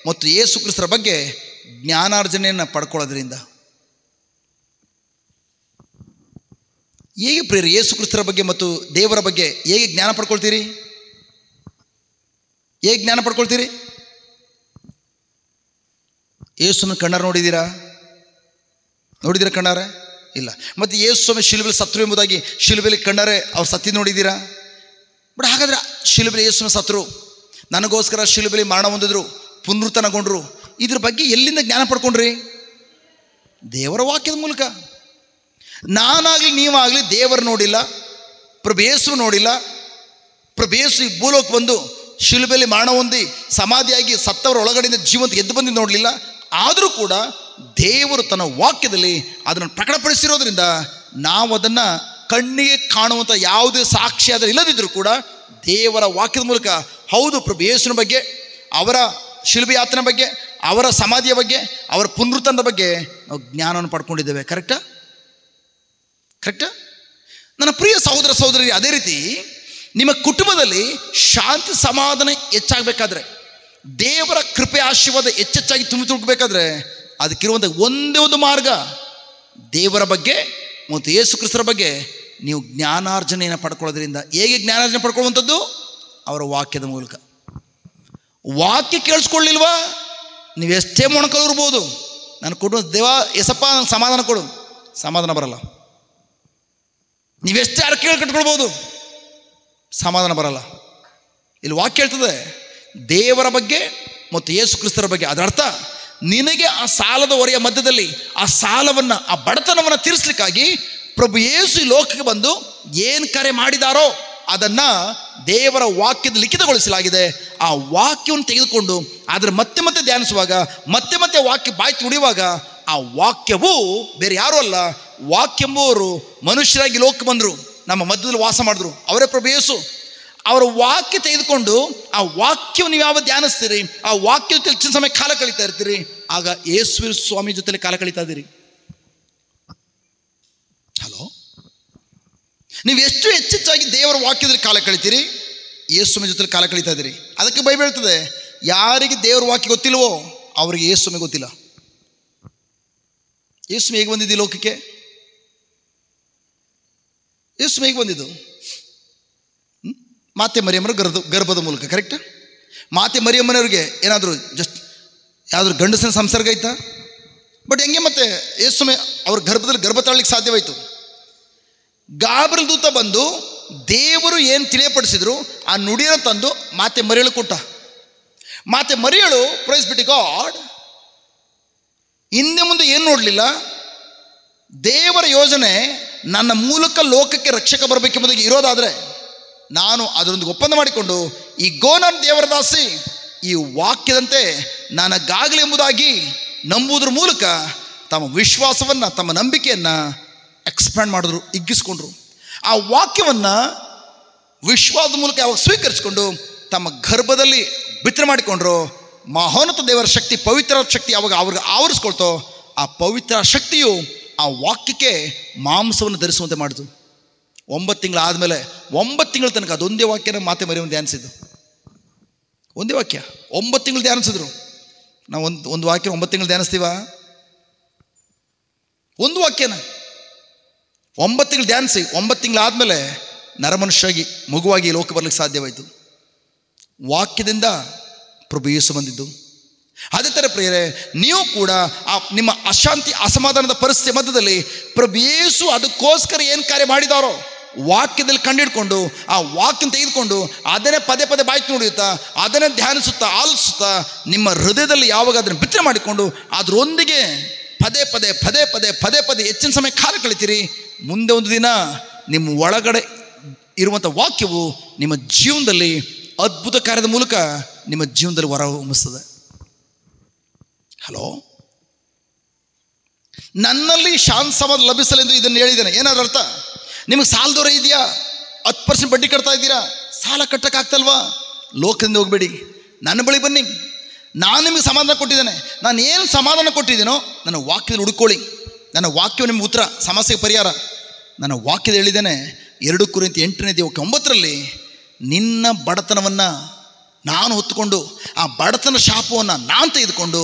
ಮತ್ತು ಯೇಸು ಕ್ರಿಸ್ತರ ಬಗ್ಗೆ ಜ್ಞಾನಾರ್ಜನೆಯನ್ನು ಪಡ್ಕೊಳ್ಳೋದ್ರಿಂದ. ಹೇಗೆ ಪ್ರಿಯರೇ ಯೇಸು ಕ್ರಿಸ್ತರ ಬಗ್ಗೆ ಮತ್ತು ದೇವರ ಬಗ್ಗೆ ಹೇಗೆ ಜ್ಞಾನ ಪಡ್ಕೊಳ್ತೀರಿ? ಯೇಸುವಿನ ಕಣ್ಣಾರ ನೋಡಿದ್ದೀರಾ ಕಣ್ಣಾರೆ? ಇಲ್ಲ. ಮತ್ತು ಯೇಸು ಸ್ವಾಮಿ ಶಿಲುಬೆಯಲ್ಲಿ ಸತ್ರು ಎಂಬುದಾಗಿ ಶಿಲುಬೆಯಲ್ಲಿ ಕಣ್ಣಾರೆ ಅವ್ರು ಸತ್ತಿ ನೋಡಿದ್ದೀರಾ? ಬಟ್ ಹಾಗಾದರೆ ಶಿಲುಬೆಯಲ್ಲಿ ಯೇಸುವಿನ ಸತ್ರು, ನನಗೋಸ್ಕರ ಶಿಲುಬೆಯಲ್ಲಿ ಮರಣ ಹೊಂದಿದ್ರು, ಪುನರುತ್ಥಾನಗೊಂಡ್ರು. ಇದ್ರ ಬಗ್ಗೆ ಎಲ್ಲಿಂದ ಜ್ಞಾನ ಪಡ್ಕೊಂಡ್ರಿ? ದೇವರ ವಾಕ್ಯದ ಮೂಲಕ. ನಾನಾಗಲಿ ನೀವಾಗಲಿ ದೇವರು ನೋಡಿಲ್ಲ, ಪ್ರಭು ಯೇಸು ನೋಡಿಲ್ಲ. ಪ್ರಭು ಯೇಸು ಈ ಭೂಲೋಕ ಬಂದು ಶಿಲುಬೆಯಲ್ಲಿ ಮರಣ ಹೊಂದಿ ಸಮಾಧಿಯಾಗಿ ಸತ್ತವರ ಒಳಗಡೆಯಿಂದ ಜೀವಂತ ಎದ್ದು ಬಂದು ನೋಡಲಿಲ್ಲ. ಆದರೂ ಕೂಡ ದೇವರು ತನ್ನ ವಾಕ್ಯದಲ್ಲಿ ಅದನ್ನು ಪ್ರಕಟಪಡಿಸಿರೋದ್ರಿಂದ ನಾವು ಅದನ್ನು ಕಣ್ಣಿಗೆ ಕಾಣುವಂಥ ಯಾವುದೇ ಸಾಕ್ಷಿ ಅದರ ಇಲ್ಲದಿದ್ದರೂ ಕೂಡ ದೇವರ ವಾಕ್ಯದ ಮೂಲಕ ಹೌದು ಪ್ರಭು ಯೇಸುವಿನ ಬಗ್ಗೆ, ಅವರ ಶಿಲುಬೆ ಯಾತ್ರೆ ಬಗ್ಗೆ, ಅವರ ಸಮಾಧಿಯ ಬಗ್ಗೆ, ಅವರ ಪುನರುತ್ಥಾನದ ಬಗ್ಗೆ ನಾವು ಜ್ಞಾನವನ್ನು ಪಡ್ಕೊಂಡಿದ್ದೇವೆ. ಕರೆಕ್ಟಾ? ನನ್ನ ಪ್ರಿಯ ಸಹೋದರ ಸಹೋದರಿ, ಅದೇ ರೀತಿ ನಿಮ್ಮ ಕುಟುಂಬದಲ್ಲಿ ಶಾಂತಿ ಸಮಾಧಾನ ಹೆಚ್ಚಾಗಬೇಕಾದ್ರೆ, ದೇವರ ಕೃಪೆ ಆಶೀರ್ವಾದ ಹೆಚ್ಚೆಚ್ಚಾಗಿ ತುಂಬಿ ತುಳುಕಬೇಕಾದ್ರೆ ಅದಕ್ಕಿರುವಂಥ ಒಂದೇ ಒಂದು ಮಾರ್ಗ, ದೇವರ ಬಗ್ಗೆ ಮತ್ತು ಯೇಸು ಕ್ರಿಸ್ತರ ಬಗ್ಗೆ ನೀವು ಜ್ಞಾನಾರ್ಜನೆಯನ್ನು ಪಡ್ಕೊಳ್ಳೋದ್ರಿಂದ. ಹೇಗೆ ಜ್ಞಾನಾರ್ಜನೆ ಪಡ್ಕೊಳ್ಳುವಂಥದ್ದು? ಅವರ ವಾಕ್ಯದ ಮೂಲಕ. ವಾಕ್ಯ ಕೇಳಿಸ್ಕೊಳ್ಳಿಲ್ವಾ? ನೀವು ಎಷ್ಟೇ ಮೊಣಕಲಿರ್ಬೋದು, ನನ್ನ ಕುಟುಂಬ ದೇವ ಎಸಪ್ಪ ನನಗೆ ಸಮಾಧಾನ ಕೊಡು, ಸಮಾಧಾನ ಬರಲ್ಲ. ನೀವೆಷ್ಟೇ ಅರಕೆ ಕಟ್ಕೊಳ್ಬೋದು, ಸಮಾಧಾನ ಬರಲ್ಲ. ಇಲ್ಲಿ ವಾಕ್ಯ ಹೇಳ್ತದೆ ದೇವರ ಬಗ್ಗೆ ಮತ್ತು ಯೇಸು ಕ್ರಿಸ್ತರ ಬಗ್ಗೆ. ಅದರ ಅರ್ಥ ನಿನಗೆ ಆ ಸಾಲದ ಹೊರೆಯ ಮಧ್ಯದಲ್ಲಿ ಆ ಸಾಲವನ್ನು, ಆ ಬಡತನವನ್ನು ತೀರಿಸಲಿಕ್ಕಾಗಿ ಪ್ರಭು ಯೇಸು ಈ ಲೋಕಕ್ಕೆ ಬಂದು ಏನು ಕರೆ ಮಾಡಿದಾರೋ ಅದನ್ನು ದೇವರ ವಾಕ್ಯದ ಲಿಖಿತಗೊಳಿಸಲಾಗಿದೆ. ಆ ವಾಕ್ಯವನ್ನು ತೆಗೆದುಕೊಂಡು ಅದರ ಮತ್ತೆ ಮತ್ತೆ ಧ್ಯಾನಿಸುವಾಗ, ಮತ್ತೆ ಮತ್ತೆ ವಾಕ್ಯ ಬಾಯಿ ತುಡಿಯುವಾಗ ಆ ವಾಕ್ಯವು ಬೇರೆ ಯಾರೂ ಅಲ್ಲ, ವಾಕ್ಯಂಬುವರು ಮನುಷ್ಯರಾಗಿ ಲೋಕ ಬಂದರು, ನಮ್ಮ ಮಧ್ಯದಲ್ಲಿ ವಾಸ ಮಾಡಿದ್ರು, ಅವರೇ ಪ್ರಭು ಯೇಸು. ಅವರ ವಾಕ್ಯ ತೆಗೆದುಕೊಂಡು ಆ ವಾಕ್ಯವನ್ನು ನೀವು ಯಾವ ಧ್ಯಾನಿಸ್ತೀರಿ, ಆ ವಾಕ್ಯ ಜೊತೆ ಹೆಚ್ಚಿನ ಸಮಯ ಕಾಲ ಕಳೀತಾ ಇರ್ತೀರಿ, ಆಗ ಯೇಸು ಸ್ವಾಮಿ ಜೊತೆಲಿ ಕಾಲ ಕಳೀತಾ ಇದ್ದೀರಿ. ಹಲೋ, ನೀವು ಎಷ್ಟು ಹೆಚ್ಚೆಚ್ಚಾಗಿ ದೇವರ ವಾಕ್ಯದಲ್ಲಿ ಕಾಲ ಕಳಿತೀರಿ, ಯೇಸುವಿನ ಜೊತೆಲಿ ಕಾಲ ಕಳೀತಾ ಇದ್ದೀರಿ. ಅದಕ್ಕೆ ಬೈಬಲ್ ಹೇಳ್ತದೆ, ಯಾರಿಗೆ ದೇವರ ವಾಕ್ಯ ಗೊತ್ತಿಲ್ವೋ ಅವರಿಗೆ ಯೇಸುವಿಗೆ ಗೊತ್ತಿಲ್ಲ. ಯೇಸು ಹೇಗೆ ಬಂದಿದ್ದು ಲೋಕಕ್ಕೆ? ಯೇಸು ಹೇಗೆ ಬಂದಿದ್ದು? ಮಾತೆ ಮರಿಯಮ್ಮನ ಗರ್ಭದ ಮೂಲಕ. ಕರೆಕ್ಟ್? ಮಾತೆ ಮರಿಯಮ್ಮನವ್ರಿಗೆ ಏನಾದರೂ ಯಾವುದಾದ್ರು ಗಂಡಸಿನ ಸಂಸರ್ಗ ಆಯ್ತಾ? ಬಟ್ ಹೆಂಗೆ ಮತ್ತೆ ಯೇಸುಮೆ ಅವ್ರ ಗರ್ಭದಲ್ಲಿ ಗರ್ಭ ತಾಳಲಿಕ್ಕೆ ಸಾಧ್ಯವಾಯಿತು? ಗಾಬ್ರಿಯೇಲ್ ದೂತ ಬಂದು ದೇವರು ಏನು ತಿಳಿಯಪಡಿಸಿದ್ರು ಆ ನುಡಿಯನ್ನು ತಂದು ಮಾತೆ ಮರಿಯಳು ಕೊಟ್ಟ. ಮಾತೆ ಮರಿಯಳು, ಪ್ರೈಸ್ ಬಿಟ್ಟು ಗಾಡ್, ಹಿಂದೆ ಮುಂದೆ ಏನು ನೋಡಲಿಲ್ಲ. ದೇವರ ಯೋಜನೆ ನನ್ನ ಮೂಲಕ ಲೋಕಕ್ಕೆ ರಕ್ಷಕ ಬರಬೇಕೆಂಬುದಾಗಿ ಇರೋದಾದರೆ ನಾನು ಅದರೊಂದಿಗೆ ಒಪ್ಪಂದ ಮಾಡಿಕೊಂಡು ಈ ನಾನು ದೇವರ ದಾಸಿ, ಈ ವಾಕ್ಯದಂತೆ ನನಗಾಗಲಿ ಎಂಬುದಾಗಿ ನಂಬುವುದರ ಮೂಲಕ ತಮ್ಮ ವಿಶ್ವಾಸವನ್ನು, ತಮ್ಮ ನಂಬಿಕೆಯನ್ನು ಎಕ್ಸ್ಪ್ಯಾಂಡ್ ಮಾಡಿದ್ರು, ಹಿಗ್ಗಿಸ್ಕೊಂಡ್ರು. ಆ ವಾಕ್ಯವನ್ನು ವಿಶ್ವಾಸದ ಮೂಲಕ ಯಾವಾಗ ಸ್ವೀಕರಿಸಿಕೊಂಡು ತಮ್ಮ ಗರ್ಭದಲ್ಲಿ ಬಿತ್ತನೆ ಮಾಡಿಕೊಂಡ್ರು, ಮಹೋನ್ನತ ದೇವರ ಶಕ್ತಿ, ಪವಿತ್ರ ಶಕ್ತಿ ಯಾವಾಗ ಅವ್ರಿಗೆ ಆವರಿಸ್ಕೊಳ್ತೋ, ಆ ಪವಿತ್ರ ಶಕ್ತಿಯು ಆ ವಾಕ್ಯಕ್ಕೆ ಮಾಂಸವನ್ನು ಧರಿಸುವಂತೆ ಮಾಡಿತು. 9 ತಿಂಗಳು ಆದಮೇಲೆ 9 ತಿಂಗಳ ತನಕ ಅದೊಂದೇ ವಾಕ್ಯನ ಮಾತೆ ಮರಿಯವನ್ನು ಧ್ಯಾನಿಸಿದ್ದು. ಒಂದೇ ವಾಕ್ಯ 9 ತಿಂಗಳು ಧ್ಯಾನಿಸಿದ್ರು. ನಾವು ಒಂದು ವಾಕ್ಯ 9 ತಿಂಗಳು ಧ್ಯಾನಿಸ್ತೀವ? ಒಂದು ವಾಕ್ಯನ 9 ತಿಂಗಳು ಧ್ಯಾನಿಸಿ 9 ತಿಂಗಳಾದಮೇಲೆ ನರಮನುಷ್ಯಾಗಿ ಮಗುವಾಗಿ ಲೋಕ ಬರಲಿಕ್ಕೆ ಸಾಧ್ಯವಾಯಿತು. ವಾಕ್ಯದಿಂದ ಪ್ರಭು ಯೇಸು ಬಂದಿದ್ದು. ಅದೇ ಥರ ಪ್ರಿಯರೇ, ನೀವು ಕೂಡ ಆ ನಿಮ್ಮ ಅಶಾಂತಿ, ಅಸಮಾಧಾನದ ಪರಿಸ್ಥಿತಿ ಮಧ್ಯದಲ್ಲಿ ಪ್ರಭು ಯೇಸು ಅದಕ್ಕೋಸ್ಕರ ಏನು ಕಾರ್ಯ ಮಾಡಿದಾರೋ ವಾಕ್ಯದಲ್ಲಿ ಕಂಡಿಡ್ಕೊಂಡು ಆ ವಾಕ್ಯನ ತೆಗೆದುಕೊಂಡು ಅದನ್ನೇ ಪದೇ ಪದೇ ಬಾಯಿ ನುಡಿಯುತ್ತಾ, ಅದನ್ನೇ ಧ್ಯಾನಿಸುತ್ತಾ, ಆಲಿಸುತ್ತಾ, ನಿಮ್ಮ ಹೃದಯದಲ್ಲಿ ಯಾವಾಗ ಅದನ್ನು ಬಿತ್ತನೆ ಮಾಡಿಕೊಂಡು ಅದರೊಂದಿಗೆ ಪದೇ ಪದೇ ಪದೇ ಪದೇ ಪದೇ ಪದೇ ಹೆಚ್ಚಿನ ಸಮಯ ಕಾಲ ಕಳಿತೀರಿ, ಮುಂದೆ ಒಂದು ದಿನ ನಿಮ್ಮ ಒಳಗಡೆ ಇರುವಂಥ ವಾಕ್ಯವು ನಿಮ್ಮ ಜೀವನದಲ್ಲಿ ಅದ್ಭುತ ಕಾರ್ಯದ ಮೂಲಕ ನಿಮ್ಮ ಜೀವನದಲ್ಲಿ ಹೊರ ಹೊಮ್ಮಿಸ್ತದೆ. ಹಲೋ, ನನ್ನಲ್ಲಿ ಶಾಂತ ಸಮಾಧಾನ ಲಭಿಸಲೆಂದು ಇದನ್ನು ಹೇಳಿದ್ದೇನೆ. ಏನಾದ್ರು ಅರ್ಥ? ನಿಮಗೆ ಸಾಲ ದೂರ ಇದೆಯಾ? 10% ಬಡ್ಡಿ ಕಟ್ತಾ ಇದ್ದೀರಾ? ಸಾಲ ಕಟ್ಟಕ್ಕಾಗ್ತಲ್ವಾ? ಲೋಕದಿಂದ ಹೋಗಬೇಡಿ, ನನ್ನ ಬಳಿ ಬನ್ನಿ. ನಾನು ನಿಮಗೆ ಸಮಾಧಾನ ಕೊಟ್ಟಿದ್ದೇನೆ. ನಾನು ಏನು ಸಮಾಧಾನ ಕೊಟ್ಟಿದ್ದೀನೋ ನನ್ನ ವಾಕ್ಯದಲ್ಲಿ ಹುಡುಕೊಳ್ಳಿ. ನನ್ನ ವಾಕ್ಯವು ನಿಮ್ಗೆ ಉತ್ತರ, ಸಮಸ್ಯೆಗೆ ಪರಿಹಾರ. ನನ್ನ ವಾಕ್ಯದ ಹೇಳಿದ್ದೇನೆ 2 ಕೊರಿಂಥಿ 8:9 ನಿನ್ನ ಬಡತನವನ್ನು ನಾನು ಹೊತ್ತುಕೊಂಡು, ಆ ಬಡತನ ಶಾಪವನ್ನು ನಾನು ತೆಗೆದುಕೊಂಡು,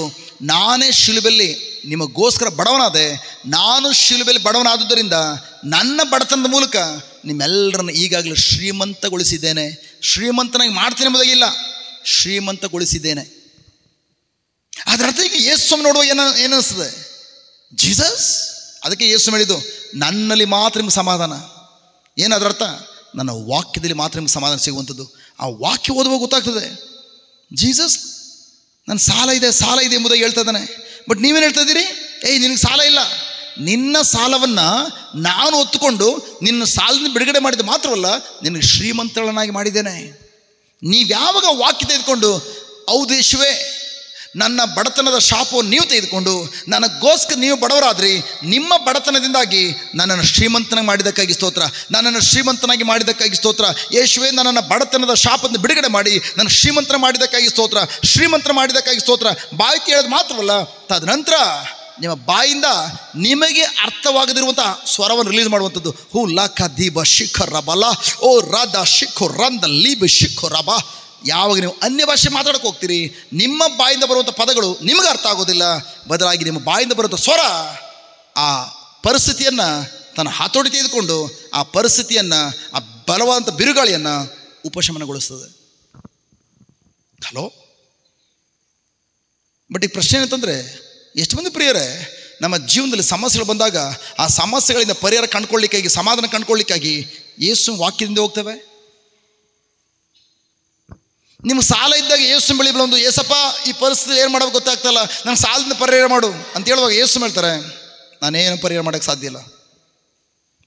ನಾನೇ ಶಿಲುಬೆಯಲ್ಲಿ ನಿಮಗೋಸ್ಕರ ಬಡವನಾದೆ. ನಾನು ಶಿಲುಬೆಯಲ್ಲಿ ಬಡವನಾದುದರಿಂದ ನನ್ನ ಬಡತನದ ಮೂಲಕ ನಿಮ್ಮೆಲ್ಲರನ್ನು ಈಗಾಗಲೇ ಶ್ರೀಮಂತಗೊಳಿಸಿದ್ದೇನೆ. ಶ್ರೀಮಂತನಾಗಿ ಮಾಡ್ತೀನಿ ಎಂಬುದಾಗಿಲ್ಲ, ಶ್ರೀಮಂತಗೊಳಿಸಿದ್ದೇನೆ. ಅದರ ಅರ್ಥ ಈಗ ಯೇಸು ನೋಡುವ ಏನಿಸ್ತದೆ? ಜೀಸಸ್. ಅದಕ್ಕೆ ಯೇಸು ಹೇಳಿದ್ದು, ನನ್ನಲ್ಲಿ ಮಾತ್ರ ನಿಮ್ಗೆ ಸಮಾಧಾನ. ಏನದರ ಅರ್ಥ? ನನ್ನ ವಾಕ್ಯದಲ್ಲಿ ಮಾತ್ರ ನಿಮ್ಗೆ ಸಮಾಧಾನ ಸಿಗುವಂಥದ್ದು. ಆ ವಾಕ್ಯ ಓದುವಾಗ ಗೊತ್ತಾಗ್ತದೆ. ಜೀಸಸ್ ನನ್ನ ಸಾಲ ಇದೆ ಎಂಬುದಾಗಿ ಹೇಳ್ತಾ ಇದ್ದಾನೆ. ಬಟ್ ನೀವೇನು ಹೇಳ್ತಾ ಇದ್ದೀರಿ? ನಿನಗೆ ಸಾಲ ಇಲ್ಲ. ನಿನ್ನ ಸಾಲವನ್ನು ನಾನು ಹೊತ್ತುಕೊಂಡು ನಿನ್ನ ಸಾಲದಿಂದ ಬಿಡುಗಡೆ ಮಾಡಿದ ಮಾತ್ರವಲ್ಲ, ನಿನಗೆ ಶ್ರೀಮಂತಳನ್ನಾಗಿ ಮಾಡಿದ್ದೇನೆ. ನೀವು ಯಾವಾಗ ವಾಕ್ಯ ತೆಗೆದುಕೊಂಡು, ಹೌದು ಯೇಸುವೇ, ನನ್ನ ಬಡತನದ ಶಾಪವನ್ನು ನೀವು ತೆಗೆದುಕೊಂಡು ನನಗೋಸ್ಕರ ನೀವು ಬಡವರಾದ್ರಿ, ನಿಮ್ಮ ಬಡತನದಿಂದಾಗಿ ನನ್ನನ್ನು ಶ್ರೀಮಂತನಾಗಿ ಮಾಡಿದ್ದಕ್ಕಾಗಿ ಸ್ತೋತ್ರ, ನನ್ನನ್ನು ಶ್ರೀಮಂತನಾಗಿ ಮಾಡಿದ್ದಕ್ಕಾಗಿ ಸ್ತೋತ್ರ. ಯೇಸುವೇ, ನನ್ನನ್ನು ಬಡತನದ ಶಾಪದಿಂದ ಬಿಡುಗಡೆ ಮಾಡಿ ನನ್ನ ಶ್ರೀಮಂತನ ಮಾಡಿದ್ದಕ್ಕಾಗಿ ಸ್ತೋತ್ರ, ಶ್ರೀಮಂತನ ಮಾಡಿದ್ದಕ್ಕಾಗಿ ಸ್ತೋತ್ರ. ಬಾಯಿ ಹೇಳೋದು ಮಾತ್ರವಲ್ಲ, ತದನಂತರ ನಿಮ್ಮ ಬಾಯಿಂದ ನಿಮಗೆ ಅರ್ಥವಾಗದಿರುವಂಥ ಸ್ವರವನ್ನು ರಿಲೀಸ್ ಮಾಡುವಂಥದ್ದು. ಹೂ ಲಕ ದೀಬ ಶಿಖರ ಬಲ ಓ ರಾಧ ಶಿಖೋ ರಂದ ಲೀಬ ಶಿಖೋ ರಬ. ಯಾವಾಗ ನೀವು ಅನ್ಯ ಭಾಷೆ ಮಾತಾಡೋಕೆ ಹೋಗ್ತೀರಿ, ನಿಮ್ಮ ಬಾಯಿಂದ ಬರುವಂಥ ಪದಗಳು ನಿಮಗೆ ಅರ್ಥ ಆಗೋದಿಲ್ಲ. ಬದಲಾಗಿ ನಿಮ್ಮ ಬಾಯಿಂದ ಬರುವಂಥ ಸ್ವರ ಆ ಪರಿಸ್ಥಿತಿಯನ್ನು ತನ್ನ ಹತೋಟಿ ತೆಗೆದುಕೊಂಡು ಆ ಪರಿಸ್ಥಿತಿಯನ್ನು, ಆ ಬಲವಾದಂಥ ಬಿರುಗಾಳಿಯನ್ನು ಉಪಶಮನಗೊಳಿಸ್ತದೆ. ಹಲೋ. ಬಟ್ ಈ ಪ್ರಶ್ನೆ ಏನಂತಂದರೆ, ಎಷ್ಟು ಮಂದಿ ಪ್ರಿಯರೇ ನಮ್ಮ ಜೀವನದಲ್ಲಿ ಸಮಸ್ಯೆಗಳು ಬಂದಾಗ ಆ ಸಮಸ್ಯೆಗಳಿಂದ ಪರಿಹಾರ ಕಂಡುಕೊಳ್ಳಿಕ್ಕಾಗಿ, ಸಮಾಧಾನ ಕಂಡುಕೊಳ್ಳಿಕ್ಕಾಗಿ ಯೇಸು ವಾಕ್ಯದಿಂದ ಹೋಗ್ತೇವೆ? ನಿಮ್ಗೆ ಸಾಲ ಇದ್ದಾಗ ಯೇಸು ಬಳಿ ಬಂದು, ಏಸಪ್ಪ ಈ ಪರಿಸ್ಥಿತಿ ಏನು ಮಾಡೋದು ಗೊತ್ತಾಗ್ತಲ್ಲ, ನಂಗೆ ಸಾಲದಿಂದ ಪರಿಹಾರ ಮಾಡು ಅಂತ ಹೇಳುವಾಗ ಯೇಸು ಹೇಳ್ತಾರೆ, ನಾನೇನು ಪರಿಹಾರ ಮಾಡೋಕ್ಕೆ ಸಾಧ್ಯ ಇಲ್ಲ.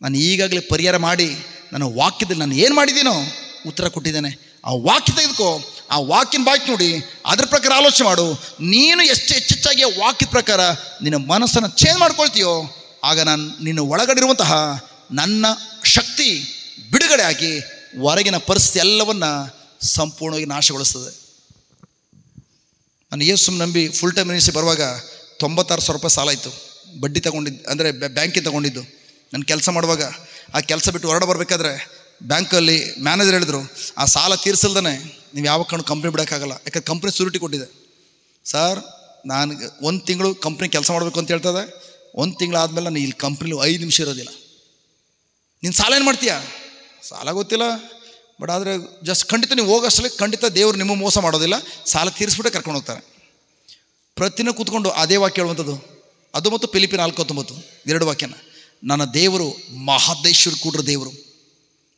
ನಾನು ಈಗಾಗಲೇ ಪರಿಹಾರ ಮಾಡಿ ನನ್ನ ವಾಕ್ಯದಲ್ಲಿ ನಾನು ಏನು ಮಾಡಿದ್ದೀನೋ ಉತ್ತರ ಕೊಟ್ಟಿದ್ದೇನೆ. ಆ ವಾಕ್ಯ ತೆಗೆದುಕೋ, ಆ ವಾಕ್ಯನ ಬಾಕಿ ನೋಡಿ, ಅದ್ರ ಪ್ರಕಾರ ಆಲೋಚನೆ ಮಾಡು. ನೀನು ಎಷ್ಟು ಹೆಚ್ಚೆಚ್ಚಾಗಿ ಆ ವಾಕ್ಯದ ಪ್ರಕಾರ ನಿನ್ನ ಮನಸ್ಸನ್ನು ಚೇಂಜ್ ಮಾಡ್ಕೊಳ್ತೀಯೋ, ಆಗ ನಿನ್ನ ಒಳಗಡಿರುವಂತಹ ನನ್ನ ಶಕ್ತಿ ಬಿಡುಗಡೆ ಆಗಿ ಹೊರಗಿನ ಪರಿಸ್ಥಿತಿ ಎಲ್ಲವನ್ನು ಸಂಪೂರ್ಣವಾಗಿ ನಾಶಗೊಳಿಸ್ತದೆ. ನಾನು ಯೇಸು ನಂಬಿ ಫುಲ್ ಟೈಮ್ ಮಿನಿಸ್ಟ್ರಿ ಬರುವಾಗ 96,000 ರೂಪಾಯಿ ಸಾಲ ಇತ್ತು. ಬಡ್ಡಿ ತಗೊಂಡಿದ್ದು, ಅಂದರೆ ಬ್ಯಾಂಕಿಂದ ತಗೊಂಡಿದ್ದು. ನಾನು ಕೆಲಸ ಮಾಡುವಾಗ ಆ ಕೆಲಸ ಬಿಟ್ಟು ಹೊರಡ ಬರಬೇಕಾದ್ರೆ ಬ್ಯಾಂಕಲ್ಲಿ ಮ್ಯಾನೇಜರ್ ಹೇಳಿದ್ರು, ಆ ಸಾಲ ತೀರಿಸಲ್ದೇ ನೀವು ಯಾವ ಕಾರಣ ಕಂಪ್ನಿ ಬಿಡೋಕ್ಕಾಗಲ್ಲ, ಯಾಕಂದ್ರೆ ಕಂಪ್ನಿ ಸೂರಿಟಿ ಕೊಟ್ಟಿದೆ. ಸರ್, ನಾನು 1 ತಿಂಗಳು ಕಂಪ್ನಿ ಕೆಲಸ ಮಾಡಬೇಕು ಅಂತ ಹೇಳ್ತದೆ. 1 ತಿಂಗಳಾದಮೇಲೆ ನಾನು ಇಲ್ಲಿ ಕಂಪ್ನಿಲಿ 5 ನಿಮಿಷ ಇರೋದಿಲ್ಲ. ನೀನು ಸಾಲ ಏನು ಮಾಡ್ತೀಯಾ? ಸಾಲ ಗೊತ್ತಿಲ್ಲ, ಬಟ್ ಆದರೆ ಜಸ್ಟ್ ಖಂಡಿತ ನೀವು ಹೋಗೋಷ್ಟರಲ್ಲಿ ಖಂಡಿತ ದೇವರು ನಿಮಗೆ ಮೋಸ ಮಾಡೋದಿಲ್ಲ, ಸಾಲ ತೀರಿಸ್ಬಿಟ್ಟೆ ಕರ್ಕೊಂಡು ಹೋಗ್ತಾರೆ. ಪ್ರತಿದಿನ ಕೂತ್ಕೊಂಡು ಅದೇ ವಾಕ್ಯ ಹೇಳುವಂಥದ್ದು. ಅದು ಮತ್ತು ಫಿಲಿಪಿಯರ್ 4:19 2 ವಾಕ್ಯನ. ನನ್ನ ದೇವರು ಮಹಾದೇಶ್ವರ ಕೂಡ್ರ ದೇವರು,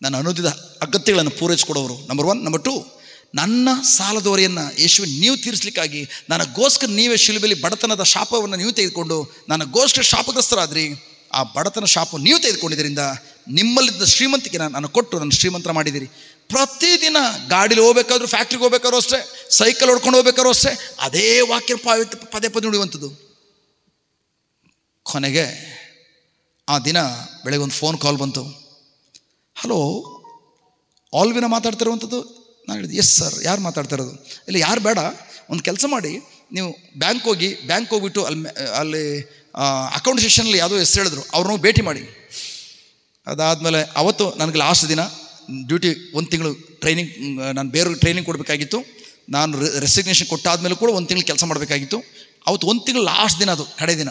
ನನ್ನ ಅನುದಿದ ಅಗತ್ಯಗಳನ್ನು ಪೂರೈಸಿಕೊಡೋರು. ನಂಬರ್ 1. ನಂಬರ್ 2, ನನ್ನ ಸಾಲದವರೆಯನ್ನು ಯೇಸುವೆ ನೀವು ತೀರಿಸಲಿಕ್ಕಾಗಿ ನನಗೋಸ್ಕರ ನೀವೇ ಶಿಲುಬೆಯಲ್ಲಿ ಬಡತನದ ಶಾಪವನ್ನು ನೀವು ತೆಗೆದುಕೊಂಡು ನನಗೋಸ್ಕರ ಶಾಪಗ್ರಸ್ತರಾದ್ರಿ. ಆ ಬಡತನ ಶಾಪ ನೀವು ತೆಗೆದುಕೊಂಡಿದ್ದರಿಂದ ನಿಮ್ಮಲ್ಲಿದ್ದ ಶ್ರೀಮಂತಿಕೆ ನಾನು ಕೊಟ್ಟು ನನ್ನ ಶ್ರೀಮಂತರ ಮಾಡಿದ್ದೀರಿ. ಪ್ರತಿದಿನ ಗಾಡೀಲಿ ಹೋಗ್ಬೇಕಾದ್ರೂ, ಫ್ಯಾಕ್ಟ್ರಿಗೆ ಹೋಗ್ಬೇಕಾದ್ರೂ ಅಷ್ಟೇ, ಸೈಕಲ್ ಹೊಡ್ಕೊಂಡು ಹೋಗ್ಬೇಕಾದ್ರೂ ಅಷ್ಟೇ, ಅದೇ ವಾಕ್ಯ ಪದೇ ಪದೇ ನುಡಿಯುವಂಥದ್ದು. ಕೊನೆಗೆ ಆ ದಿನ ಬೆಳಗ್ಗೆ ಒಂದು ಫೋನ್ ಕಾಲ್ ಬಂತು. ಹಲೋ, ಆಲ್ವಿನ ಮಾತಾಡ್ತಿರುವಂಥದ್ದು? ನಾನು ಹೇಳಿದೆ, ಎಸ್ ಸರ್. ಯಾರು ಮಾತಾಡ್ತಿರೋದು? ಇಲ್ಲ, ಯಾರು ಬೇಡ, ಒಂದು ಕೆಲಸ ಮಾಡಿ, ನೀವು ಬ್ಯಾಂಕ್ ಹೋಗ್ಬಿಟ್ಟು ಅಲ್ಲಿ ಅಕೌಂಟ್ ಸೆಷನಲ್ಲಿ ಯಾವುದೋ ಹೆಸರು ಹೇಳಿದ್ರು, ಅವ್ರನ್ನ ಭೇಟಿ ಮಾಡಿ. ಅದಾದಮೇಲೆ ಅವತ್ತು ನನಗೆ ಲಾಸ್ಟ್ ದಿನ ಡ್ಯೂಟಿ, 1 ತಿಂಗಳು ಟ್ರೈನಿಂಗ್, ನಾನು ಬೇರೆಯವ್ರಿಗೆ ಟ್ರೈನಿಂಗ್ ಕೊಡಬೇಕಾಗಿತ್ತು. ನಾನು ರೆಸಿಗ್ನೇಷನ್ ಕೊಟ್ಟಾದ್ಮೇಲೆ ಕೂಡ 1 ತಿಂಗಳು ಕೆಲಸ ಮಾಡಬೇಕಾಗಿತ್ತು. ಅವತ್ತು 1 ತಿಂಗಳು ಲಾಸ್ಟ್ ದಿನ, ಅದು ಕಡೆ ದಿನ.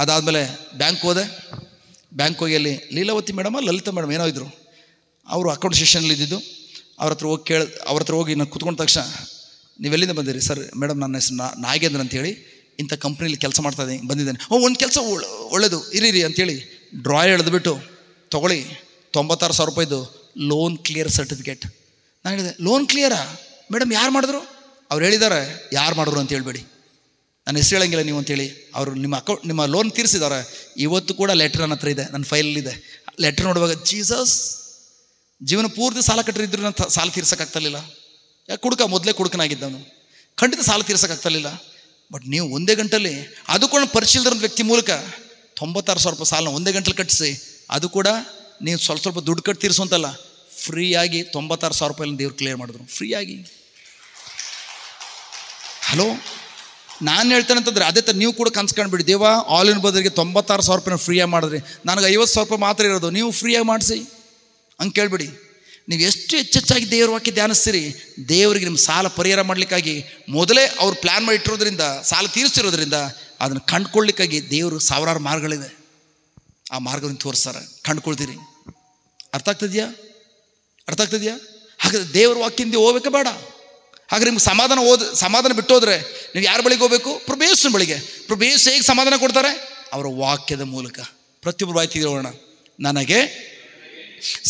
ಅದಾದಮೇಲೆ ಬ್ಯಾಂಕ್ ಹೋಗಿ ಅಲ್ಲಿ ಲೀಲಾವತಿ ಮೇಡಮ, ಲಲಿತಾ ಮೇಡಮ್ ಏನೋ ಇದ್ದರು, ಅವರು ಅಕೌಂಟ್ ಸೆಷನಲ್ಲಿ ಇದ್ದಿದ್ದು. ಅವ್ರ ಹತ್ರ ಹೋಗಿ ನಾನು ಕೂತ್ಕೊಂಡ ತಕ್ಷಣ, ನೀವೆಲ್ಲಿಂದ ಬಂದಿರಿ? ಸರ್ ಮೇಡಮ್, ನನ್ನ ಹೆಸರು ನಾಗೇಂದ್ರ ಅಂತೇಳಿ, ಇಂಥ ಕಂಪ್ನಿಲಿ ಕೆಲಸ ಮಾಡ್ತಾಯಿದ್ದೀನಿ, ಬಂದಿದ್ದೇನೆ. ಒಂದು ಕೆಲಸ ಒಳ್ಳೆಯದು, ಇರೀರಿ ಅಂತೇಳಿ ಡ್ರಾಯರ್ ಎಳೆದುಬಿಟ್ಟು, ತೊಗೊಳ್ಳಿ, 96,000 ರೂಪಾಯಿದು ಲೋನ್ ಕ್ಲಿಯರ್ ಸರ್ಟಿಫಿಕೇಟ್. ನಾನು ಹೇಳಿದೆ, ಲೋನ್ ಕ್ಲಿಯರಾ ಮೇಡಮ್? ಯಾರು ಮಾಡಿದ್ರು? ಅವ್ರು ಹೇಳಿದ್ದಾರೆ, ಯಾರು ಮಾಡಿದ್ರು ಅಂತ ಹೇಳ್ಬೇಡಿ, ನನ್ನ ಹೆಸರು ಹೇಳಂಗಿಲ್ಲ ನೀವು ಅಂತೇಳಿ. ಅವರು ನಿಮ್ಮ ಲೋನ್ ತೀರಿಸಿದ್ದಾರೆ. ಇವತ್ತು ಕೂಡ ಲೆಟ್ರ್ ನನ್ನ ಹತ್ರ ಇದೆ, ನನ್ನ ಫೈಲಲ್ಲಿದೆ. ಲೆಟ್ರ್ ನೋಡುವಾಗ ಜೀಸಸ್, ಜೀವನ ಪೂರ್ತಿ ಸಾಲ ಕಟ್ಟಿದ್ರು ನಾನು ಸಾಲ ತೀರ್ಸೋಕ್ಕಾಗ್ತಿರ್ಲಿಲ್ಲ. ಯಾಕೆ ಮೊದಲೇ ಕುಡುಕನಾಗಿದ್ದವನು, ಖಂಡಿತ ಸಾಲ ತೀರ್ಸೋಕ್ಕಾಗ್ತಿರ್ಲಿಲ್ಲ. ಬಟ್ ನೀವು ಒಂದೇ ಗಂಟಲ್ಲಿ, ಅದು ಕೂಡ ಪರಿಶೀಲದ ವ್ಯಕ್ತಿ ಮೂಲಕ 96,000 ರೂಪಾಯಿ ಸಾಲನ ಒಂದೇ ಗಂಟಲ್ಲಿ ಕಟ್ಟಿಸಿ, ಅದು ಕೂಡ ನೀವು ಸ್ವಲ್ಪ ದುಡ್ಡು ಕಟ್ಟಿ ತೀರಿಸುವಂತಲ್ಲ, ಫ್ರೀಯಾಗಿ 96,000 ರೂಪಾಯಿನ ದೇವ್ರು ಕ್ಲಿಯರ್ ಮಾಡಿದ್ರು, ಫ್ರೀಯಾಗಿ. ಹಲೋ, ನಾನು ಹೇಳ್ತೇನೆ ಅಂತಂದರೆ ಅದೇ ಥರ ನೀವು ಕೂಡ ಕನ್ಸ್ಕೊಂಡ್ಬಿಡಿ, ದೇವ ಆಲ್ ಇನ್ ಬದಲಿಗೆ 96,000 ರೂಪಾಯಿನ ಫ್ರೀಯಾಗಿ ಮಾಡಿದ್ರಿ, ನನಗೆ 50,000 ರೂಪಾಯಿ ಮಾತ್ರ ಇರೋದು, ನೀವು ಫ್ರೀಯಾಗಿ ಮಾಡಿಸಿ ಹಂಗೆ ಕೇಳಿಬಿಡಿ. ನೀವು ಎಷ್ಟು ಹೆಚ್ಚೆಚ್ಚಾಗಿ ದೇವ್ರ ವಾಕ್ಯ ಧ್ಯಾನಿಸ್ತೀರಿ, ದೇವರಿಗೆ ನಿಮ್ಮ ಸಾಲ ಪರಿಹಾರ ಮಾಡಲಿಕ್ಕಾಗಿ ಮೊದಲೇ ಅವ್ರು ಪ್ಲ್ಯಾನ್ ಮಾಡಿ ಇಟ್ಟಿರೋದ್ರಿಂದ, ಸಾಲ ತೀರಿಸ್ತಿರೋದ್ರಿಂದ, ಅದನ್ನು ಕಂಡುಕೊಳ್ಳಿಕ್ಕಾಗಿ ದೇವರು ಸಾವಿರಾರು ಮಾರ್ಗಗಳಿದೆ, ಆ ಮಾರ್ಗವನ್ನು ತೋರಿಸ್ತಾರೆ, ಕಂಡುಕೊಳ್ತೀರಿ. ಅರ್ಥ ಆಗ್ತದೆಯಾ? ಹಾಗಾದರೆ ದೇವ್ರ ವಾಕ್ಯದಿಂದ ಹೋಗ್ಬೇಕಾ ಬೇಡ? ಹಾಗಾದ್ರೆ ನಿಮ್ಗೆ ಸಮಾಧಾನ ಬಿಟ್ಟೋದ್ರೆ ನೀವು ಯಾರ ಬಳಿಗೆ ಹೋಗಬೇಕು? ಪ್ರಭು ಯೇಸುವಿನ ಬಳಿಗೆ. ಪ್ರಭು ಯೇಸು ಹೇಗೆ ಸಮಾಧಾನ ಕೊಡ್ತಾರೆ? ಅವರ ವಾಕ್ಯದ ಮೂಲಕ. ಪ್ರತಿಯೊಬ್ಬರು ಬಾಯಿ ತೆಗೆಯೋಣ. ನನಗೆ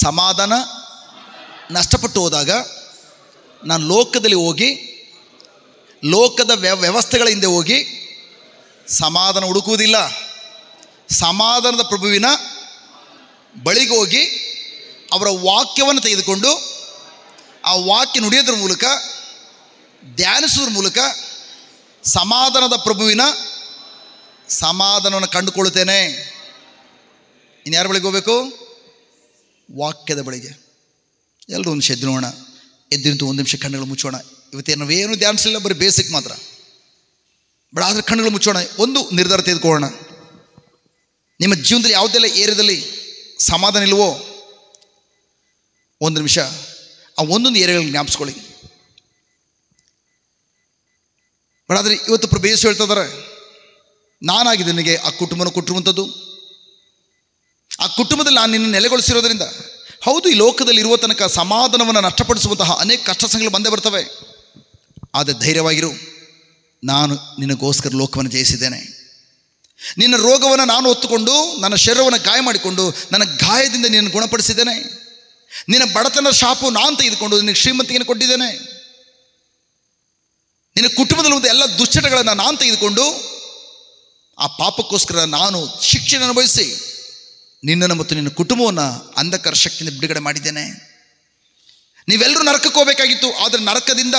ಸಮಾಧಾನ ನಷ್ಟಪಟ್ಟು ಹೋದಾಗ ನಾನು ಲೋಕದಲ್ಲಿ ಹೋಗಿ, ಲೋಕದ ವ್ಯವಸ್ಥೆಗಳ ಹಿಂದೆ ಹೋಗಿ ಸಮಾಧಾನ ಹುಡುಕುವುದಿಲ್ಲ. ಸಮಾಧಾನದ ಪ್ರಭುವಿನ ಬಳಿಗೆ ಹೋಗಿ ಅವರ ವಾಕ್ಯವನ್ನು ತೆಗೆದುಕೊಂಡು ಆ ವಾಕ್ಯ ನುಡಿಯೋದ್ರ ಮೂಲಕ, ಧ್ಯಾನಿಸೋದ್ರ ಮೂಲಕ ಸಮಾಧಾನದ ಪ್ರಭುವಿನ ಸಮಾಧಾನವನ್ನು ಕಂಡುಕೊಳ್ಳುತ್ತೇನೆ. ಇನ್ನು ಯಾರ ಬಳಿಗೆ ಹೋಗಬೇಕು? ವಾಕ್ಯದ ಬಳಿಗೆ. ಎಲ್ಲರೂ ಒಂದು ನಿಮಿಷ ಎದ್ದು ನೋಡೋಣ. ಎದ್ದಿಂತು 1 ನಿಮಿಷ ಕಣ್ಣುಗಳು ಮುಚ್ಚೋಣ. ಇವತ್ತೇನು ನಾವೇನು ಧ್ಯಾನಿಸಲಿಲ್ಲ, ಬರೀ ಬೇಸಿಕ್ ಮಾತ್ರ. ಬಟ್ ಆದರೆ ಕಣ್ಣುಗಳು ಮುಚ್ಚೋಣ, ಒಂದು ನಿರ್ಧಾರ ತೆಗೆದುಕೊಳ್ಳೋಣ. ನಿಮ್ಮ ಜೀವನದಲ್ಲಿ ಯಾವುದೆಲ್ಲ ಏರಿಯಾದಲ್ಲಿ ಸಮಾಧಾನ ಇಲ್ವೋ, 1 ನಿಮಿಷ ಆ ಒಂದೊಂದು ಏರಿಯಾಗಳಿಗೆ ಜ್ಞಾಪಿಸ್ಕೊಳ್ಳಿ. ಬಟ್ ಆದರೆ ಇವತ್ತು ಪ್ರಭು ಯೇಸು ಹೇಳ್ತಾ ಇದ್ದಾರೆ, ನಾನಾಗಿ ನಿನಗೆ ಆ ಕುಟುಂಬನ ಕೊಟ್ಟಿರುವಂಥದ್ದು, ಆ ಕುಟುಂಬದಲ್ಲಿ ನಾನು ನಿನ್ನ ನೆಲೆಗೊಳಿಸಿರೋದ್ರಿಂದ. ಹೌದು, ಈ ಲೋಕದಲ್ಲಿ ಇರುವ ತನಕ ಸಮಾಧಾನವನ್ನು ನಷ್ಟಪಡಿಸುವಂತಹ ಅನೇಕ ಕಷ್ಟ ಸಂಗತಿಗಳು ಬಂದೇ ಬರ್ತವೆ. ಆದರೆ ಧೈರ್ಯವಾಗಿರು, ನಾನು ನಿನಗೋಸ್ಕರ ಲೋಕವನ್ನು ಜಯಿಸಿದ್ದೇನೆ. ನಿನ್ನ ರೋಗವನ್ನು ನಾನು ಹೊತ್ತುಕೊಂಡು, ನನ್ನ ಶರೀರವನ್ನು ಗಾಯ ಮಾಡಿಕೊಂಡು, ನನ್ನ ಗಾಯದಿಂದ ನಿನ್ನನ್ನು ಗುಣಪಡಿಸಿದ್ದೇನೆ. ನಿನ್ನ ಬಡತನ ಶಾಪು ನಾನು ತೆಗೆದುಕೊಂಡು ನಿನಗೆ ಶ್ರೀಮಂತಿಯನ್ನು ಕೊಟ್ಟಿದ್ದೇನೆ. ನಿನ್ನ ಕುಟುಂಬದಲ್ಲಿ ಒಂದು ಎಲ್ಲ ದುಶ್ಚಟಗಳನ್ನು ನಾನು ತೆಗೆದುಕೊಂಡು, ಆ ಪಾಪಕ್ಕೋಸ್ಕರ ನಾನು ಶಿಕ್ಷೆಯನ್ನು ಅನುಭವಿಸಿ ನಿನ್ನನ್ನು ಮತ್ತು ನಿನ್ನ ಕುಟುಂಬವನ್ನು ಅಂಧಕಾರ ಶಕ್ತಿಯಿಂದ ಬಿಡುಗಡೆ ಮಾಡಿದ್ದೇನೆ. ನೀವೆಲ್ಲರೂ ನರಕಕ್ಕೆ ಹೋಗಬೇಕಾಗಿತ್ತು, ಆದರೆ ನರಕದಿಂದ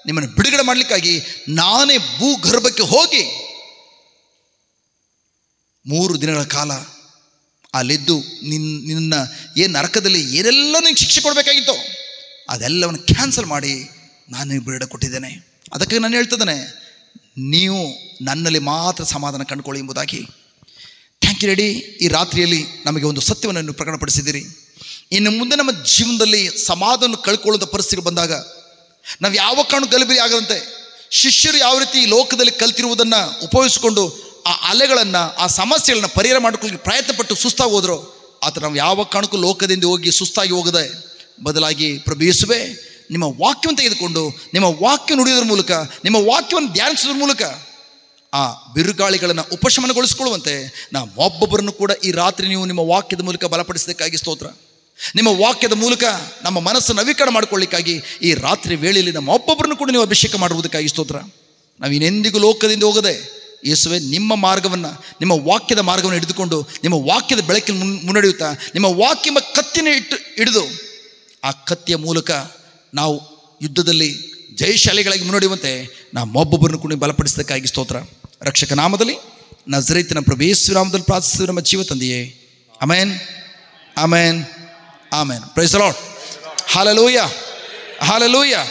ನಿಮ್ಮನ್ನು ಬಿಡುಗಡೆ ಮಾಡಲಿಕ್ಕಾಗಿ ನಾನೇ ಭೂಗರ್ಭಕ್ಕೆ ಹೋಗಿ 3 ದಿನಗಳ ಕಾಲ ಅಲ್ಲಿದ್ದು ನಿನ್ನ ಏನು ನರಕದಲ್ಲಿ ಏನೆಲ್ಲ ನಿನಗೆ ಶಿಕ್ಷೆ ಕೊಡಬೇಕಾಗಿತ್ತೋ ಅದೆಲ್ಲವನ್ನು ಕ್ಯಾನ್ಸಲ್ ಮಾಡಿ ನಾನು ಬಿಡುಗಡೆ ಕೊಟ್ಟಿದ್ದೇನೆ. ಅದಕ್ಕೆ ನಾನು ಹೇಳ್ತಿದ್ದೇನೆ, ನೀವು ನನ್ನಲ್ಲಿ ಮಾತ್ರ ಸಮಾಧಾನ ಕಂಡುಕೊಳ್ಳಿ ಎಂಬುದಾಗಿ. Thank you ready. ಈ ರಾತ್ರಿಯಲ್ಲಿ ನಮಗೆ ಒಂದು ಸತ್ಯವನ್ನು ನೀವು ಪ್ರಕಟಪಡಿಸಿದ್ದೀರಿ. ಇನ್ನು ಮುಂದೆ ನಮ್ಮ ಜೀವನದಲ್ಲಿ ಸಮಾಧಾನ ಕಳ್ಕೊಳ್ಳುವಂಥ ಪರಿಸ್ಥಿತಿಗಳು ಬಂದಾಗ ನಾವು ಯಾವ ಕಾರಣಕ್ಕೂ ಗಲಿಬಿರಿ ಆಗದಂತೆ, ಶಿಷ್ಯರು ಯಾವ ರೀತಿ ಈ ಲೋಕದಲ್ಲಿ ಕಲ್ತಿರುವುದನ್ನು ಉಪಯೋಗಿಸಿಕೊಂಡು ಆ ಅಲೆಗಳನ್ನು, ಆ ಸಮಸ್ಯೆಗಳನ್ನ ಪರಿಹಾರ ಮಾಡಿಕೊಳ್ಳಿ ಪ್ರಯತ್ನಪಟ್ಟು ಸುಸ್ತಾಗಿ ಹೋದ್ರು, ಆ ಥರ ನಾವು ಯಾವ ಕಾರಣಕ್ಕೂ ಲೋಕದಿಂದ ಹೋಗಿ ಸುಸ್ತಾಗಿ ಹೋಗದೆ, ಬದಲಾಗಿ ಪ್ರಭು ಯೇಸುವೇ ನಿಮ್ಮ ವಾಕ್ಯವನ್ನು ತೆಗೆದುಕೊಂಡು ನಿಮ್ಮ ವಾಕ್ಯ ನುಡಿಯೋದ್ರ ಮೂಲಕ, ನಿಮ್ಮ ವಾಕ್ಯವನ್ನು ಧ್ಯಾನಿಸೋದ್ರ ಮೂಲಕ ಆ ಬಿರುಗಾಳಿಗಳನ್ನು ಉಪಶಮನಗೊಳಿಸಿಕೊಳ್ಳುವಂತೆ ನಾವು ಒಬ್ಬೊಬ್ಬರನ್ನು ಕೂಡ ಈ ರಾತ್ರಿ ನೀವು ನಿಮ್ಮ ವಾಕ್ಯದ ಮೂಲಕ ಬಲಪಡಿಸೋದಕ್ಕಾಗಿ ಸ್ತೋತ್ರ. ನಿಮ್ಮ ವಾಕ್ಯದ ಮೂಲಕ ನಮ್ಮ ಮನಸ್ಸನ್ನು ನವೀಕರಣ ಮಾಡಿಕೊಳ್ಳಿಕ್ಕಾಗಿ ಈ ರಾತ್ರಿ ವೇಳೆಯಲ್ಲಿ ನಮ್ಮ ಒಬ್ಬೊಬ್ಬರನ್ನು ಕೂಡ ನೀವು ಅಭಿಷೇಕ ಮಾಡುವುದಕ್ಕಾಗಿ ಸ್ತೋತ್ರ. ನಾವು ಇನ್ನೆಂದಿಗೂ ಲೋಕದಿಂದ ಹೋಗದೆ ಯೇಸುವೆ ನಿಮ್ಮ ಮಾರ್ಗವನ್ನು, ನಿಮ್ಮ ವಾಕ್ಯದ ಮಾರ್ಗವನ್ನು ಹಿಡಿದುಕೊಂಡು ನಿಮ್ಮ ವಾಕ್ಯದ ಬೆಳಕಿನ ಮುನ್ನಡೆಯುತ್ತಾ ನಿಮ್ಮ ವಾಕ್ಯ ಕತ್ತಿನ ಹಿಡಿದು ಆ ಕತ್ತಿಯ ಮೂಲಕ ನಾವು ಯುದ್ಧದಲ್ಲಿ ಜಯಶಾಲಿಗಳಾಗಿ ಮುನ್ನಡೆಯುವಂತೆ ನಾವು ಒಬ್ಬೊಬ್ಬರನ್ನು ಕೂಡ ಬಲಪಡಿಸೋದಕ್ಕಾಗಿ ಸ್ತೋತ್ರ. ರಕ್ಷಕ ನಾಮದಲ್ಲಿ ನಜರೇತಿನ ಪ್ರಭು ಯೇಸು ನಾಮದಲ್ಲಿ ಪ್ರಾರ್ಥಿಸುತ್ತೇವೆ ನಮ್ಮ ಜೀವ ತಂದೆಯೇ. Amen, amen, amen. Praise the lord. Hallelujah, hallelujah.